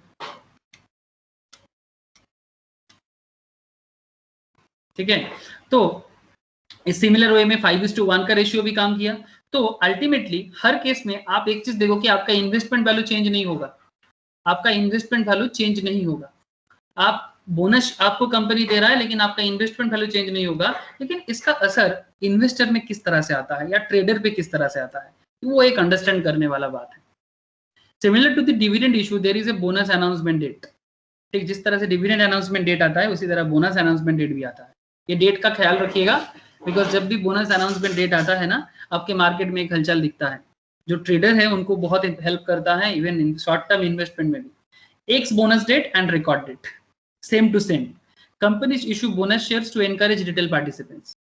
ठीक है। तो इस सिमिलर वे में 5:1 का रेशियो भी काम किया। तो अल्टीमेटली हर केस में आप एक चीज देखो कि आपका इन्वेस्टमेंट वैल्यू चेंज नहीं होगा, आपका इन्वेस्टमेंट वैल्यू चेंज नहीं होगा। आप बोनस आपको कंपनी दे रहा है लेकिन आपका इन्वेस्टमेंट वैल्यू चेंज नहीं होगा, लेकिन इसका असर इन्वेस्टर में किस तरह से आता है या ट्रेडर पे किस तरह से आता है, वो एक अंडरस्टैंड करने वाला बात है। Similar to the dividend issue there is a bonus announcement date. ठीक जिस तरह से डिविडेंड अनाउंसमेंट डेट आता है उसी तरह बोनस अनाउंसमेंट डेट भी आता है। ये डेट का ख्याल रखिएगा, बिकॉज जब भी बोनस अनाउंसमेंट डेट आता है ना, आपके मार्केट में एक हलचल दिखता है। जो ट्रेडर है उनको बहुत हेल्प करता है, even in short term investment में भी। Ex bonus date and record date same to same. Companies issue bonus shares to encourage retail participants.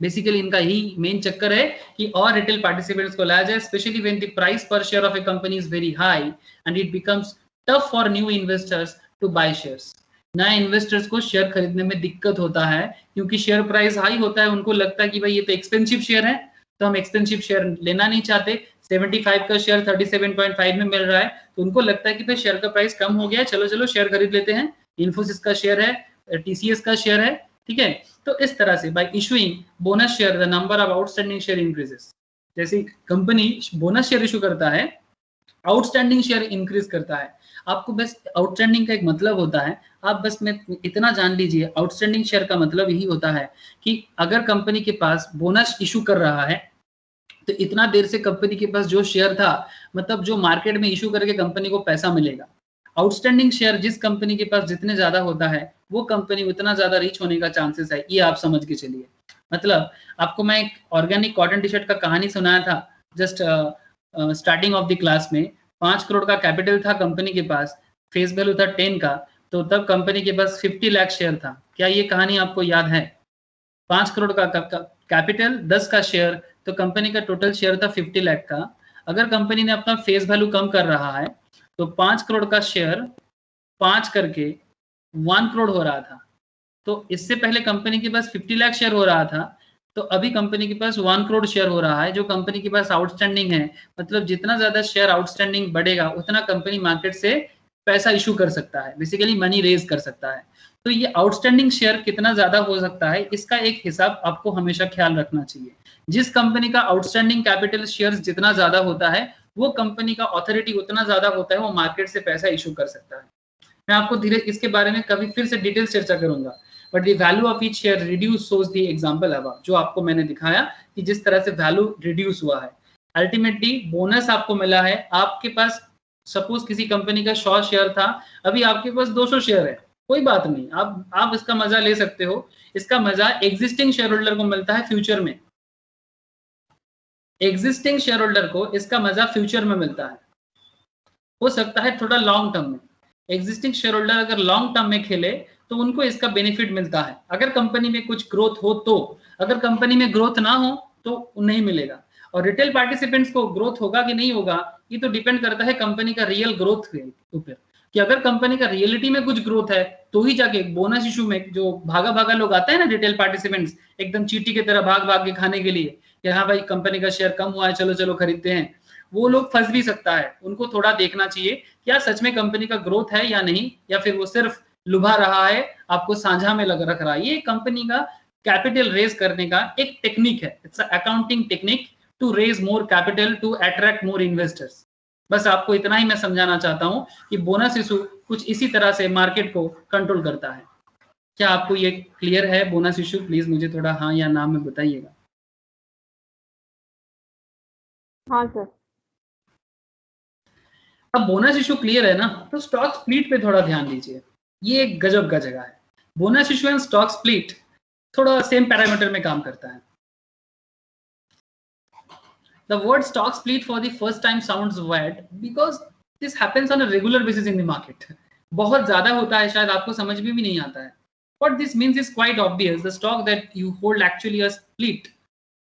Basically इनका यही मेन चक्कर है कि और रिटेल पार्टिसिपेंट्स को लाया जाए, specially when the price per share of a company is very high and it becomes tough for new investors to buy shares. नए इन्वेस्टर्स को शेयर खरीदने में दिक्कत होता है, क्योंकि शेयर प्राइस हाई होता है, उनको लगता है कि भाई ये तो एक्सपेंसिव शेयर है, तो हम एक्सपेंसिव शेयर लेना नहीं चाहते। 75 का शेयर 37.5 में मिल रहा है, तो उनको लगता है कि भाई शेयर का प्राइस कम हो गया है, चलो चलो शेयर खरीद लेते हैं। इन्फोसिस का शेयर है, टीसीएस का शेयर है, ठीक है। तो इस तरह से bye issuing bonus share the number of outstanding share increases. जैसे कंपनी बोनस शेयर इशू करता है, आउटस्टैंडिंग शेयर इंक्रीज करता है। आपको बस आउटस्टैंडिंग का एक मतलब होता है, आप बस में इतना जान लीजिए, आउटस्टैंडिंग शेयर का मतलब यही होता है कि अगर कंपनी के पास बोनस इशू कर रहा है तो इतना देर से कंपनी के पास जो शेयर था, मतलब जो मार्केट में इशू करके कंपनी को पैसा मिलेगा। आउटस्टैंडिंग शेयर जिस कंपनी के पास जितने ज्यादा होता है, वो कंपनी उतना ज्यादा रीच होने का चांसेस है, ये आप समझ के चलिए। मतलब आपको मैं एक ऑर्गेनिक कॉटन टी शर्ट का कहानी सुनाया था just starting of the class में। 5 करोड़ का कैपिटल था कंपनी के पास, फेस वैल्यू था 10 का, तो तब कंपनी के पास 50 लाख शेयर था। क्या ये कहानी आपको याद है? 5 करोड़ का कैपिटल, 10 का शेयर, तो कंपनी का टोटल शेयर था 50 लाख का। अगर कंपनी ने अपना फेस वैल्यू कम कर रहा है तो 5 करोड़ का शेयर 5 करके 1 करोड़ हो रहा था। तो इससे पहले कंपनी के पास 50 लाख शेयर हो रहा था, तो अभी कंपनी के पास 1 करोड़ शेयर हो रहा है जो कंपनी के पास आउटस्टैंडिंग है। मतलब जितना ज्यादा शेयर आउटस्टैंडिंग बढ़ेगा उतना कंपनी मार्केट से पैसा इशू कर सकता है, बेसिकली मनी रेज कर सकता है। तो ये आउटस्टैंडिंग शेयर कितना ज्यादा हो सकता है, इसका एक हिसाब आपको हमेशा ख्याल रखना चाहिए। जिस कंपनी का आउटस्टैंडिंग कैपिटल शेयर जितना ज्यादा होता है, वो कंपनी का अथॉरिटी उतना ज्यादा होता है, वो मार्केट से पैसा इशू कर सकता है। मैं आपको धीरे इसके बारे में कभी फिर से डिटेल चर्चा करूंगा, but the value of each share reduce shows the example above, जो आपको मैंने दिखाया कि जिस तरह से वैल्यू रिड्यूस हुआ है। अल्टीमेटली बोनस आपको मिला है, आपके पास सपोज किसी कंपनी का 100 शेयर था, अभी आपके पास 200 शेयर है, कोई बात नहीं, आप इसका मजा ले सकते हो। इसका मजा एग्जिस्टिंग शेयर होल्डर को मिलता है फ्यूचर में। एग्जिस्टिंग शेयर होल्डर को इसका मजा फ्यूचर में मिलता है, हो सकता है थोड़ा लॉन्ग टर्म में, एग्जिस्टिंग शेयर होल्डर अगर लॉन्ग टर्म में खेले तो उनको इसका बेनिफिट मिलता है। अगर कंपनी में कुछ ग्रोथ हो तो, अगर कंपनी में ग्रोथ ना हो तो नहीं मिलेगा। और रिटेल पार्टिसिपेंट्स को ग्रोथ होगा कि नहीं होगा ये तो डिपेंड करता है कंपनी का रियल ग्रोथ के ऊपर, कि अगर कंपनी का रियलिटी में कुछ ग्रोथ है तो ही जाके बोनस इशू में जो भागा भागा लोग आते हैं ना रिटेल पार्टिसिपेंट्स, एकदम चींटी की तरह भाग भाग के खाने के लिए कि हाँ भाई कंपनी का शेयर कम हुआ है चलो चलो खरीदते हैं, वो लोग फंस भी सकता है। उनको थोड़ा देखना चाहिए क्या सच में कंपनी का ग्रोथ है या नहीं, या फिर वो सिर्फ लुभा रहा है, आपको साझा में लग रख रहा है। ये कंपनी का कैपिटल रेज करने का एक टेक्निक है, it's accounting technique to raise more capital to attract more investors. बस आपको इतना ही मैं समझाना चाहता हूं कि बोनस इशू कुछ इसी तरह से मार्केट को कंट्रोल करता है। क्या आपको ये क्लियर है बोनस इशू? प्लीज मुझे थोड़ा हाँ या ना में बताइएगा। हाँ सर। अब बोनस इशू क्लियर है ना, तो स्टॉक स्प्लिट पे थोड़ा ध्यान दीजिए। ये एक गजब का जगह है। Bonus issue and stock split थोड़ा सेम पैरामीटर में काम करता है। The word stock split for the first time sounds weird because this happens on a regular basis in the market. बहुत ज्यादा होता है, शायद आपको समझ में भी नहीं आता है। What this means is quite obvious. The stock that you hold actually a split.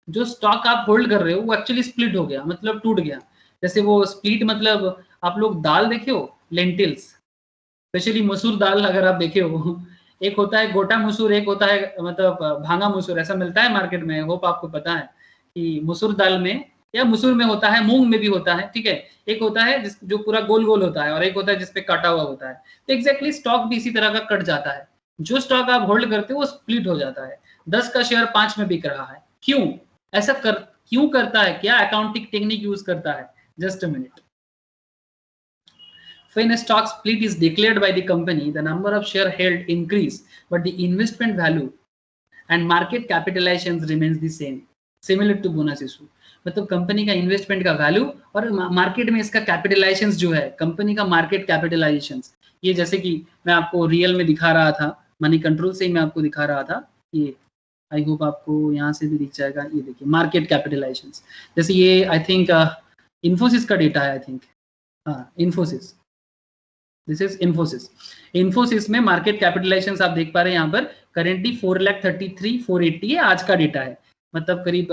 जो स्टॉक आप होल्ड कर रहे हो वो एक्चुअली स्प्लिट हो गया, मतलब टूट गया। जैसे वो स्प्लिट मतलब आप लोग दाल देखे हो, लेंटिल्स, स्पेशली मसूर दाल अगर आप देखे हो, एक होता है गोटा मसूर, एक होता है मतलब भांगा मसूर, ऐसा मिलता है मार्केट में। होप आपको पता है कि मसूर दाल में या मसूर में होता है, मूंग में भी होता है, ठीक है। एक होता है जो पूरा गोल गोल होता है और एक होता है जिसपे काटा हुआ होता है। तो एग्जैक्टली स्टॉक भी इसी तरह का कट जाता है। जो स्टॉक आप होल्ड करते हो वो स्प्लिट हो जाता है। 10 का शेयर 5 में बिक रहा है। क्यों ऐसा क्यों करता है? क्या अकाउंटिंग टेक्निक यूज करता है? Just a minute. When a stock split is declared by the company, the number of share held increase, but the investment value and market capitalization remains the same, similar to bonus issue. मतलब company का investment का value और market में इसका capitalisation जो है, company का market capitalisation, ये जैसे कि मैं आपको रियल में दिखा रहा था, मनी कंट्रोल से ही मैं आपको दिखा रहा था। ये आई होप आपको यहाँ से भी दिख जाएगा। ये देखिए मार्केट कैपिटलाइजेशन, जैसे ये आई थिंक इन्फोसिस का डेटा है, आई थिंक हाँ इन्फोसिस, दिस इज इन्फोसिस। इन्फोसिस में मार्केट कैपिटलाइजेशन आप देख पा रहे हैं यहाँ पर करेंटली 4,33,480 है, आज का डेटा है, मतलब करीब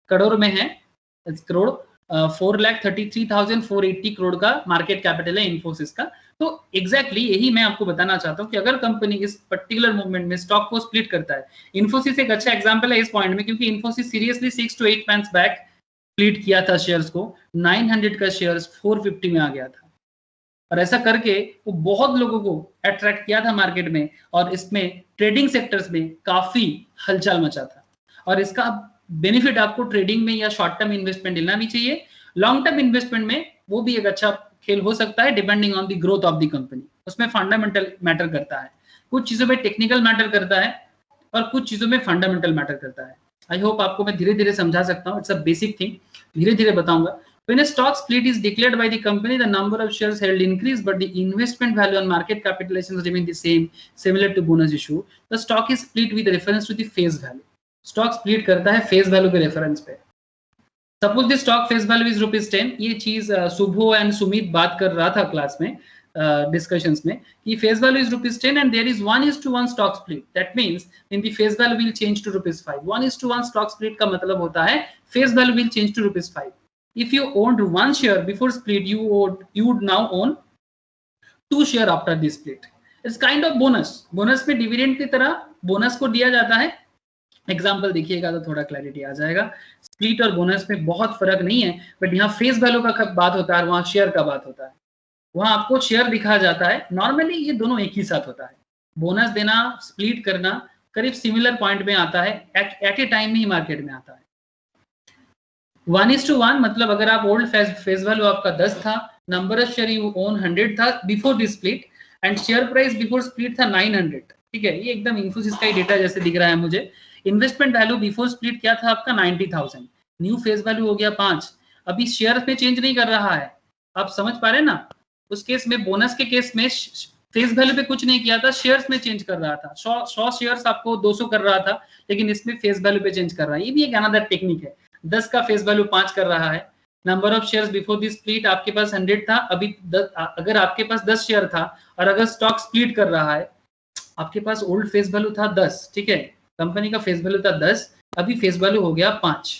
करोड़ में है, करोड़ 4,33,480 करोड़ का मार्केट कैपिटल है इन्फोसिस का। तो एग्जैक्टली यही मैं आपको बताना चाहता हूँ कि अगर कंपनी इस पर्टिकुलर मूवमेंट में स्टॉक को स्प्लिट करता है, इन्फोसिस एक अच्छा एग्जांपल है इस पॉइंट में, क्योंकि Infosys seriously 6 to 8 months back split किया था शेयर्स को, 900 का शेयर्स 450 में आ गया था, और ऐसा करके वो बहुत लोगों को अट्रैक्ट किया था मार्केट में, और इसमें ट्रेडिंग सेक्टर्स में काफी हलचल मचा था। और इसका बेनिफिट आपको ट्रेडिंग में या शॉर्ट टर्म इन्वेस्टमेंट लेना भी चाहिए। लॉन्ग टर्म इन्वेस्टमेंट में वो भी एक अच्छा खेल हो सकता है, depending on the growth of the company. उसमें फंडामेंटल मैटर करता है, कुछ चीजों में टेक्निकल मैटर करता है और कुछ चीजों में फंडामेंटल मैटर करता है। आई होप आपको मैं धीरे धीरे समझा सकता हूँ, इट्स अ बेसिक थिंग, धीरे धीरे बताऊंगा। When a stock split is declared by the company, the number of shares held increase, but the investment value and market capitalization remain the same, similar to bonus issue. The stock is split with reference to the face value. Stock split करता है face value के reference पे। Suppose the stock face value is ₹10. ये चीज सुबो and Sumit बात कर रहा था क्लास में, discussions में, कि face value is ₹10 and there is 1:1 stock split. That means then the face value will change to ₹5. 1:1 stock split का मतलब होता है face value will change to ₹5. If you owned 1 share before split, you would now own 2 share after the split. It's kind of bonus. Bonus में dividend की तरह bonus को दिया जाता है। एग्जाम्पल देखिएगा तो थोड़ा क्लैरिटी आ जाएगा। स्प्लिट और बोनस में बहुत फर्क नहीं है, बट यहाँ फेस वैल्यू का बात होता है और वहाँ शेयर का बात होता है। वहाँ आपको शेयर दिखाया जाता है। नॉर्मली ये दोनों एक ही साथ होता है। बोनस देना, स्प्लिट करना करीब सिमिलर पॉइंट में आता है, एट ए टाइम में ही मार्केट में आता है। 1:1 मतलब अगर आप ओल्ड फेस वैल्यू आपका 10 था, number of share you own 100 था before the split, and share price before split था 900, ठीक है। ये एकदम इन्फोसिस का ही डेटा जैसे दिख रहा है मुझे। इन्वेस्टमेंट वैल्यू बिफोर स्प्लिट क्या था आपका 90,000, न्यू फेस वैल्यू हो गया 5। अभी शेयर में चेंज नहीं कर रहा है, आप समझ पा रहे हैं ना। उस केस में, बोनस के केस में फेस वैल्यू पे कुछ नहीं किया था, शेयर्स में चेंज कर रहा था। 100 शेयर्स आपको 200 कर रहा था, लेकिन इसमें फेस वैल्यू पे चेंज कर रहा है। ये भी एक अनदर टेक्निक है। 10 का फेस वैल्यू 5 कर रहा है, number of shares before this split आपके पास 100 था, अभी अगर आपके पास 10 शेयर था और अगर स्टॉक स्प्लिट कर रहा है, आपके पास ओल्ड फेस वैल्यू था 10, ठीक है, कंपनी का फेस वैल्यू था 10, अभी फेस वैल्यू हो गया 5,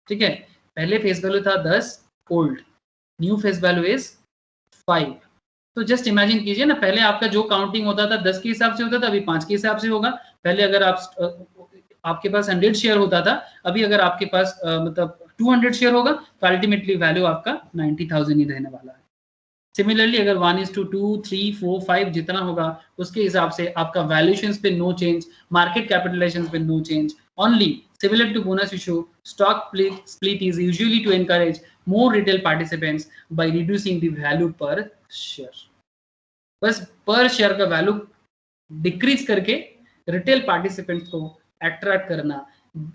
ठीक है, पहले फेस वैल्यू था 10 old, new face value is 5। तो जस्ट इमेजिन कीजिए ना, पहले आपका जो काउंटिंग होता था 10 के हिसाब से होता था, अभी 5 के हिसाब से होगा। पहले अगर आपके पास 100 शेयर होता था, अभी अगर आपके पास मतलब 200 शेयर होगा तो अल्टीमेटली वैल्यू आपका 90,000 ही रहने वाला है। सिमिलरली अगर 1:2, 3, 4, 5 जितना होगा उसके हिसाब से आपका वैल्यूएशंस पे नो चेंज, मार्केट कैपिटलाइजेशन पे no change, only similar to bonus issue stock split is usually to encourage more retail participants by reducing the value per share। बस पर शेयर का वैल्यू डिक्रीज करके retail participants को attract करना,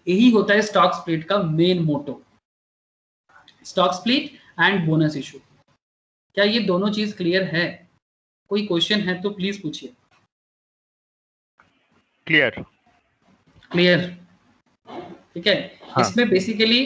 यही होता है stock split का main motto. Stock split and bonus issue, क्या ये दोनों चीज क्लियर है? कोई क्वेश्चन है तो प्लीज पूछिए। क्लियर क्लियर, ठीक है। हाँ। इसमें बेसिकली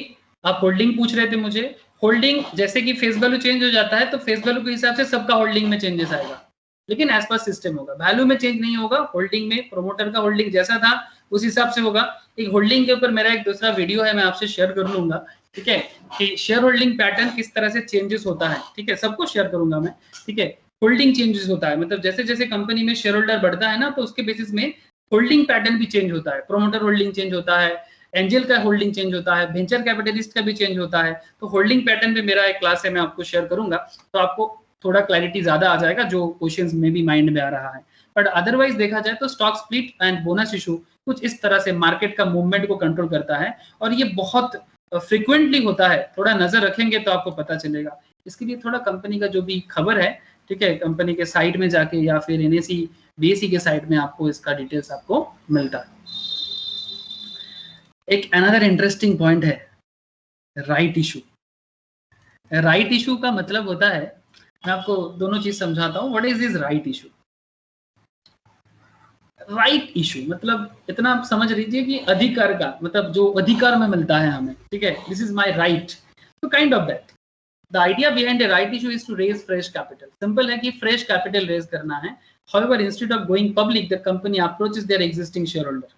आप होल्डिंग पूछ रहे थे मुझे। होल्डिंग जैसे कि फेस वैल्यू चेंज हो जाता है तो फेस वैल्यू के हिसाब से सबका होल्डिंग में चेंजेस आएगा, लेकिन एज पर सिस्टम होगा, वैल्यू में चेंज नहीं होगा। होल्डिंग में प्रोमोटर का होल्डिंग जैसा था उस हिसाब से होगा। एक होल्डिंग के ऊपर मेरा एक दूसरा वीडियो है, मैं आपसे शेयर कर लूंगा, ठीक है, कि शेयर होल्डिंग पैटर्न किस तरह से चेंजेस होता है, ठीक है, सबको शेयर करूंगा मैं, ठीक है। होल्डिंग चेंजेस होता है, मतलब जैसे जैसे कंपनी में शेयर होल्डर बढ़ता है ना, तो उसके बेसिस में होल्डिंग पैटर्न भी चेंज होता है। प्रोमोटर होल्डिंग चेंज होता है, एंजल का होल्डिंग चेंज होता है, वेंचर कैपिटलिस्ट का भी चेंज होता है। तो होल्डिंग पैटर्न पे मेरा एक क्लास है, मैं आपको शेयर करूंगा, तो आपको थोड़ा क्लैरिटी ज्यादा आ जाएगा जो क्वेश्चंस में भी माइंड में आ रहा है। बट अदरवाइज देखा जाए तो stock split and bonus issue कुछ इस तरह से मार्केट का मूवमेंट को कंट्रोल करता है, और ये बहुत फ्रिक्वेंटली होता है। थोड़ा नजर रखेंगे तो आपको पता चलेगा। इसके लिए थोड़ा कंपनी का जो भी खबर है, ठीक है, कंपनी के साइट में जाके या फिर एनएसी बीएसई के साइट में आपको इसका डिटेल्स आपको मिलता है। एक अनदर इंटरेस्टिंग पॉइंट है राइट इशू। राइट इशू का मतलब होता है, मैं आपको दोनों चीज समझाता हूँ। What is this right issue? Right issue मतलब इतना आप समझ लीजिए कि अधिकार का मतलब जो अधिकार में मिलता है हमें, ठीक है, दिस इज माय राइट, तो kind of that. The idea behind a right issue is to raise fresh capital. Simple है कि फ्रेश कैपिटल रेज करना है। However, instead of going public, the company approaches their existing shareholder.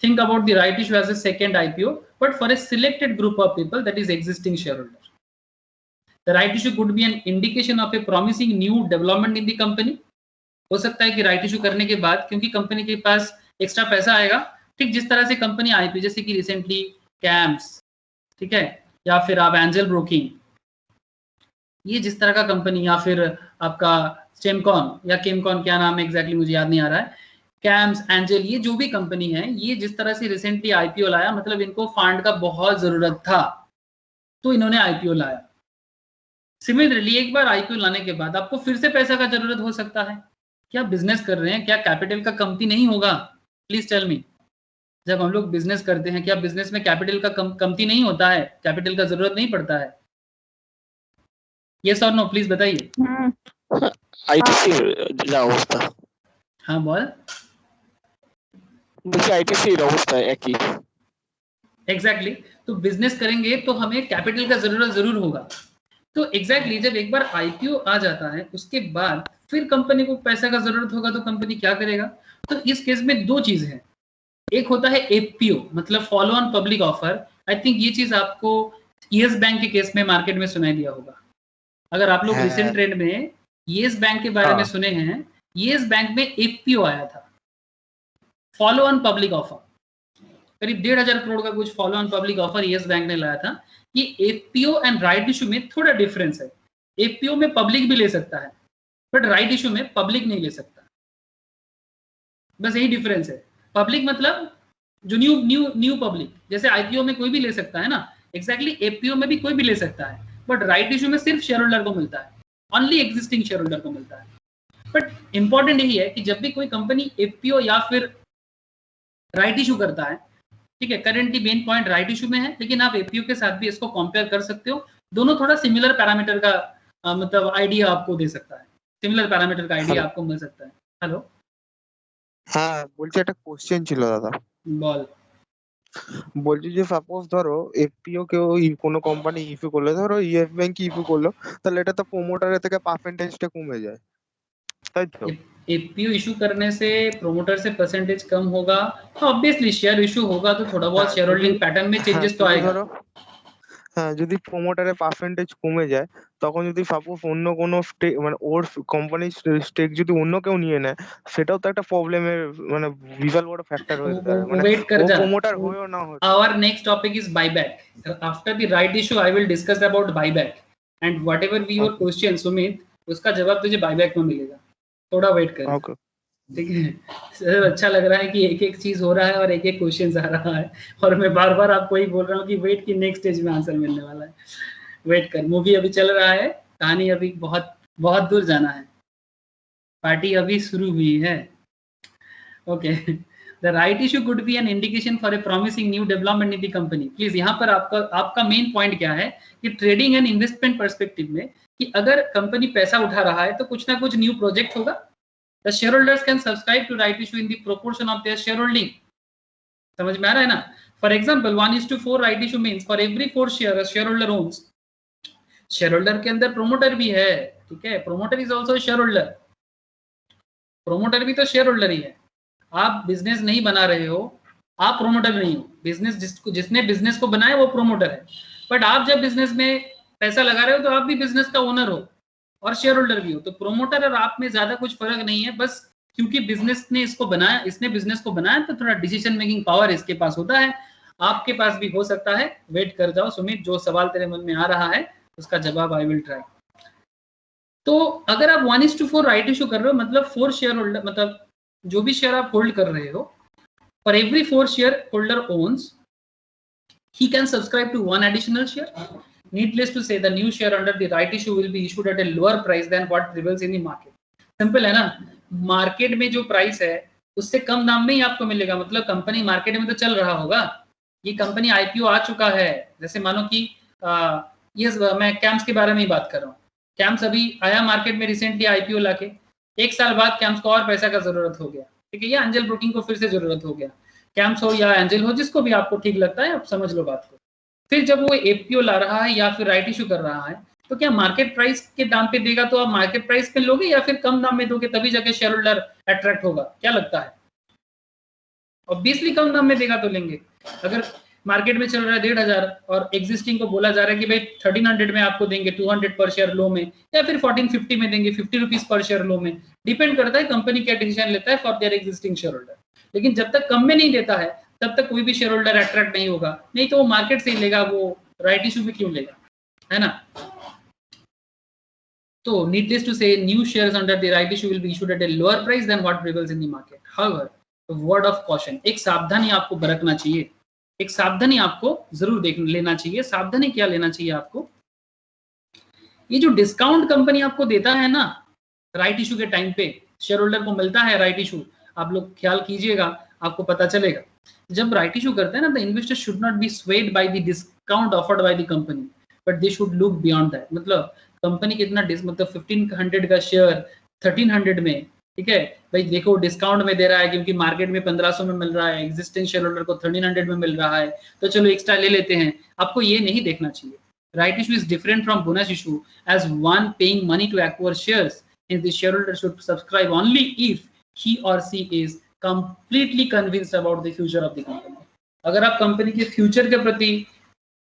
Think about the right issue as a second IPO, but for a selected group of people, that is existing shareholder. The right issue could be an indication of a promising new development in the company. हो सकता है कि right issue करने के बाद, क्योंकि company के पास extra पैसा आएगा, ठीक जिस तरह से कंपनी आईपीओ, जैसे कि रिसेंटली कैम्स, ठीक है, या फिर आप एंजल ब्रोकिंग, ये जिस तरह का कंपनी, या फिर आपका स्टेमकॉन या केमकॉन, क्या नाम है एग्जैक्टली मुझे याद नहीं आ रहा है, कैम्स, एंजल, ये जो भी कंपनी है, ये जिस तरह से रिसेंटली आईपीओ लाया, मतलब इनको फंड का बहुत जरूरत था तो इन्होंने आईपीओ लाया। सिमिलरली एक बार आईपीओ लाने के बाद आपको फिर से पैसा का जरूरत हो सकता है। क्या बिजनेस कर रहे हैं, क्या कैपिटल का कमती नहीं होगा? Please tell me. जब हम लोग बिजनेस करते हैं, क्या बिजनेस में कैपिटल का कमती नहीं होता है? कैपिटल का जरूरत नहीं पड़ता है? यस और नो प्लीज बताइए। আইটিসি যা অবস্থা, हाँ बोल। বলছি আইটিসি এর অবস্থা একই। एग्जैक्टली तो बिजनेस करेंगे तो हमें कैपिटल का जरूरत जरूर होगा। तो एग्जैक्टली जब एक बार आईपीओ आ जाता है उसके बाद फिर कंपनी को पैसा का जरूरत होगा तो कंपनी क्या करेगा? तो इस केस में दो चीज है। एक होता है एपीओ मतलब follow on public offer. I think ये चीज आपको येस बैंक के केस में मार्केट में सुनाई दिया होगा। अगर आप लोग रिसेंट ट्रेंड में येस बैंक के बारे में सुने हैं, येस बैंक में एपीओ आया था, फॉलो ऑन पब्लिक ऑफर, करीब 1,500 करोड़ का कुछ follow on public offer yes bank ने लाया था। ये एपीओ एंड राइट इशू में थोड़ा डिफरेंस है। एपीओ में पब्लिक भी ले सकता है बट राइट इशू में पब्लिक नहीं ले सकता, बस यही डिफरेंस है। पब्लिक मतलब जो न्यू पब्लिक, जैसे आईपीओ में कोई भी ले सकता है ना, एग्जैक्टली एपीओ में भी कोई भी ले सकता है, बट राइट इशू में सिर्फ शेयर होल्डर को मिलता है, ओनली एग्जिस्टिंग शेयर होल्डर को मिलता है। बट इंपॉर्टेंट यही है कि जब भी कोई कंपनी एपीओ या फिर राइट इशू करता है, ठीक है, currently main point right issue में है, लेकिन आप एपीओ के साथ भी इसको कंपेयर कर सकते हो। दोनों थोड़ा सिमिलर पैरामीटर का मतलब आइडिया आपको दे सकता है, सिमिलर पैरामीटर का आइडिया आपको मिल सकता है। हेलो, হ্যাঁ বলছি একটা কোশ্চেন ছিল দাদা। বল। বলছি যে সাপোজ ধরো এফপিও কেউ কোনো কোম্পানি ইস্যু করলে, ধরো ইয়েস ব্যাংক ইস্যু করলো, তাহলে এটা তো প্রোমোটারের থেকে পার্সেন্টেজটা কমে যায়, তাই তো? एपीओ इशू करने से प्रोमोटर से परसेंटेज कम होगा। ऑब्वियसली शेयर इशू होगा तो थोड़ा बहुत হ্যাঁ शेयर যদি, होल्डिंग पैटर्न में হ্যাঁ चेंजेस तो যদি आएगा। ধরো, হ্যাঁ যদি প্রোমোটারের পার্সেন্টেজ কমে যায়, তখন যদি সাপোজ অন্য কোনো স্টেক মানে ওর কোম্পানির স্টেক যদি অন্য কেউ নিয়ে নেয়, সেটাও তো একটা প্রবলেমের মানে বিশাল বড় ফ্যাক্টর হয়ে দাঁড়ায়, মানে वेट कर ও जा। প্রোমোটার হয়েও না হতে। Our next topic is buyback. After the right issue, I will discuss about buyback. And whatever be your Okay. question, Sumit, उसका जवाब तुझे बायबैक में मिलेगा। थोड़ा वेट कर। ओके ठीक है। सर अच्छा लग रहा है कि एक एक चीज हो रहा है और एक एक क्वेश्चन आ रहा है, और मैं बार बार आपको ही बोल रहा हूँ कि वेट की नेक्स्ट स्टेज में आंसर मिलने वाला है। वेट कर, मूवी अभी चल रहा है, कहानी अभी बहुत बहुत दूर जाना है, पार्टी अभी शुरू हुई है। Okay, the right issue could be an indication for a promising new development in the company. Please यहाँ पर आपका मेन पॉइंट क्या है कि ट्रेडिंग एंड इन्वेस्टमेंट पर्सपेक्टिव में, कि अगर कंपनी पैसा उठा रहा है तो कुछ ना कुछ न्यू प्रोजेक्ट होगा। The share holders can subscribe to right issue in the proportion of their share holding. समझ में आ रहा है ना? For example 1:4 right issue means for every 4 share share holder owns. Share holder के अंदर प्रोमोटर भी है, ठीक है, promoter is also share holder, promoter भी तो शेयर होल्डर ही है। आप बिजनेस नहीं बना रहे हो, आप प्रोमोटर नहीं हो। बिजनेस जिसने बिजनेस को बनाया वो प्रोमोटर है, बट आप जब बिजनेस में पैसा लगा रहे हो तो आप भी बिजनेस का ओनर हो और शेयर होल्डर भी हो। तो प्रोमोटर और आप में ज्यादा कुछ फर्क नहीं है, बस क्योंकि बिजनेस ने इसको बनाया, इसने बिजनेस को बनाया, तो थोड़ा डिसीजन मेकिंग पावर इसके पास होता है, आपके पास भी हो सकता है। वेट कर जाओ सुमित, जो सवाल तेरे मन में आ रहा है उसका जवाब आई विल ट्राई। तो अगर आप 1:4 राइट इशू कर रहे हो, मतलब 4 शेयर होल्डर, मतलब जो भी शेयर आप होल्ड कर रहे हो, for every 4 share holder owns, he can subscribe to 1 additional share. Needless to say, the new share under the right issue will be issued at a lower price than what prevails in the market. Simple है ना, market में जो price है उससे कम दाम में ही आपको मिलेगा। मतलब कंपनी मार्केट में तो चल रहा होगा, ये कंपनी आईपीओ आ चुका है। जैसे मानो कि ये मैं कैम्स के बारे में ही बात कर रहा हूँ। कैम्स अभी आया मार्केट में रिसेंटली आईपीओ लाके, 1 साल बाद कैम्स को और पैसा का जरूरत हो गया, ठीक है, या एंजल ब्रोकिंग को फिर से जरूरत हो गया। कैम्स हो या एंजल हो, जिसको भी आपको ठीक लगता है, आप समझ लो बात को। फिर जब वो एपीओ ला रहा है या फिर राइट इशू कर रहा है, तो क्या मार्केट प्राइस के दाम पे देगा तो आप मार्केट प्राइस पे लोगे, या फिर कम दाम में दोगे तभी जाके शेयर होल्डर अट्रैक्ट होगा? क्या लगता है? ऑब्वियसली कम दाम में देगा तो लेंगे। अगर मार्केट में चल रहा है 1,500 और एग्जिस्टिंग को बोला जा रहा है कि भाई 1300 में आपको देंगे 200 पर शेयर लो में, या फिर 1450 में देंगे 50 रुपीज पर शेयर लो में, डिपेंड करता है कंपनी क्या डिसीजन लेता है for their existing share holder. लेकिन जब तक कम में नहीं देता है तब तक कोई भी शेयर होल्डर अट्रैक्ट नहीं होगा, नहीं तो वो मार्केट से ही लेगा, वो राइट इशू में क्यों लेगा, है ना? तो needless to say, new shares under the right issue will be issued at a lower price than what prevails in the market. However, word of caution, एक सावधानी आपको बरतना चाहिए, एक सावधानी आपको जरूर देख लेना चाहिए। सावधानी क्या लेना चाहिए आपको? ये जो डिस्काउंट कंपनी आपको देता है ना राइट इशू के टाइम पे, शेयर होल्डर को मिलता है राइट इशू, आप लोग ख्याल कीजिएगा, आपको पता चलेगा। जब राइट इशू करते हैं ना, the investor should not be swayed by the discount offered by the company, but they should look beyond that. मतलब कंपनी कितना मतलब 1500 का शेयर 1300 में, ठीक है भाई, देखो डिस्काउंट में दे रहा है क्योंकि मार्केट में 1500 में मिल रहा है, एग्जिस्टिंग शेयर होल्डर को 1300 में मिल रहा है, तो चलो एक्स्ट्रा ले लेते हैं। आपको ये नहीं देखना चाहिए। Right issue is different from bonus issue, as one paying money to acquire shares, and the shareholder should subscribe only if he or she is completely convinced about the future of the company. अगर आप company के future के प्रति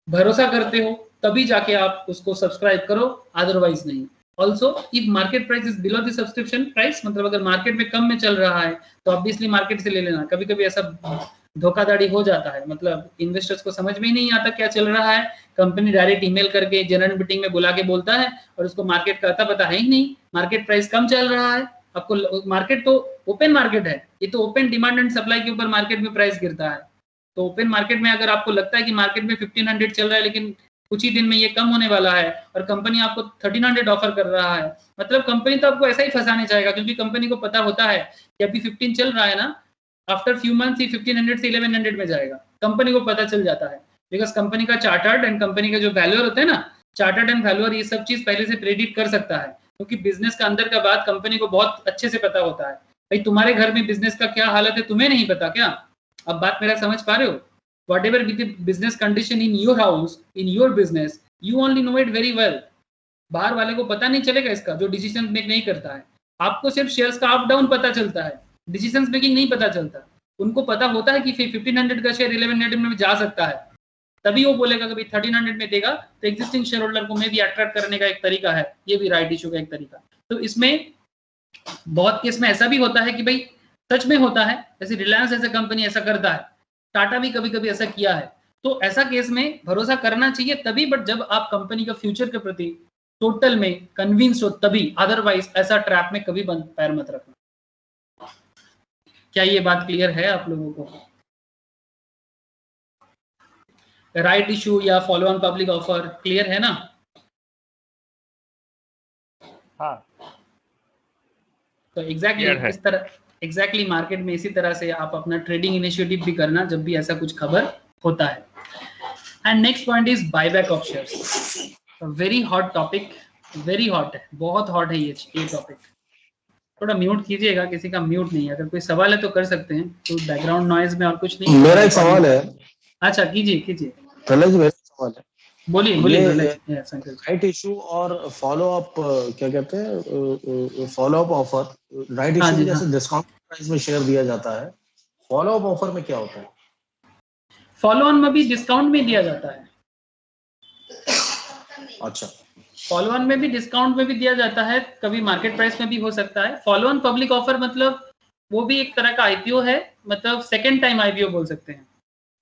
भरोसा करते हो तभी जाके आप उसको सब्सक्राइब करो, अदरवाइज नहीं। Also if market price is below the subscription price, मतलब अगर मार्केट में कम में चल रहा है तो ऑब्वियसली मार्केट से ले लेना। कभी कभी ऐसा धोखाधड़ी हो जाता है, मतलब इन्वेस्टर्स को समझ में ही नहीं आता क्या चल रहा है, कंपनी डायरेक्ट ईमेल करके जनरल मीटिंग में बुला के बोलता है और उसको मार्केट का अता पता है ही नहीं, मार्केट प्राइस कम चल रहा है। आपको मार्केट तो ओपन मार्केट है, ये तो ओपन डिमांड एंड सप्लाई के ऊपर मार्केट में प्राइस गिरता है। तो ओपन मार्केट में अगर आपको लगता है कि मार्केट में 1500 चल रहा है लेकिन कुछ ही दिन में ये कम होने वाला है और कंपनी आपको 1300 ऑफर कर रहा है, मतलब कंपनी तो आपको ऐसा ही फंसाने चाहेगा, क्योंकि कंपनी को पता होता है कि अभी 15 चल रहा है ना, आफ्टर फ्यू मंथ्स ही 1500 से 1100 में जाएगा। कंपनी को पता चल जाता है, बिकॉज कंपनी का चार्टर्ड एंड कंपनी का जो वैल्यूअर होता है ना, चार्टर्ड एंड वैल्यूअर, ये सब चीज पहले से प्रेडिक्ट कर सकता है, क्योंकि बिजनेस का अंदर का बात कंपनी को बहुत अच्छे से पता होता है। भाई तुम्हारे घर में बिजनेस का क्या हालत है तुम्हें नहीं पता क्या? अब बात मेरा समझ पा रहे हो? whatever be the business condition in your house, in your business, you only know it very well. बाहर वाले को पता नहीं चलेगा इसका, जो डिसीजन मेक नहीं करता है। आपको सिर्फ शेयर्स का अप डाउन पता चलता है, डिसीजन मेकिंग नहीं पता चलता। उनको पता होता है कि 1500 का शेयर 1100 में जा सकता है, तभी वो बोलेगा कि 1300 में देगा, तो एग्जिस्टिंग शेयर होल्डर को मैं भी अट्रैक्ट करने का एक तरीका है, ये भी राइट इशू का एक तरीका। तो इसमें बहुत केस में ऐसा भी होता है कि भाई सच में होता है, जैसे रिलायंस ऐसा कंपनी ऐसा करता है, टाटा भी कभी कभी ऐसा किया है। तो ऐसा केस में भरोसा करना चाहिए तभी, बट जब आप कंपनी का फ्यूचर के प्रति टोटल में कन्विंस हो तभी, अदरवाइज ऐसा ट्रैप में कभी पैर मत रखना। क्या ये बात क्लियर है आप लोगों को? राइट इशू या follow on public offer clear है ना? हाँ, तो एग्जैक्टली इस तरह, एग्जैक्टली मार्केट में इसी तरह से आप अपना ट्रेडिंग इनिशिएटिव भी करना जब भी ऐसा कुछ खबर होता है। And next point is buyback of shares. Very hot topic, very hot है, बहुत हॉट है ये टॉपिक। थोड़ा म्यूट कीजिएगा, किसी का म्यूट नहीं है। अगर कोई सवाल है तो कर सकते हैं, तो बैकग्राउंड नॉइज में और कुछ नहीं। मेरा एक सवाल है। अच्छा कीजिए कीजिए, प्रहलाद जी मेरा सवाल है। बोलिए बोलिए। राइट इशू और फॉलो अप, क्या कहते हैं, follow up offer. Right issue में जैसे डिस्काउंट प्राइस में शेयर दिया जाता है, फॉलो अप ऑफर में क्या होता है? फॉलो ऑन में भी डिस्काउंट में दिया जाता है। अच्छा, फॉलो ऑन में भी डिस्काउंट में भी दिया जाता है, कभी मार्केट प्राइस में भी हो सकता है। फॉलो ऑन पब्लिक ऑफर मतलब वो भी एक तरह का आईपीओ है, मतलब सेकेंड टाइम आईपीओ बोल सकते हैं।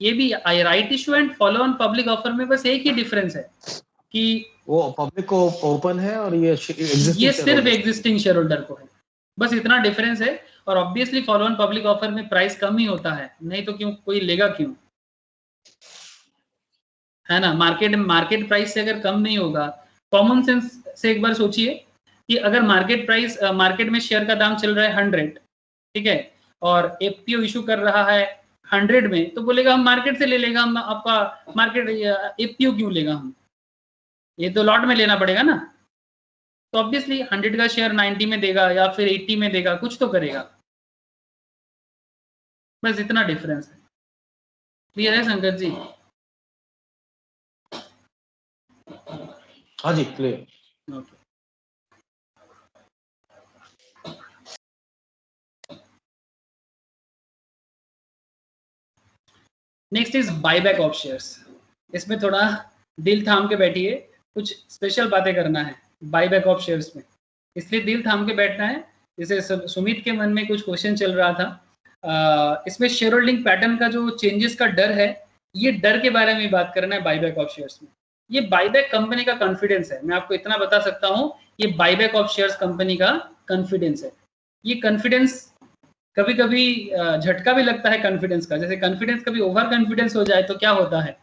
ये भी right issue and follow on public offer में बस एक ही डिफरेंस है कि वो पब्लिक को ओपन है और ये सिर्फ एग्जिस्टिंग शेयर होल्डर को है, बस इतना डिफरेंस है। और obviously follow on public offer में प्राइस कम ही होता है, नहीं तो क्यों कोई लेगा क्यों, है ना? मार्केट प्राइस से अगर कम नहीं होगा, कॉमन सेंस से एक बार सोचिए कि अगर मार्केट में शेयर का दाम चल रहा है 100, ठीक है, और एफपीओ इशू कर रहा है 100 में, तो बोलेगा हम मार्केट से ले लेगा, हम आपका मार्केट एफपीओ क्यों लेगा, हम ये तो लॉट में लेना पड़ेगा ना। तो ऑब्वियसली 100 का शेयर 90 में देगा या फिर 80 में देगा, कुछ तो करेगा, बस इतना डिफरेंस है। क्लियर है शंकर जी? हाँ जी, clear. Okay, next is buyback of shares. इसमें थोड़ा दिल थाम के बैठिए, कुछ स्पेशल बातें करना है बायबैक ऑफ शेयर्स में, इसलिए दिल थाम के बैठना है। जैसे सुमित के मन में कुछ क्वेश्चन चल रहा था, इसमें शेयर होल्डिंग पैटर्न का जो चेंजेस का डर है, ये डर के बारे में बात करना है बायबैक ऑफ शेयर्स में। ये बायबैक कंपनी का कॉन्फिडेंस है, मैं आपको इतना बता सकता हूँ, ये बायबैक ऑफ शेयर्स कंपनी का कॉन्फिडेंस है। ये कॉन्फिडेंस कभी कभी झटका भी लगता है कॉन्फिडेंस का, जैसे कॉन्फिडेंस कभी ओवर कॉन्फिडेंस हो जाए तो क्या होता है,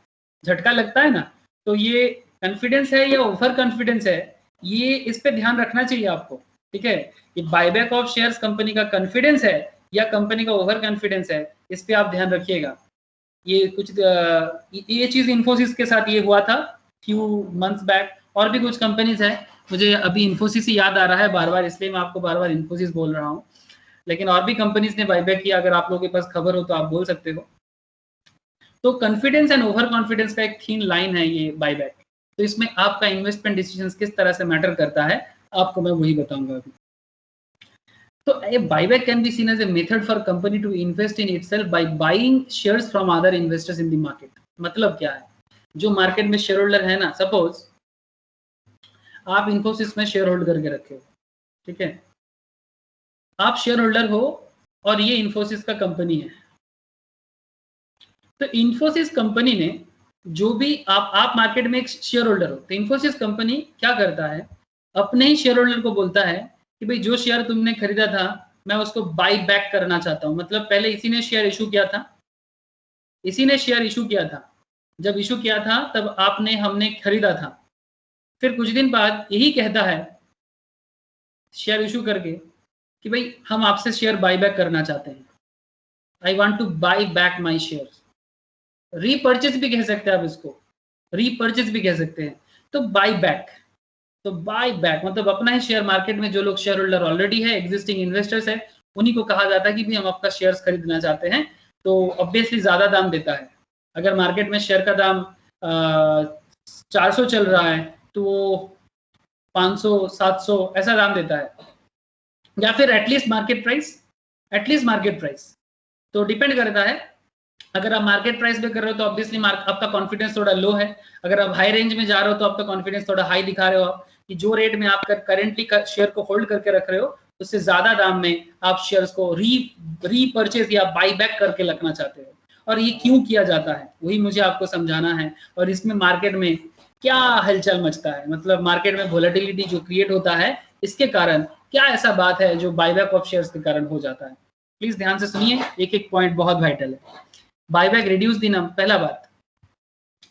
झटका लगता है ना। तो ये कॉन्फिडेंस है या ओवर कॉन्फिडेंस है, ये इस पे ध्यान रखना चाहिए आपको, ठीक है। ये बायबैक ऑफ शेयर्स कंपनी का कॉन्फिडेंस है या कंपनी का ओवर कॉन्फिडेंस है, इस पे आप ध्यान रखिएगा। ये कुछ ये चीज इन्फोसिस के साथ ये हुआ था फ्यू मंथ्स बैक, और भी कुछ कंपनीज है, मुझे अभी इन्फोसिस ही याद आ रहा है बार बार, इसलिए मैं आपको बार बार इन्फोसिस बोल रहा हूँ, लेकिन और भी कंपनीज ने बायबैक किया। अगर आप लोगों के पास खबर हो तो आप बोल सकते हो। तो कॉन्फिडेंस एंड ओवर कॉन्फिडेंस का एक थीन लाइन है ये बायबैक। तो इसमें आपका इन्वेस्टमेंट डिसीजन किस तरह से मैटर करता है, आपको मैं वही बताऊंगा अभी। तो ये buyback can be seen as a method for company to invest in itself by buying shares from other investors in the market. मतलब क्या है, जो मार्केट में शेयर होल्डर है ना, सपोज आप इन्फोसिस में शेयर होल्ड करके रखे हो, ठीक है, आप शेयर होल्डर हो और ये इन्फोसिस का कंपनी है। तो इन्फोसिस कंपनी ने जो भी आप मार्केट में एक शेयर होल्डर हो, तो इन्फोसिस कंपनी क्या करता है, अपने ही शेयर होल्डर को बोलता है कि भाई जो शेयर तुमने खरीदा था मैं उसको बाई बैक करना चाहता हूँ। मतलब पहले इसी ने शेयर इशू किया था, इसी ने शेयर इशू किया था, जब इशू किया था तब हमने खरीदा था, फिर कुछ दिन बाद यही कहता है शेयर इशू करके कि भाई हम आपसे शेयर बाई बैक करना चाहते हैं, I want two by back my share. Repurchase भी कह सकते हैं आप इसको, रीपर्चेज भी कह सकते हैं। तो बाई बैक, तो बाई बैक मतलब अपना ही शेयर, मार्केट में जो लोग शेयर होल्डर ऑलरेडी है, एग्जिस्टिंग इन्वेस्टर्स है, उन्हीं को कहा जाता है कि भी हम आपका शेयर्स खरीदना चाहते हैं, तो ऑब्वियसली ज्यादा दाम देता है, अगर मार्केट में शेयर का दाम 400 चल रहा है तो वो 500 700 ऐसा दाम देता है, या फिर एटलीस्ट मार्केट प्राइस। तो डिपेंड करता है, अगर आप मार्केट प्राइस पे कर रहे हो तो ऑब्वियसली आपका कॉन्फिडेंस थोड़ा लो है, अगर आप हाई रेंज में जा रहे हो तो आपका कॉन्फिडेंस थोड़ा हाई दिखा रहे हो आप, कि जो रेट में आप करेंटली शेयर को होल्ड करके रख रहे हो उससे ज्यादा दाम में आप शेयर्स को रीपरचेज या बाई बैक करके रखना चाहते हो। और ये क्यों किया जाता है वही मुझे आपको समझाना है, और इसमें मार्केट में क्या हलचल मचता है, मतलब मार्केट में वोलेटिलिटी जो क्रिएट होता है इसके कारण क्या ऐसा बात है जो बाईबैक ऑफ शेयर्स के कारण हो जाता है। प्लीज ध्यान से सुनिए, एक एक पॉइंट बहुत वाइटल है। बाईबैक रिड्यूस द नंबर, पहला बात,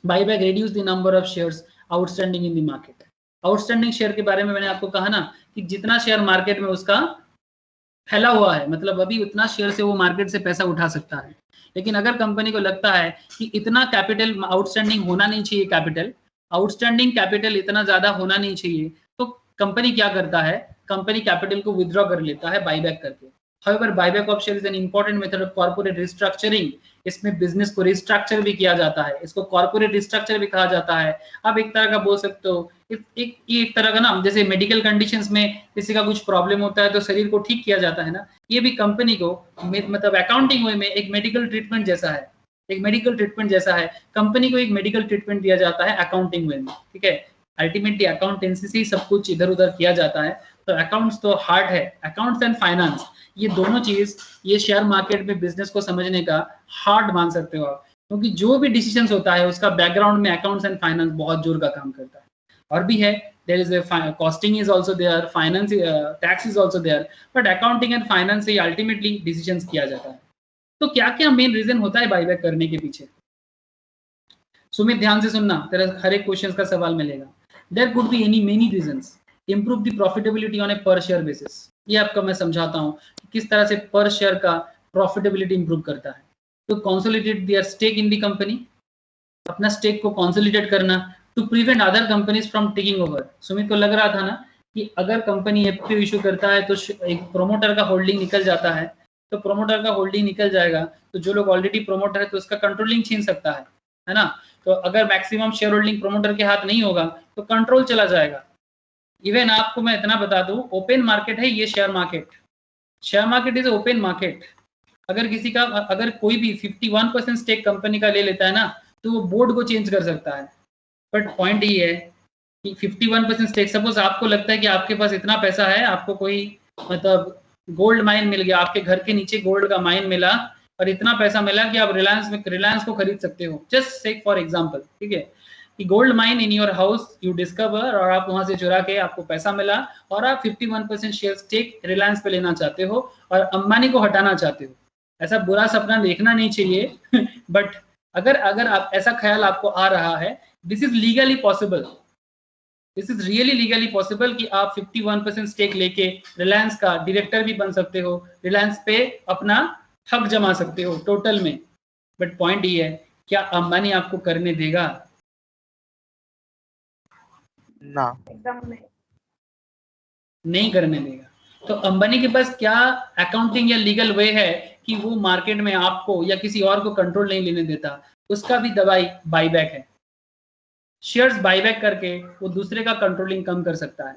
buyback reduce the number of shares outstanding in the market. Outstanding share के बारे में मैंने आपको कहा ना कि जितना शेयर मार्केट में उसका फैला हुआ है, मतलब अभी उतना शेयर से वो मार्केट से पैसा उठा सकता है। लेकिन अगर कंपनी को लगता है कि इतना कैपिटल आउटस्टैंडिंग होना नहीं चाहिए, आउटस्टैंडिंग कैपिटल इतना ज्यादा होना नहीं चाहिए, तो कंपनी क्या करता है, कंपनी कैपिटल को विथड्रॉ कर लेता है बाईबैक करके। However, buyback of share is an important method of corporate restructuring. इसमें बिजनेस को रिस्ट्रक्चर भी किया जाता है, इसको कॉर्पोरेट रिस्ट्रक्चर भी कहा जाता है। आप एक तरह का बोल सकते हो, एक तरह का ना, जैसे मेडिकल कंडीशंस में किसी का कुछ प्रॉब्लम होता है तो शरीर को ठीक किया जाता है ना, ये भी कंपनी को मतलब अकाउंटिंग वे में एक मेडिकल ट्रीटमेंट जैसा है, कंपनी को एक मेडिकल ट्रीटमेंट दिया जाता है अकाउंटिंग वे में, ठीक है। अल्टीमेटली अकाउंटेंसी से सब कुछ इधर उधर किया जाता है, तो अकाउंट्स तो हार्ड है, अकाउंट्स एंड फाइनेंस, ये दोनों चीज ये शेयर मार्केट में बिजनेस को समझने का हार्ड मान सकते हो आप, क्योंकि जो भी डिसीजंस होता है उसका बैकग्राउंड में अकाउंट्स एंड फाइनेंस बहुत जोर का काम करता है। और भी है, there is a costing is also there, finance tax is also there, but accounting and finance से अल्टीमेटली डिसीजंस किया जाता है। तो क्या क्या मेन रीजन होता है बाईबैक करने के पीछे? सुमित ध्यान से सुनना, तेरा हर एक क्वेश्चन का सवाल मिलेगा। There could be any many reasons, improve the profitability on a per share basis। ये आपका मैं समझाता हूँ किस तरह से पर शेयर का प्रॉफिटेबिलिटी इंप्रूव करता है। तो consolidate their stake in the company, अपना स्टेक को कंसोलिडेट करना, to prevent other companies from taking over. Sumit को लग रहा था ना कि अगर कंपनी एफपीओ इशू करता है तो एक प्रोमोटर का होल्डिंग निकल जाता है, तो प्रोमोटर का होल्डिंग निकल जाएगा तो जो लोग ऑलरेडी प्रोमोटर है तो उसका कंट्रोलिंग छीन सकता है ना। तो अगर मैक्सिमम शेयर होल्डिंग प्रोमोटर के हाथ नहीं होगा तो कंट्रोल चला जाएगा। इवन आपको मैं इतना बता दूं, ओपन मार्केट है ये share market is open market. अगर कोई भी 51% स्टेक कंपनी का ले लेता है ना तो वो बोर्ड को चेंज कर सकता है। बट पॉइंट ये है कि 51% स्टेक, सपोज आपको लगता है कि आपके पास इतना पैसा है, आपको कोई मतलब गोल्ड माइन मिल गया, आपके घर के नीचे गोल्ड का माइन मिला और इतना पैसा मिला कि आप रिलायंस को खरीद सकते हो, जस्ट टेक फॉर एग्जांपल, ठीक है। कि gold mine in your house you discover, और आप वहां से चुरा के आपको पैसा मिला और आप 51% शेयर स्टेक रिलायंस पे लेना चाहते हो और अंबानी को हटाना चाहते हो। ऐसा बुरा सपना देखना नहीं चाहिए बट अगर आप ऐसा ख्याल आपको आ रहा है, this is legally possible, this is really legally possible कि आप 51% स्टेक लेके रिलायंस का डायरेक्टर भी बन सकते हो, रिलायंस पे अपना हक जमा सकते हो टोटल में। बट पॉइंट ये है, क्या अंबानी आपको करने देगा? ना, एकदम नहीं करने देगा। तो अंबानी के पास क्या अकाउंटिंग या लीगल वे है कि वो मार्केट में आपको या किसी और को कंट्रोल नहीं लेने देता? उसका भी दवाई बाईबैक है। शेयर्स बाईबैक करके वो दूसरे का कंट्रोलिंग कम कर सकता है।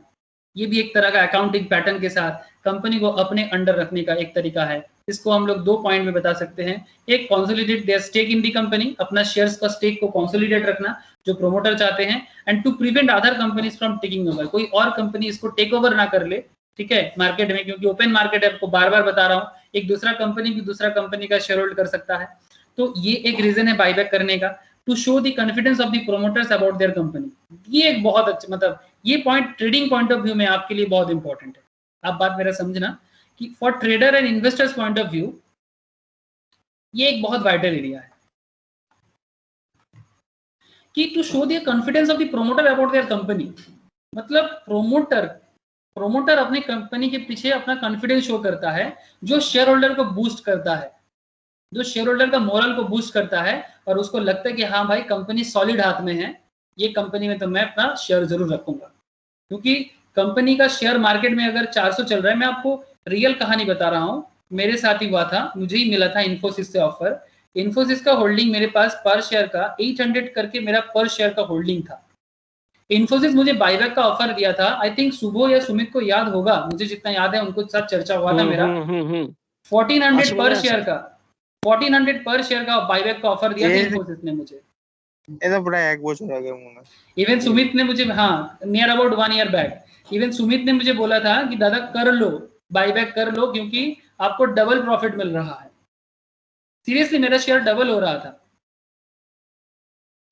ये भी एक तरह का अकाउंटिंग पैटर्न के साथ कंपनी को अपने अंडर रखने का एक तरीका है। इसको हम लोग 2 पॉइंट में बता सकते हैं। एक, consolidate their stake in the company, अपना शेयर्स का स्टेक को कंसोलिडेट रखना जो प्रोमोटर चाहते हैं, and to prevent other companies from taking over, कोई और कंपनी इसको टेक ओवर ना कर ले, ठीक है, मार्केट में, क्योंकि ओपन मार्केट है, आपको बार बार बता रहा हूँ, एक दूसरा कंपनी भी दूसरा कंपनी का शेयर होल्ड कर सकता है। तो ये एक रीजन है बाईबैक करने का, to show the confidence of the promoters about their company. ये एक बहुत अच्छा, मतलब ये point trading point of view में आपके लिए बहुत इंपॉर्टेंट है। आप बात मेरा समझना कि for trader and investors point of view ये एक बहुत वाइटल एरिया है कि to show the confidence of the promoter about their company. मतलब प्रोमोटर अपने कंपनी के पीछे अपना कॉन्फिडेंस शो करता है, जो शेयर होल्डर को बूस्ट करता है, जो शेयर होल्डर का मोरल को बूस्ट करता है और उसको लगता है कि हाँ भाई कंपनी सॉलिड हाथ में है, ये कंपनी में तो मैं अपना शेयर जरूर रखूंगा। क्योंकि कंपनी का शेयर मार्केट में अगर 400 चल रहा है, मैं आपको रियल कहानी बता रहा हूँ, मेरे साथ ही हुआ था, मुझे ही मिला था इन्फोसिस से ऑफर इन्फोसिस का होल्डिंग मेरे पास पर शेयर का 800 करके मेरा पर शेयर का होल्डिंग था। इन्फोसिस मुझे बायबैक का ऑफर दिया था, आई थिंक सुबह या सुमित को याद होगा, मुझे जितना याद है उनको साथ चर्चा हुआ था मेरा। 1400 पर शेयर का 1400 पर शेयर का बायबैक का ऑफर दिया था इन्फोसिस ने मुझे। এটা প্রায় এক বছর আগে মনে হয়। इवन सुमित ने मुझे, हाँ, near about 1 year back even Sumit ने मुझे बोला था कि दादा कर लो, बायबैक कर लो, क्योंकि आपको डबल प्रॉफिट मिल रहा है। सीरियसली मेरा शेयर डबल हो रहा था।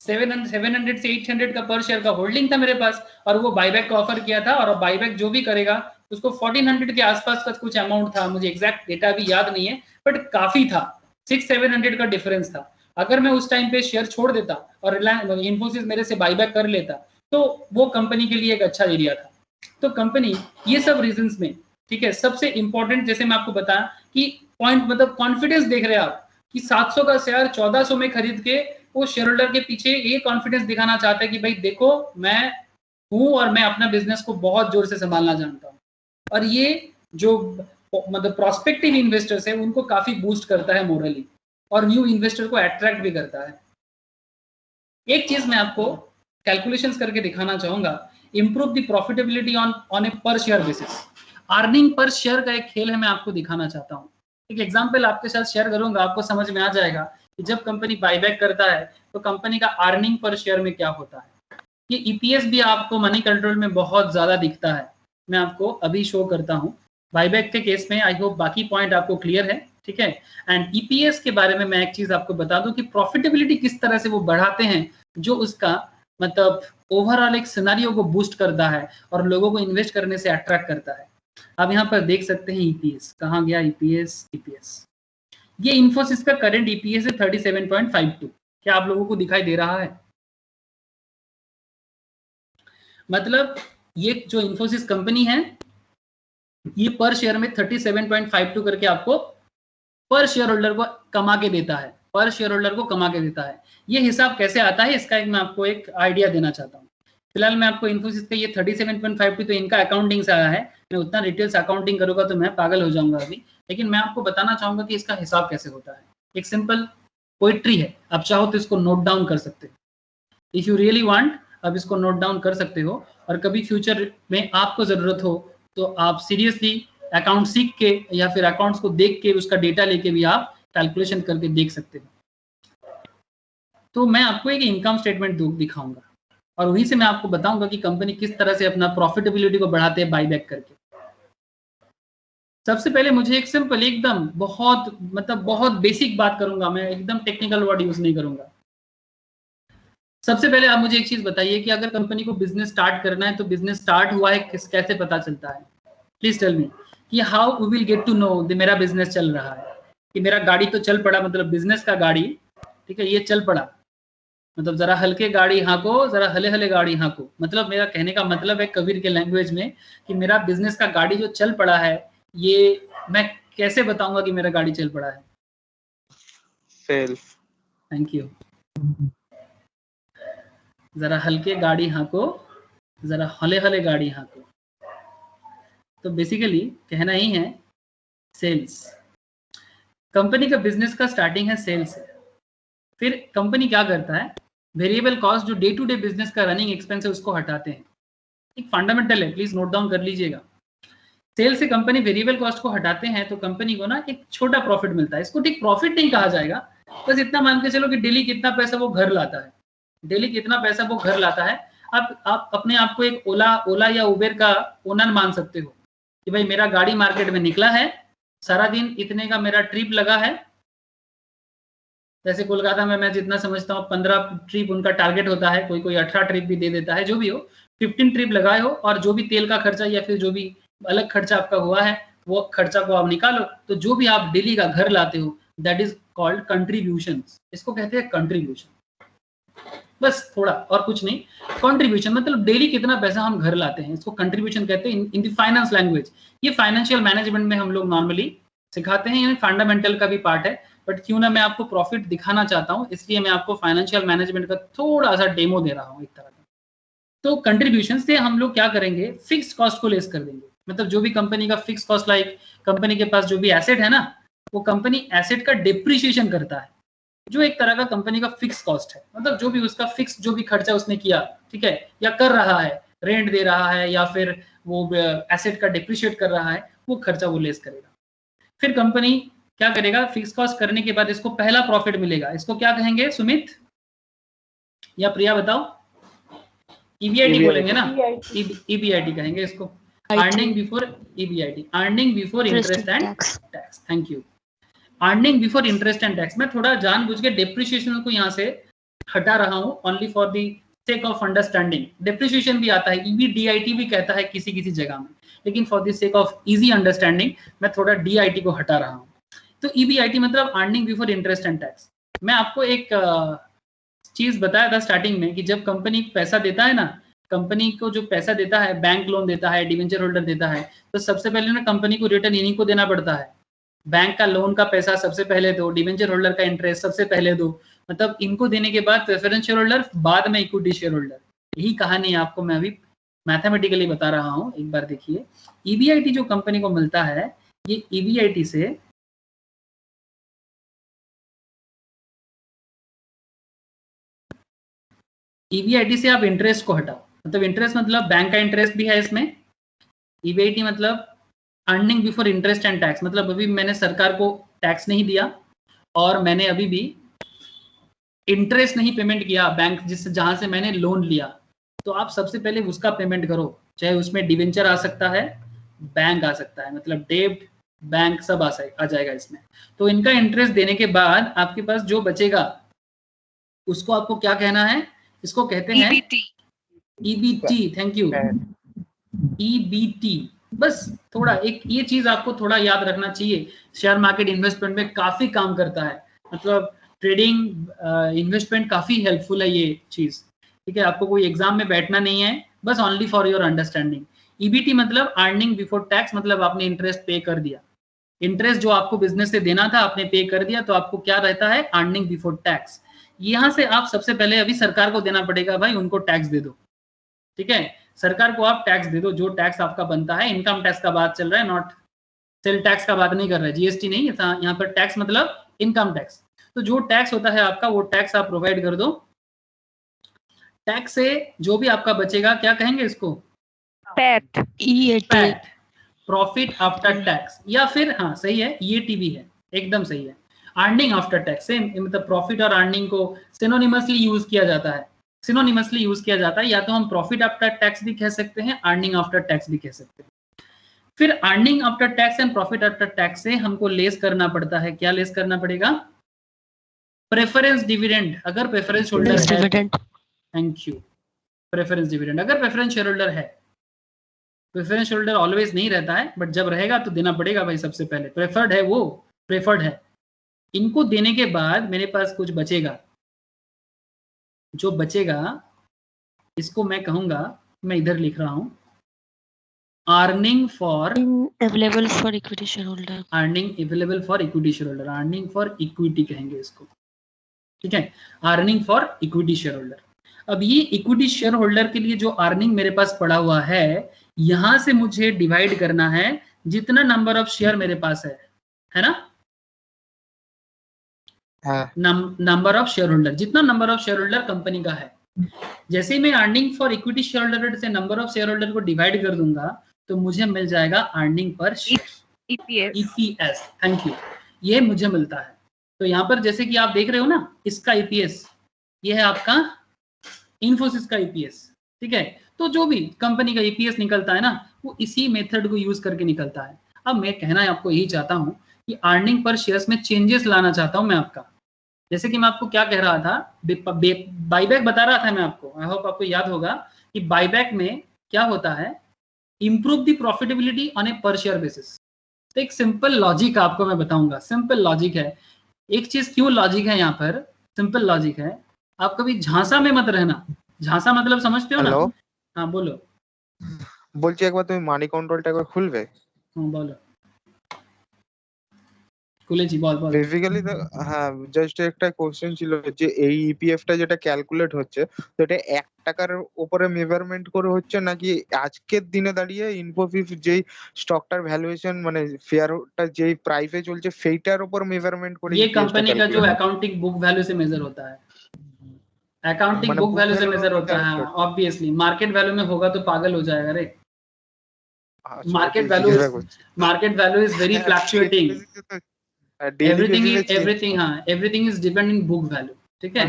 700 से 800 का पर शेयर का होल्डिंग था मेरे पास, और वो बायबैक का ऑफर किया था, और बायबैक जो भी करेगा उसको 1400 के आसपास का कुछ अमाउंट था, मुझे एग्जैक्ट डेटा भी याद नहीं है, बट काफी था, 600-700 का डिफरेंस था। अगर मैं उस टाइम पे शेयर छोड़ देता और इन्फोसिस मेरे से बायबैक कर लेता तो वो कंपनी के लिए एक अच्छा एरिया था। तो कंपनी ये सब रीजंस में, ठीक है, सबसे इंपॉर्टेंट, जैसे मैं आपको बताया कि पॉइंट, मतलब कॉन्फिडेंस देख रहे हैं आप कि 700 का शेयर 1400 में खरीद के वो शेयर होल्डर के पीछे ये कॉन्फिडेंस दिखाना चाहता है कि भाई देखो मैं हूं और मैं अपना बिजनेस को बहुत जोर से संभालना जानता हूं। और ये जो मतलब प्रोस्पेक्टिव इन्वेस्टर्स है उनको काफी बूस्ट करता है मोरली, और न्यू इन्वेस्टर को अट्रैक्ट भी करता है। एक चीज मैं आपको कैलकुलेशंस करके दिखाना चाहूंगा, इंप्रूव द प्रॉफिटेबिलिटी ऑन ए पर share basis. Earning per share का एक खेल है, मैं आपको दिखाना चाहता हूँ। एक एग्जांपल आपके साथ शेयर करूंगा, आपको समझ में आ जाएगा कि जब कंपनी बायबैक करता है तो कंपनी का अर्निंग पर शेयर में क्या होता है। ये ईपीएस भी आपको मनी कंट्रोल में बहुत ज्यादा दिखता है, मैं आपको अभी शो करता हूँ। बायबैक के केस में आई होप बाकी पॉइंट आपको क्लियर है, ठीक है। एंड ईपीएस के बारे में मैं एक चीज आपको बता दूं कि प्रॉफिटेबिलिटी किस तरह से वो बढ़ाते हैं, जो उसका मतलब ओवरऑल एक सिनेरियो को बूस्ट करता है और लोगों को इन्वेस्ट करने से अट्रैक्ट करता है। आप यहाँ पर देख सकते हैं ईपीएस कहाँ गया, ईपीएस ये इन्फोसिस का करंट ईपीएस है 37.52। क्या आप लोगों को दिखाई दे रहा है? मतलब ये जो इन्फोसिस कंपनी है ये पर शेयर में 37.52 करके आपको पर शेयर होल्डर को कमा के देता है, पर शेयर होल्डर को कमा के देता है। ये हिसाब कैसे आता है इसका मैं आपको एक आइडिया देना चाहता हूँ। फिलहाल मैं आपको इन्फोसिस का ये 37.52 तो इनका अकाउंटिंग से आया है, मैं उतना डिटेल्स अकाउंटिंग करूंगा तो मैं पागल हो जाऊंगा अभी, लेकिन मैं आपको बताना चाहूंगा कि इसका हिसाब कैसे होता है। एक सिंपल पोइट्री है, आप चाहो तो इसको नोट डाउन कर सकते हो, इफ यू रियली वांट आप इसको नोट डाउन कर सकते हो, और कभी फ्यूचर में आपको जरूरत हो तो आप सीरियसली अकाउंट सीख के या फिर अकाउंट्स को देख के उसका डेटा लेके भी आप कैलकुलेशन करके देख सकते हो। तो मैं आपको एक इनकम स्टेटमेंट दिखाऊंगा और वहीं से मैं आपको बताऊंगा कि कंपनी किस तरह से अपना प्रॉफिटेबिलिटी को बढ़ाते हैं बायबैक करके। सबसे पहले मुझे एक सिंपल एकदम बहुत बेसिक बात करूंगा, मैं एकदम टेक्निकल वर्ड यूज नहीं करूंगा। सबसे पहले आप मुझे एक चीज बताइए कि अगर कंपनी को बिजनेस स्टार्ट करना है तो बिजनेस स्टार्ट हुआ है कैसे पता चलता है? प्लीज टेल मी कि how we will get to know मेरा बिजनेस चल रहा है, कि मेरा गाड़ी तो चल पड़ा, मतलब बिजनेस का गाड़ी, ठीक है, ये चल पड़ा, मतलब जरा हल्के गाड़ी हाँको, जरा हले हले गाड़ी हाँको, मतलब मेरा कहने का मतलब है कबीर के लैंग्वेज में कि मेरा बिजनेस का गाड़ी जो चल पड़ा है, ये मैं कैसे बताऊंगा कि मेरा गाड़ी चल पड़ा है? सेल्फ। Thank you. जरा हल्के गाड़ी हाँको, जरा हले हले गाड़ी हाँको, तो बेसिकली कहना ही है सेल्स। कंपनी का बिजनेस का स्टार्टिंग है सेल्स है। फिर कंपनी क्या करता है, वेरिएबल कॉस्ट जो डे टू डे बिजनेस का रनिंग एक्सपेंस है उसको हटाते हैं। एक फंडामेंटल है, प्लीज नोट डाउन कर लीजिएगा। सेल से कंपनी वेरिएबल कॉस्ट को हटाते हैं तो कंपनी को ना एक छोटा प्रॉफिट मिलता है। इसको ठीक प्रॉफिट नहीं कहा जाएगा, बस इतना मान के चलो कि डेली कितना पैसा वो घर लाता है, डेली कितना पैसा वो घर लाता है। आप अपने आप को एक ओला या उबेर का ओनर मान सकते हो कि भाई मेरा गाड़ी मार्केट में निकला है, सारा दिन इतने का मेरा ट्रिप लगा है। जैसे कोलकाता में मैं जितना समझता हूँ 15 ट्रिप उनका टारगेट होता है, कोई 18 ट्रिप भी दे देता है, जो भी हो 15 ट्रिप लगाए हो, और जो भी तेल का खर्चा या फिर जो भी अलग खर्चा आपका हुआ है वो खर्चा को आप निकालो, तो जो भी आप डेली का घर लाते हो दैट इज कॉल्ड कंट्रीब्यूशन। इसको कहते हैं कंट्रीब्यूशन, बस थोड़ा और कुछ नहीं। कंट्रीब्यूशन मतलब डेली कितना पैसा हम घर लाते हैं, इसको कंट्रीब्यूशन कहते हैं इन द फाइनेंस लैंग्वेज। ये फाइनेंशियल मैनेजमेंट में हम लोग नॉर्मली सिखाते हैं, ये फंडामेंटल का भी पार्ट है, बट क्यों ना मैं आपको प्रॉफिट दिखाना चाहता हूँ इसलिए मैं आपको फाइनेंशियल मैनेजमेंट का थोड़ा सा डेमो दे रहा हूँ एक तरह का। तो कंट्रीब्यूशन से हम लोग क्या करेंगे, फिक्स कॉस्ट को लेस कर देंगे। मतलब जो भी कंपनी का फिक्स कॉस्ट, लाइक कंपनी के पास जो भी एसेट है ना, वो कंपनी एसेट का डिप्रिशिएशन करता है। जो एक तरह का कंपनी का फिक्स कॉस्ट है, मतलब जो भी उसका फिक्स जो भी खर्चा उसने किया, ठीक है, या कर रहा है, रेंट दे रहा है या फिर वो एसेट का डिप्रिशिएट कर रहा है, वो खर्चा वो लेस करेगा। फिर कंपनी क्या करेगा, फिक्स कॉस्ट करने के बाद इसको पहला प्रॉफिट मिलेगा, इसको क्या कहेंगे सुमित या प्रिया बताओ? ईबीआईटी बोलेंगे ना, ईबीआईटी कहेंगे इसको, earning before EBIT, earning before interest and tax. Thank you, earning before interest and tax. मैं थोड़ा जानबूझ के डेप्रिसिएशन को यहाँ से हटा रहा हूँ, only for the sake of understanding. Depreciation भी आता है, ईबीडीआईटी भी कहता है किसी किसी जगह में, लेकिन for the sake of easy understanding मैं थोड़ा डीआईटी को हटा रहा हूँ। तो ईबीआईटी मतलब earning before interest and tax. मैं आपको एक चीज बताया था स्टार्टिंग में कि जब कंपनी पैसा देता है ना, कंपनी को जो पैसा देता है, बैंक लोन देता है, डिवेंचर होल्डर देता है, तो सबसे पहले ना कंपनी को रिटर्न इन्हीं को देना पड़ता है। बैंक का लोन का पैसा सबसे पहले दो, डिवेंचर होल्डर का इंटरेस्ट सबसे पहले दो, मतलब इनको देने के बाद प्रेफरेंस शेयर होल्डर, बाद में इक्विटी शेयर होल्डर। यही कहानी आपको मैं अभी मैथमेटिकली बता रहा हूँ, एक बार देखिए। ईबीआईटी जो कंपनी को मिलता है, ये ईबीआईटी से ईबीआईटी से आप इंटरेस्ट को हटाओ, मतलब इंटरेस्ट मतलब बैंक का इंटरेस्ट भी है इसमें। ईबीआईटी मतलब earning before interest and tax, मतलब अभी मैंने सरकार को टैक्स नहीं दिया और मैंने अभी भी इंटरेस्ट नहीं पेमेंट किया बैंक जिससे जहां से मैंने लोन लिया, तो आप सबसे पहले उसका पेमेंट करो, चाहे उसमें डिवेंचर आ सकता है, बैंक आ सकता है, मतलब डेब्ट बैंक सब आ जाएगा इसमें। तो इनका इंटरेस्ट देने के बाद आपके पास जो बचेगा उसको आपको क्या कहना है, इसको कहते हैं ईबीटी। Thank you, EBT. बस थोड़ा एक ये चीज आपको थोड़ा याद रखना चाहिए, शेयर मार्केट इन्वेस्टमेंट में काफी काम करता है, मतलब ट्रेडिंग इन्वेस्टमेंट काफी हेल्पफुल है ये चीज, ठीक है। आपको कोई एग्जाम में बैठना नहीं है, बस only for your understanding. EBT मतलब अर्निंग बिफोर टैक्स, मतलब आपने इंटरेस्ट पे कर दिया, इंटरेस्ट जो आपको बिजनेस से देना था आपने पे कर दिया, तो आपको क्या रहता है, अर्निंग बिफोर टैक्स। यहां से आप सबसे पहले अभी सरकार को देना पड़ेगा, भाई उनको टैक्स दे दो, ठीक है, सरकार को आप टैक्स दे दो, जो टैक्स आपका बनता है। इनकम टैक्स का बात चल रहा है, नॉट सेल टैक्स का बात नहीं कर रहा है, जीएसटी नहीं, यहाँ पर टैक्स मतलब इनकम टैक्स। तो जो टैक्स होता है आपका, वो टैक्स आप प्रोवाइड कर दो। टैक्स से जो भी आपका बचेगा, क्या कहेंगे इसको, PAT, PAT, profit after tax, या फिर हाँ सही है, ईएटी भी है, एकदम सही है, अर्निंग आफ्टर टैक्स। सेम, मतलब प्रॉफिट और अर्निंग को सिनोनिमसली यूज किया जाता है, सिनोनिमसली यूज किया जाता है, या तो हम प्रॉफिट आफ्टर टैक्स भी कह सकते हैं, अर्निंग आफ्टर टैक्स भी कह सकते हैं। फिर earning after tax and profit after tax से हमको लेस करना पड़ता है, क्या लेस करना पड़ेगा, प्रेफरेंस डिविडेंड। अगर प्रेफरेंस होल्डर है, थैंक यू, प्रेफरेंस डिविडेंड अगर प्रेफरेंस शेयर होल्डर है, प्रेफरेंस होल्डर ऑलवेज नहीं रहता है, बट जब रहेगा तो देना पड़ेगा भाई, सबसे पहले प्रेफर्ड है, वो प्रेफर्ड है। इनको देने के बाद मेरे पास कुछ बचेगा, जो बचेगा इसको मैं कहूंगा, मैं इधर लिख रहा हूं, earning for available for equity share holder, earning available for equity share holder, earning for equity कहेंगे इसको, ठीक है, earning for equity share holder. अब ये इक्विटी शेयर होल्डर के लिए जो अर्निंग मेरे पास पड़ा हुआ है, यहां से मुझे डिवाइड करना है जितना नंबर ऑफ शेयर मेरे पास है ना, नंबर ऑफ शेयर होल्डर, जितना number of share holder company का है। जैसे ही मैं earning for equity share holder से नंबर ऑफ शेयर होल्डर को डिवाइड कर दूंगा, तो मुझे मिल जाएगा earning per EPS. Thank you, ये मुझे मिलता है। तो यहाँ पर जैसे कि आप देख रहे हो ना, इसका ईपीएस, ये है आपका इन्फोसिस का ईपीएस, ठीक है। तो जो भी कंपनी का ईपीएस निकलता है ना, वो इसी मेथड को यूज करके निकलता है। अब मैं कहना आपको यही चाहता हूँ कि अर्निंग पर शेयर्स में चेंजेस लाना चाहता हूँ मैं आपका। जैसे कि मैं आपको क्या कह रहा था, बाईबैक बता रहा था मैं आपको, आई होप आपको याद होगा कि बाईबैक में क्या होता है, इंप्रूव द प्रॉफिटेबिलिटी ऑन ए पर शेयर बेसिस। तो एक सिंपल लॉजिक आपको मैं बताऊंगा, सिंपल लॉजिक है। एक चीज क्यों लॉजिक है यहाँ पर, सिंपल लॉजिक है, आप कभी झांसा में मत रहना। झांसा मतलब समझते हो ना? हाँ बोलो। বলছি একবার তুমি মানি কন্ট্রোলটা একবার খুলবে? हाँ बोलो। খুলেছি, বল বল। বেসিক্যালি হ্যাঁ, জাস্ট একটা কোশ্চেন ছিল যে এই ইপিএফটা যেটা ক্যালকুলেট হচ্ছে, তো এটা 1 টাকার উপরে মেজারমেন্ট করে হচ্ছে নাকি আজকের দিনে দাঁড়িয়ে ইনফোসিস যেই স্টকটার ভ্যালুয়েশন মানে শেয়ারটা যেই প্রাইসে চলছে সেইটার উপর মেজারমেন্ট করে ये ইপিএসটা कंपनी का जो ক্যালকুলেট? अकाउंटिंग बुक वैल्यू से मेजर होता है, अकाउंटिंग মানে बुक বুক वैल्यू से ভ্যালুর मेजर উপর होता है। ক্যালকুলেট? ऑब्वियसली मार्केट वैल्यू में होगा तो पागल हो जाएगा रे। আচ্ছা, मार्केट ওটাই वैल्यू জিজ্ঞাসা करছি। Market value is very fluctuating, daily everything বেসিসে इज চেঞ্জ एवरीथिंग, হয়। हाँ everything is depend in book value, ठीक है।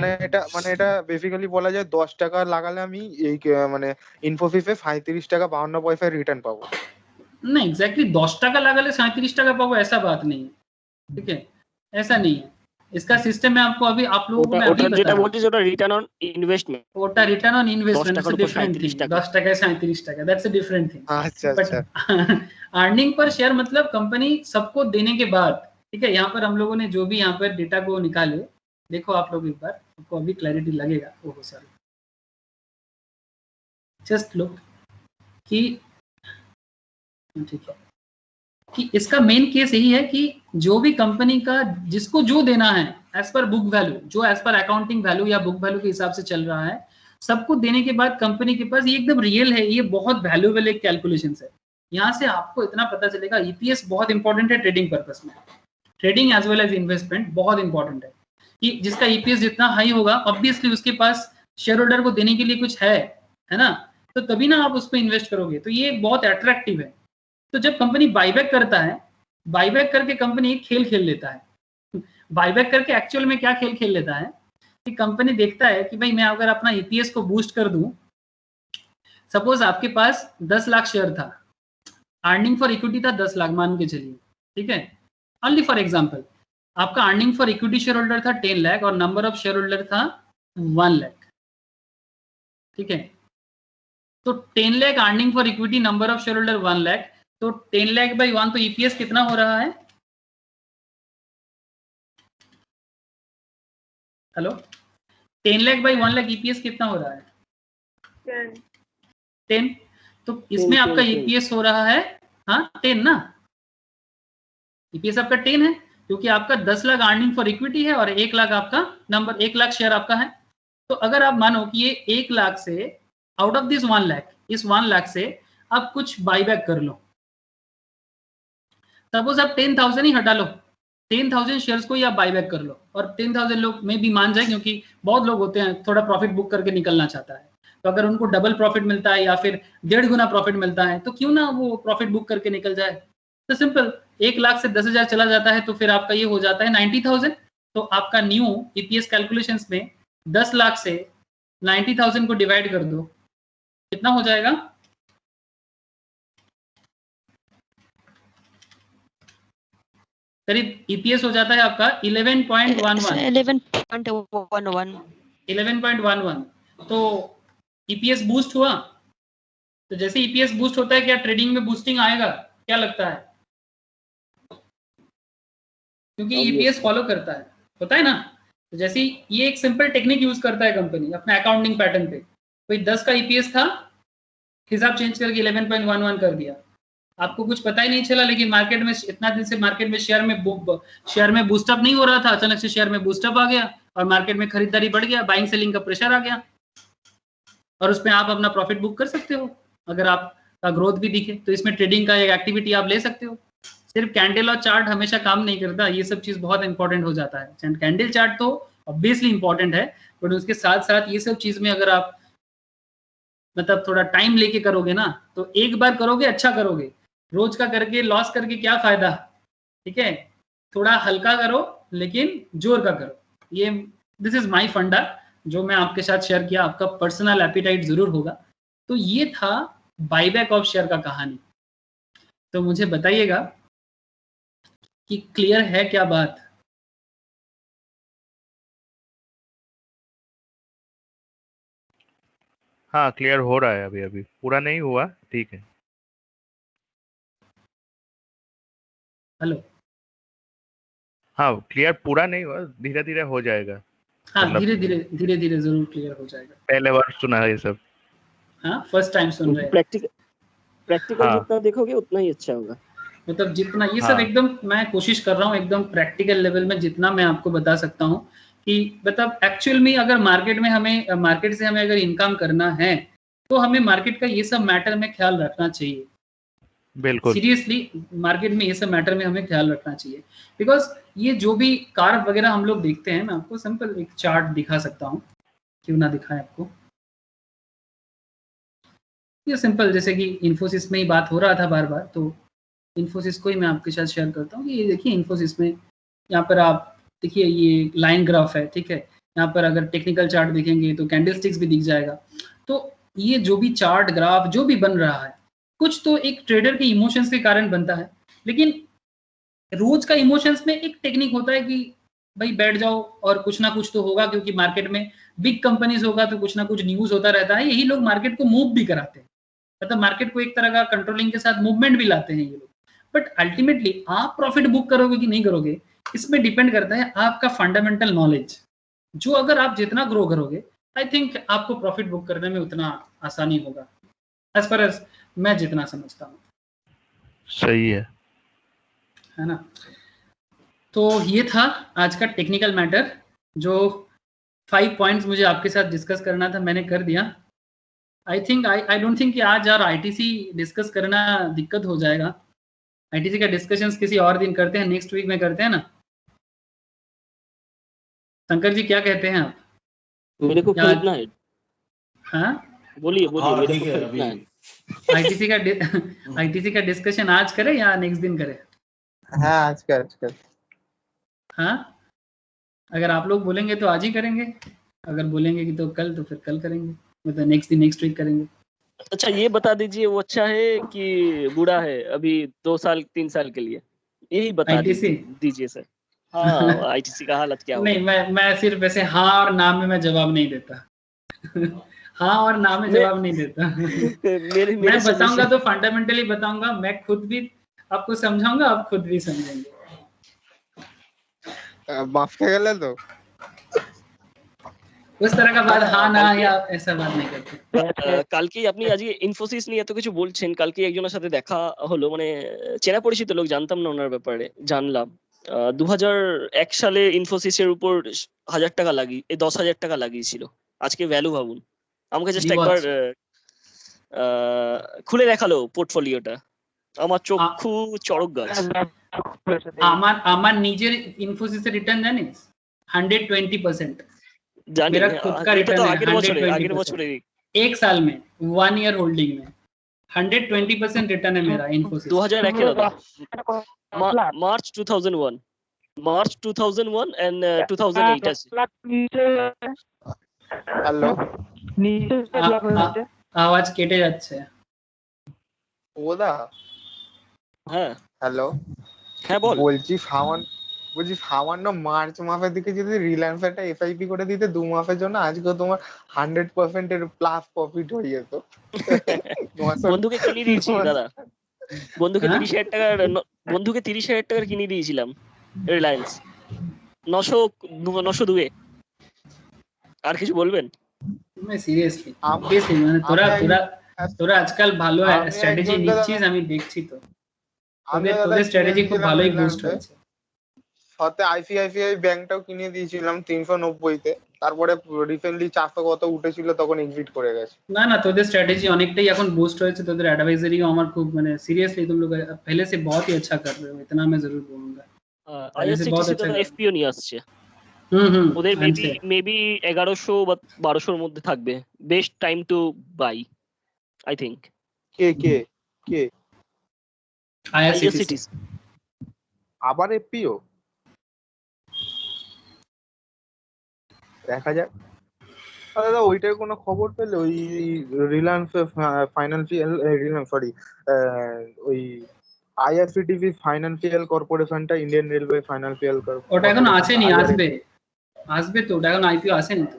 মানে এটা বেসিক্যালি বলা যায় 10 টাকা লাগালে আমি এই মানে ইনফোসিসে 37 টাকা 52 পয়সায় রিটার্ন পাবো। नहीं एग्जैक्टली 10 টাকা লাগালে 37 টাকা পাবো ऐसा बात नहीं है, ठीक है, ऐसा नहीं है। इसका सिस्टम में आपको अभी आप लोगों को मैं अभी ওটা बता যেটা रहा हूँ। বলছি ওটা রিটার্ন অন ইনভেস্টমেন্ট, ওটা রিটার্ন অন 10 ইনভেস্টমেন্ট ইটস টাকার এ উপর ডিफरेंट 37 थिंग। টাকা। 10 টাকায় 37 টাকা दैट्स अ डिफरेंट थिंग। আচ্ছা बट আচ্ছা। अर्निंग पर शेयर मतलब कंपनी सबको देने के बाद, ठीक है। यहाँ पर हम लोगों ने जो भी यहाँ पर डेटा को निकाले, देखो आप लोग एक बार, आपको अभी क्लैरिटी लगेगा। ओहो सॉरी, जस्ट लुक कि ठीक है कि इसका मेन केस यही है कि जो भी कंपनी का जिसको जो देना है एज पर बुक वैल्यू, जो एज पर अकाउंटिंग वैल्यू या बुक वैल्यू के हिसाब से चल रहा है, सबको देने के बाद कंपनी के पास ये एकदम रियल है, ये बहुत वैल्यूएबल एक कैलकुलेशन है। यहाँ से आपको इतना पता चलेगा ईपीएस बहुत इंपॉर्टेंट है ट्रेडिंग पर्पस में, trading as well as investment बहुत इंपॉर्टेंट है। कि जिसका ईपीएस जितना हाई होगा ऑब्वियसली उसके पास शेयर होल्डर को देने के लिए कुछ है ना, तो तभी ना आप उस पर इन्वेस्ट करोगे, तो ये बहुत अट्रैक्टिव है। तो जब कंपनी बाईबैक करता है, बाईबैक करके कंपनी एक खेल खेल लेता है। बाईबैक करके एक्चुअल में क्या खेल खेल लेता है कि कंपनी देखता है कि भाई मैं अगर अपना ईपीएस को बूस्ट कर दूं, सपोज आपके पास 10 लाख शेयर था, अर्निंग फॉर इक्विटी था 10 लाख मान के चलिए, ठीक है, ओनली फॉर एग्जांपल। आपका earning for equity share holder था 10 लाख और नंबर ऑफ शेयर होल्डर था 1 लाख, ठीक है। तो 10 lakh earning for equity, number of share holder 1 lakh, तो 10 लाख बाई 1, तो ईपीएस कितना हो रहा है? Hello, 10 lakh by 1 lakh EPS कितना हो रहा है? 10। तो इसमें आपका ईपीएस हो रहा है, हाँ 10 ना, ईपीएस आपका 10 है क्योंकि आपका 10 लाख अर्निंग फॉर इक्विटी है और 1 लाख आपका नंबर, 1 लाख शेयर आपका है। तो अगर आप मानो कि ये 1 लाख से आउट ऑफ दिस 1 लाख, इस 1 लाख से आप कुछ बाईबैक कर लो, सपोज आप 10,000 ही हटा लो, 10,000 शेयर्स को ही आप बाईबैक कर लो, और 10,000 लोग में भी मान जाए क्योंकि बहुत लोग होते हैं थोड़ा प्रॉफिट बुक करके निकलना चाहता है, तो अगर उनको डबल प्रॉफिट मिलता है या फिर 1.5 गुना प्रॉफिट मिलता है तो क्यों ना वो प्रॉफिट बुक करके निकल जाए। तो सिंपल, 1 लाख से 10,000 चला जाता है तो फिर आपका ये हो जाता है 90,000। तो आपका न्यू ईपीएस कैलकुलेशंस में 10 लाख से 90,000 को डिवाइड कर दो, कितना हो जाएगा? करीब ईपीएस हो जाता है आपका 11.11। तो ईपीएस बूस्ट हुआ, तो जैसे ईपीएस बूस्ट होता है क्या ट्रेडिंग में बूस्टिंग आएगा, क्या लगता है? क्योंकि ईपीएस फॉलो करता है, होता है ना। तो जैसे ये एक सिंपल टेक्निक यूज करता है कंपनी अपने अकाउंटिंग पैटर्न पे, कोई 10 का ईपीएस था, हिसाब चेंज करके 11.11 कर दिया, आपको कुछ पता ही नहीं चला, लेकिन मार्केट में इतना दिन से मार्केट में शेयर में बूस्टअप नहीं हो रहा था, अचानक से शेयर में बूस्टअप आ गया और मार्केट में खरीदारी बढ़ गया, बाइंग सेलिंग का प्रेशर आ गया, और उसमें आप अपना प्रॉफिट बुक कर सकते हो अगर आपका ग्रोथ भी दिखे। तो इसमें ट्रेडिंग का एक एक्टिविटी आप ले सकते हो। सिर्फ कैंडल और चार्ट हमेशा काम नहीं करता, ये सब चीज बहुत इंपॉर्टेंट हो जाता है। कैंडल चार्ट तो ऑब्वियसली इंपॉर्टेंट है, बट उसके साथ साथ ये सब चीज में अगर आप मतलब थोड़ा टाइम लेके करोगे ना, तो एक बार करोगे अच्छा करोगे, रोज का करके लॉस करके क्या फायदा, ठीक है। थोड़ा हल्का करो लेकिन जोर का करो, ये दिस इज माय फंडा जो मैं आपके साथ शेयर किया, आपका पर्सनल एपिटाइट जरूर होगा। तो ये था बाईबैक ऑफ शेयर का कहानी। तो मुझे बताइएगा कि क्लियर है क्या बात? हाँ क्लियर हो रहा है, अभी अभी पूरा नहीं हुआ, ठीक है। हेलो, हाँ क्लियर पूरा नहीं हुआ, धीरे धीरे हो जाएगा। हाँ मतलब धीरे धीरे जरूर क्लियर हो जाएगा। पहले बार सुना है ये सब। हाँ फर्स्ट टाइम सुन रहे हैं। प्रैक्टिकल जितना देखोगे उतना ही अच्छा होगा। मतलब जितना ये सब हाँ एकदम मैं कोशिश कर रहा हूँ एकदम प्रैक्टिकल लेवल में जितना मैं आपको बता सकता हूँ कि मतलब एक्चुअल में अगर मार्केट से हमें अगर इनकम करना है तो हमें मार्केट का ये सब मैटर में ख्याल रखना चाहिए। बिल्कुल। सीरियसली मार्केट में ये सब मैटर में हमें ख्याल रखना चाहिए बिकॉज ये जो भी कार वगैरह हम लोग देखते हैं, मैं आपको सिंपल एक चार्ट दिखा सकता हूँ, क्यों ना दिखाएं आपको। ये सिंपल जैसे कि इन्फोसिस में ही बात हो रहा था बार बार, तो इन्फोसिस को ही मैं आपके साथ शेयर करता हूँ कि ये देखिए इन्फोसिस में यहाँ पर आप देखिए ये लाइन ग्राफ है, ठीक है। यहाँ पर अगर टेक्निकल चार्ट देखेंगे तो कैंडलस्टिक्स भी दिख जाएगा। तो ये जो भी चार्ट ग्राफ जो भी बन रहा है कुछ तो एक ट्रेडर के इमोशंस के कारण बनता है, लेकिन रोज का इमोशंस में एक टेक्निक होता है कि भाई बैठ जाओ और कुछ ना कुछ तो होगा, क्योंकि मार्केट में बिग कंपनीज होगा तो कुछ ना कुछ न्यूज होता रहता है। यही लोग मार्केट को मूव भी कराते हैं, मतलब मार्केट को एक तरह का कंट्रोलिंग के साथ मूवमेंट भी लाते हैं ये लोग। बट अल्टीमेटली आप प्रॉफिट बुक करोगे कि नहीं करोगे इसमें डिपेंड करता है आपका फंडामेंटल नॉलेज। जो अगर आप जितना ग्रो करोगे आई थिंक आपको प्रॉफिट बुक करने में उतना आसानी होगा, एज फार एज मैं जितना समझता हूँ। सही है ना। तो ये था आज का टेक्निकल मैटर, जो 5 पॉइंट्स मुझे आपके साथ डिस्कस करना था मैंने कर दिया। आई डोंट थिंक कि आज यार आईटीसी डिस्कस करना दिक्कत हो जाएगा। आईटीसी का डिस्कशंस किसी और दिन करते हैं, नेक्स्ट वीक में करते हैं ना। शंकर जी क्या कहते हैं आप? मेरे को क्या खरीदना है। हाँ बोलिए बोलिए, मेरे ठीक को है खरीदना अभी है। आईटीसी का डिस्कशन आज करें या नेक्स्ट दिन करें? हाँ आज कर। हाँ अगर आप लोग बोलेंगे तो आज ही करेंगे, अगर बोलेंगे कि तो कल तो फिर कल करेंगे, मतलब नेक्स्ट वीक करेंगे। अच्छा ये बता दीजिए, वो अच्छा है कि बुरा है अभी 2 साल 3 साल के लिए? यही बता आईटीसी दीजिए सर। हाँ, आईटीसी का हालत क्या होगा? नहीं, मैं सिर्फ ऐसे हाँ और ना में मैं जवाब नहीं देता। हाँ और ना में मैं जवाब नहीं देता। मेरे मेरे मैं बताऊंगा सजेशन। तो फंडामेंटली बताऊंगा, मैं खुद भी आपको समझाऊंगा, आप खुद भी समझेंगे। माफ कर गले तो उस तरह का बात हाँ ना কালকে या ऐसा बात नहीं करते। কালকেই আপনি আজকে ইনফোসিস নিয়ে এত কিছু বলছেন, কালকে একজনের সাথে দেখা হলো, মানে চেনা পরিচিত লোক, জানতাম না ওনার ব্যাপারে, জানলাম 2001 সালে ইনফোসিসের উপর 1000 টাকা লাগিয়ে 10,000 টাকা লাগিয়েছিল। আজকে ভ্যালু ভাবুন। আমাকে জাস্ট একবার রিওয়াচ খুলে দেখালো পোর্টফোলিওটা, আমার চক্ষু চড়ক গাছ। আমার নিজের ইনফোসিসের রিটার্ন জানিস 120%। জানি मेरा खुद का এটা रिटर्न তো है আগের 120%। বছরে एक साल में 1 ईयर होल्डिंग में 120% रिटर्न है मेरा इन्फोसिस। 2001 দাদা, মার্চ 2001, মার্চ 2001 and 2008 আছে। হ্যালো আওয়াজ কেটে যাচ্ছে। ওদা হ্যাঁ হ্যালো হ্যাঁ বল। বলছি সামান্য মার্চ মাসের দিকে যদি রিলায়েন্স একটা এসআইপি করে দিতে 2 মাসের জন্য, আজকে তোমার 100% এর প্লাস প্রফিট হয়ে যেত। বন্ধুকে কিনে দিয়েছি দাদা, বন্ধুকে হ্যাঁ 30,000 টাকার বন্ধুকে 30,000 টাকার কিনে দিয়েছিলাম রিলায়েন্স 902 আর কিছু বলবেন? मैं সিরিয়াসলি আম- বেশি মানে তোরা আমি তোরা এক- তোরা আজকাল ভালো আমি স্ট্র্যাটেজি একজনকে দাদা নিচ্ছিস, আমি দেখছি তো আমি তোদের দাদা তোদের কিনে স্ট্র্যাটেজি খুব দিয়েছিলাম ভালোই বুস্ট রিলায়েন্সে, হয়েছে। সাথে আইসিআইসিআই ব্যাংকটাও কিনে দিয়েছিলাম 390-তে, তারপরে রিসেন্টলি 400 কত উঠেছিল তখন এক্সিট করে গেছে। না না তোদের স্ट्रैटेजी অনেকটাই এখন বুস্ট হয়েছে, তোদের এডভাইজারিও আমার খুব মানে सीरियसली तुम लोग पहले से बहुत ही अच्छा कर रहे हो, इतना मैं जरूर बोलूंगा। पहले से बहुत আইআরসিটিসি अच्छा দাদা कर এফপিও নিয়ে আসছে। ওদের आई एम से মেবি 1100 বা 1200 এর মধ্যে থাকবে। Best time to buy I think. কে কে কে आईआरसीटीसी। আইআরসিটিসি আবার এফপিও দেখা যাক। দাদা ওইটার কোনো খবর পেলে ওই রিলায়েন্স ফাইন্যান্সিয়াল সরি ওই আইআরসিটিসি ফাইন্যান্সিয়াল কর্পোরেশনটা ইন্ডিয়ান রেলওয়ে ফাইন্যান্সিয়াল ওটা এখন কর্পোরেশন আসেনি, আসবে আসবে তো, ওটা এখন আইপিও আসেনি তো।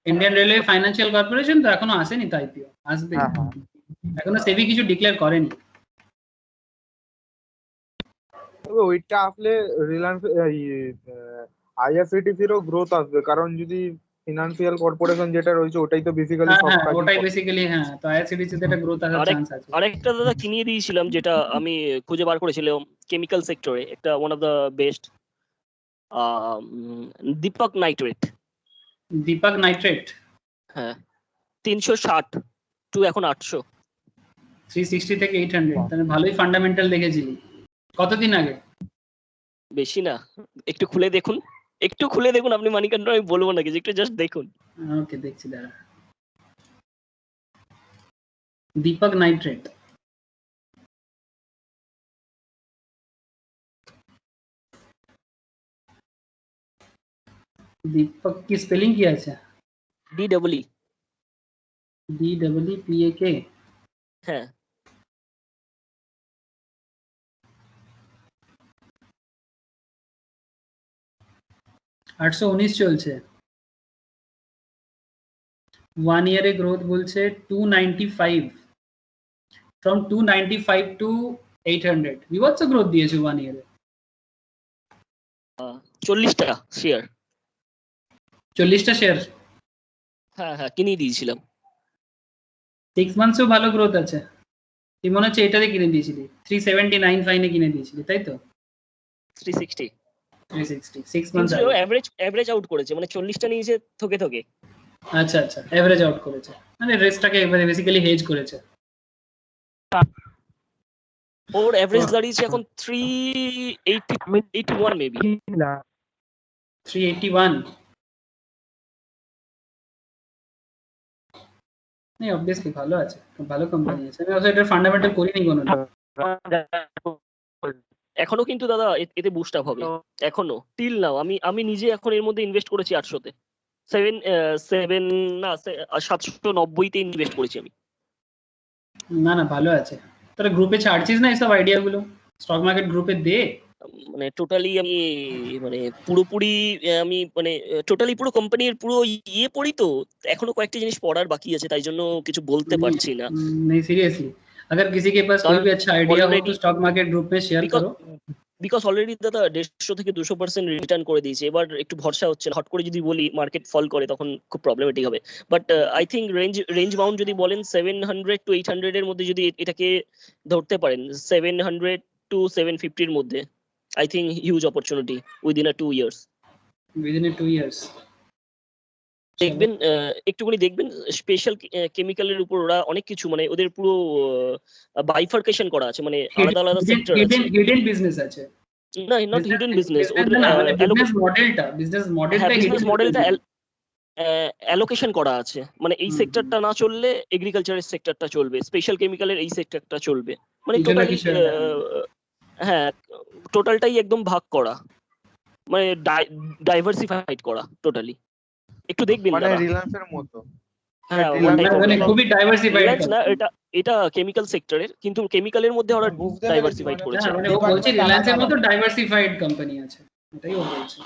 ইন্ডিয়ান রেলওয়ে ফাইন্যান্সিয়াল কর্পোরেশন তো এখনো আসেনি তো আইপিও, আসবে। হ্যাঁ হ্যাঁ এখনো সেবি কিছু ডিক্লেয়ার করেনি। তবে ওইটা আসলে রিলায়েন্স আইআরসিটিসিরও গ্রোথ আসবে, কারণ যদি ফিনান্সিয়াল কর্পোরেশন যেটা রয়েছে ওটাই তো বেসিক্যালি হ্যাঁ সব হ্যাঁ কাজই ওটাই করে। বেসিক্যালি, হ্যাঁ তো আইআরসিটিসি তে একটা গ্রোথ আসার চান্স আছে। আরেকটা দাদা কিনিয়ে দিয়েছিলাম যেটা আমি খুঁজে বার করেছিলাম কেমিক্যাল সেক্টরে, একটা one of the best, Deepak nitrite. Deepak nitrite, হ্যাঁ 360 টু এখন 800। 360 থেকে 800, তাহলে ভালোই ফান্ডামেন্টাল দেখেছিলি। কতদিন আগে? বেশি না, একটু খুলে দেখুন, একটু খুলে দেখুন আপনি মানিকান্ত, আমি বলবো না কিছু, একটু জাস্ট দেখুন। ওকে দেখছি দাঁড়া। দীপক নাইট্রেট, দীপক কি স্পেলিং কি আছে? DEE। DEEPAK। হ্যাঁ 819 চলছে। 1 ইয়ারে গ্রোথ বলছে 295, ফ্রম 295 টু 800, বিভৎস গ্রোথ দিয়েছে 1 ইয়ারে। 40 টাকা শেয়ার। 40টা শেয়ার, হ্যাঁ হ্যাঁ কিনে দিয়েছিলাম। 6 মান্থসেও ভালো গ্রোথ আছে। তুই মনে হচ্ছে এটাতে কিনে দিয়েছিলি 379 ফাইনে কিনে দিয়েছিলি তাই তো? 360 360 6 মান্থস কিন্তু এভারেজ আউট করেছে, মানে 40টা নিয়েছে থোকে থোকে। আচ্ছা আচ্ছা, এভারেজ আউট করেছে, মানে রেস্টটাকে এবারে বেসিক্যালি হেজ করেছে। ওর এভারেজ দাঁড়িয়েছে এখন 381 মেবি। 381, नहीं ऑब्वियसली ভালো আছে, ভালো কোম্পানি আছে। আমি আসলে এটা ফান্ডামেন্টাল করিনি কোনো। এখনো কিন্তু দাদা এতে বুস্ট আপ হবে এখনো, টিল নাও। আমি নিজে এখন এর মধ্যে ইনভেস্ট করেছি 800 তে, 790 তে ইনভেস্ট করেছি আমি। না না ভালো আছে। তোরা গ্রুপে ছাড়ছিস না এইসব আইডিয়া গুলো? স্টক মার্কেট গ্রুপে দে। মানে টোটালি আমি মানে পুরোপুরি আমি মানে টোটালি পুরো কোম্পানির পুরো ইয়ে পড়ি তো, এখনো কয়েকটা জিনিস পড়ার বাকি আছে, তাই জন্য কিছু বলতে পারছি না। नहीं सीरियसली, अगर किसी के पास कोई भी अच्छा आइडिया हो तो स्टॉक मार्केट ग्रुप में शेयर करो। বিকজ অলরেডি দাদা 150 থেকে 200% রিটার্ন করে দিয়েছে, এবার একটু ভরসা হচ্ছে না। হট করে যদি বলি মার্কেট ফল করে তখন খুব প্রবলেমেটিক হবে। But I think range bound যদি বলেন 700 টু 800 এর মধ্যে যদি এটাকে ধরতে পারেন, 700 টু 750 এর মধ্যে, I think huge opportunity within 2 years. within 2 years দেখবেন একটুখানি দেখবেন স্পেশাল কেমিক্যালের উপর ওরা অনেক কিছু, মানে ওদের পুরো বাইফার্কেশন করা আছে, মানে আলাদা আলাদা সেক্টর আছে। হিডেন বিজনেস আছে না নট হিডেন বিজনেস, ওদের বিজনেস মডেলটা অ্যালোকেশন করা আছে, মানে এই সেক্টরটা না চললে এগ্রিকালচারের সেক্টরটা চলবে, স্পেশাল কেমিক্যালের এই সেক্টরটা চলবে, মানে টোটালি হ্যাঁ টোটালটাই একদম ভাগ করা, মানে ডাইভার্সিফাইড করা টোটালি। একটু দেখবেন মানে দাদা, রিলায়েন্সের মতো। হ্যাঁ মানে খুবই ডাইভার্সিফাইড না, এটা কেমিক্যাল সেক্টরের, কিন্তু কেমিক্যালের মধ্যে ওরা ডাইভার্সিফাইড করেছে। মানে ও বলছে রিলায়েন্সের মতো ডাইভার্সিফাইড কোম্পানি আছে, এটাই ও বলছে।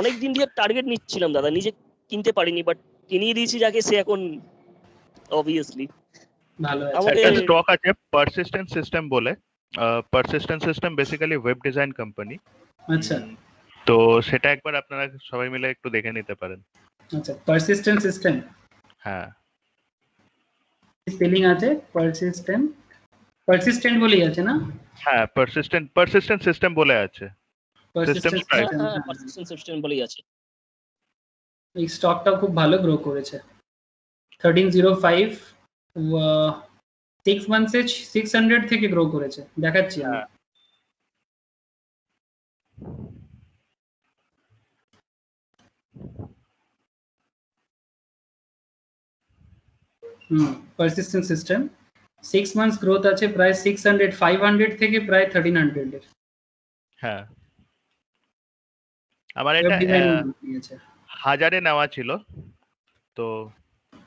অনেক দিন দিয়ে টার্গেট নিচ্ছিলাম দাদা, নিজে কিনতে পারিনি, বাট কিনিয়ে দিয়েছি যাকে, সে এখন অবভিয়াসলি ভালো আছে। আমাদের একটা স্টক আছে পারসিস্টেন্ট সিস্টেম বলে। Persistent system basically web design company. আচ্ছা তো সেটা একবার আপনারা সবাই মিলে একটু দেখে নিতে পারেন। আচ্ছা পারসিস্টেন্ট সিস্টেম, হ্যাঁ স্পেলিং আছে পারসিস্টেন্ট বলেই আছে না? হ্যাঁ পারসিস্টেন্ট সিস্টেম বলে আছে। পারসিস্টেন্ট সিস্টেম বলেই আছে। এই স্টকটা খুব ভালো গ্রো করেছে, 1305 6 মান্থসে 600 থেকে গ্রো করেছে, দেখাচ্ছি আমি। পারসিস্টেন্ট সিস্টেম 6 মান্থস গ্রোথ আছে প্রায় 600 500 থেকে প্রায় 1300 এর। হ্যাঁ আমার এটা 1000 এ নেওয়া ছিল, তো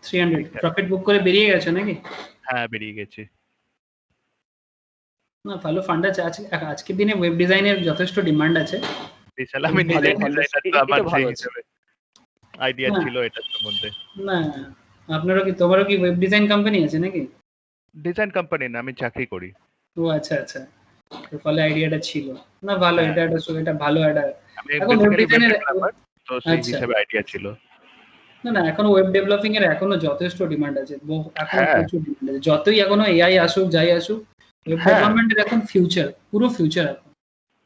300 প্রফিট বুক করে বেরিয়ে গেছে নাকি? হ্যাঁ বেরিয়ে গেছে। না ভালো ফান্ড আছে। আজকের দিনে ওয়েব ডিজাইনের যথেষ্ট ডিমান্ড আছে। আমি নিজে ডিজাইনার, আমার সেই হিসেবে আইডিয়া ছিল এটার সম্বন্ধে। না তোমারও কি ওয়েব ডিজাইন কোম্পানি আছে নাকি? ডিজাইন কোম্পানি না, আমি চাকরি করি। ও আচ্ছা আচ্ছা, এর ফলে আইডিয়াটা ছিল। না ভালো, এটা ভালো একটা এখন ওয়েব ডিজাইনের তো সেই হিসেবে আইডিয়া ছিল। না এখনো ওয়েব ডেভেলপিং এর এখনো যথেষ্ট ডিমান্ড আছে, এখনো হ্যাঁ প্রচুর ডিমান্ড আছে, যতই এখনো এআই আসুক যাই আসুক, ওয়েব হ্যাঁ ডেভেলপমেন্টের এখন ফিউচার, পুরো ফিউচার এখন।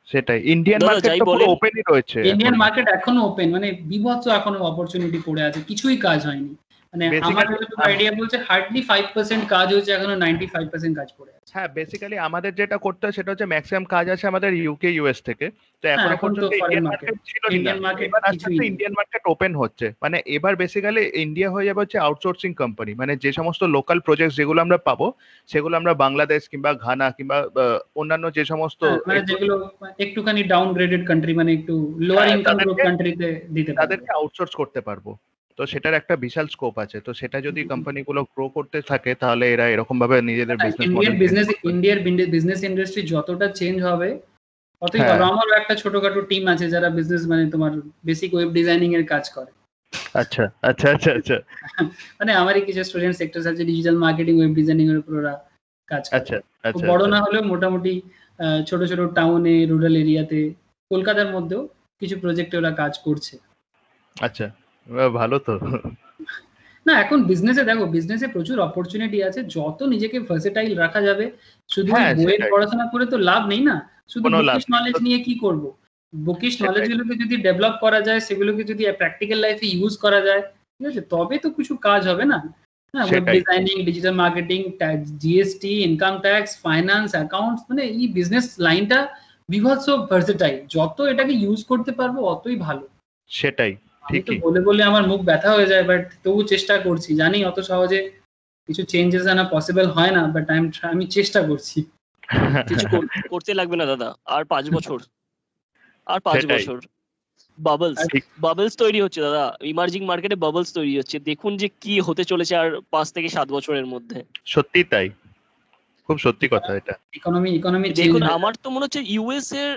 সেটাই, ইন্ডিয়ান দাদা মার্কেট যাই তো পুরো বলেন, ওপেনই রয়েছে ইন্ডিয়ান এখনো। মার্কেট এখনো ওপেন, মানে বিভৎস এখনো অপরচুনিটি পড়ে আছে, কিছুই কাজ হয়নি। মানে আমার বেসিক্যালি যতটুকু আইডিয়া বলছে হার্ডলি 5% কাজ হয়েছে, এখনো 95% কাজ পড়ে আছে। হ্যাঁ বেসিক্যালি আমাদের যেটা করতে হয় সেটা হচ্ছে ম্যাক্সিমাম কাজ আছে আমাদের ইউকে ইউএস থেকে, তো হ্যাঁ এখনো এখন তো পর্যন্ত ফরেন ইন্ডিয়ান মার্কেট, মার্কেট ছিল না। ইন্ডিয়ান মার্কেট এবার আস্তে কিছুই আস্তে নেই। ইন্ডিয়ান মার্কেট ওপেন হচ্ছে, মানে এবার বেসিক্যালি ইন্ডিয়া হয়ে যাবে হচ্ছে আউটসোর্সিং কোম্পানি, মানে যে সমস্ত লোকাল প্রজেক্ট যেগুলো আমরা পাবো সেগুলো আমরা বাংলাদেশ কিংবা ঘানা কিংবা অন্যান্য যে সমস্ত হ্যাঁ, মানে যেগুলো একটুখানি ডাউনগ্রেডেড কান্ট্রি, মানে একটু লোয়ার হ্যাঁ ইনকাম গ্রুপ কান্ট্রিতে দিতে পারবে। তাদেরকে আউটসোর্স করতে পারবো, তো সেটার একটা বিশাল স্কোপ আছে। তো সেটা যদি কোম্পানিগুলো গ্রো করতে থাকে তাহলে এরা এরকম ভাবে নিজেদের বিজনেস মডেল ইন্ডিয়ার বিজনেস ইন্ডাস্ট্রি যতটা চেঞ্জ হবে ততই হ্যাঁ ভালো। আমারও একটা ছোটখাটো টিম আছে যারা বিজনেস, মানে তোমার বেসিক ওয়েব ডিজাইনিং এর কাজ করে। আচ্ছা আচ্ছা আচ্ছা আচ্ছা মানে আমারই কিছু স্টুডেন্ট সেক্টর আছে ডিজিটাল মার্কেটিং ওয়েব ডিজাইনিং এর উপর ওরা কাজ করে। আচ্ছা খুব আচ্ছা বড় আচ্ছা না হলেও মোটামুটি ছোট ছোট টাউনে, রুরাল এরিয়াতে, কলকাতার মধ্যেও কিছু প্রজেক্টে ওরা কাজ করছে। আচ্ছা ভালো তো। না এখন বিজনেসে দেখো, বিজনেসে প্রচুর অপরচুনিটি আছে, যত নিজেকে ভার্সেটাইল রাখা যাবে। শুধু ওই হ্যাঁ বইয়ের সেটাই, পড়াশোনা করে তো লাভ নেই না, শুধু কোনো লাভ বুকিশ নেই নলেজ নিয়ে কি করব। বুকিশ নলেজ সেটাই। গুলোকে যদি ডেভেলপ করা যায়, সেগুলোকে যদি প্র্যাকটিক্যাল লাইফে ইউজ করা যায়, ঠিক আছে, তবে তো কিছু কাজ হবে না। হ্যাঁ, ওয়েব সেটাই designing, digital marketing, GST, income tax, finance, accounts, মানে এই বিজনেস লাইনটা বিভৎস ভার্সেটাইল, যত এটাকে ইউজ করতে পারবো অতই ভালো। সেটাই আমি তো ঠিকই। বলে বলে আমার মুখ ব্যথা হয়ে যায়, বাট তবু চেষ্টা করছি। জানি অত সহজে কিছু চেঞ্জেস আনা পসিবল হয় না, বাট আমি চেষ্টা করছি। কিছু করতে লাগবে না দাদা, আর 5 বছর, আর 5 সেটাই বছর বাবলস ঠিক। বাবলস তৈরি হচ্ছে দাদা, ইমার্জিং মার্কেটে বাবলস তৈরি হচ্ছে, দেখুন যে কি হতে চলেছে আর 5 থেকে 7 বছরের মধ্যে। সত্যি তাই, খুব সত্যি কথা এটা। ইকোনমি দেখুন আমার তো মনে হচ্ছে ইউএস এর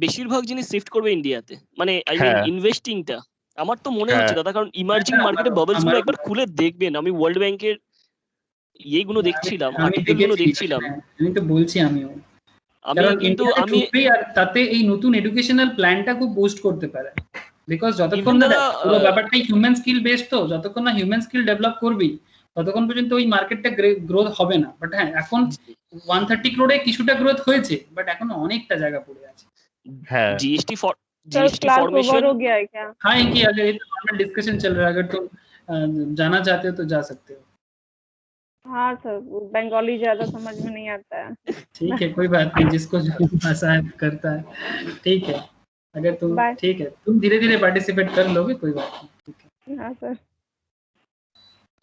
বেশিরভাগ জিনিস শিফট করবে ইন্ডিয়াতে, মানে আই মিন হ্যাঁ ইনভেস্টিংটা আমার তো মনে হ্যাঁ হচ্ছে দাদা, কারণ ইমার্জিং হ্যাঁ, মার্কেটে বাবলস গুলো একবার খুলে দেখবেন। আমি ওয়ার্ল্ড ব্যাংকের ইয়েগুলো দেখছিলাম, আর্টিকেল গুলো দেখছিলাম, আমি তো বলছি আমিও, আমি কারণ কিন্তু ইন্ডিয়াতে আমি ঢুকবেই আর তাতে এই নতুন এডুকেশনাল প্ল্যানটা খুব বুস্ট করতে পারে। বিকজ যতক্ষণ Even না দাদা, পুরো ব্যাপারটাই হিউম্যান স্কিল বেসড, তো যতক্ষণ না হিউম্যান স্কিল ডেভেলপ করবি ততক্ষণ পর্যন্ত ওই মার্কেটটা গ্রোথ হবে না। বাট হ্যাঁ, এখন 130 ক্রোড়ে কিছুটা গ্রোথ হয়েছে, বাট এখন অনেকটা জায়গা পড়ে আছে। হ্যাঁ GST sir class formation over हो गया है क्या? हाँ, कि अगर ये तो नॉर्मल डिस्कशन चल रहा है, अगर तुम जाना चाहते हो तो जा सकते हो। हाँ सर, वो बंगाली ज्यादा समझ में नहीं आता है। ठीक है, कोई बात नहीं, जिसको जो भाषा है करता है। ठीक है, अगर तुम Bye. ठीक है, तुम धीरे धीरे पार्टिसिपेट कर लोगे, कोई बात नहीं। ठीक है। हाँ सर।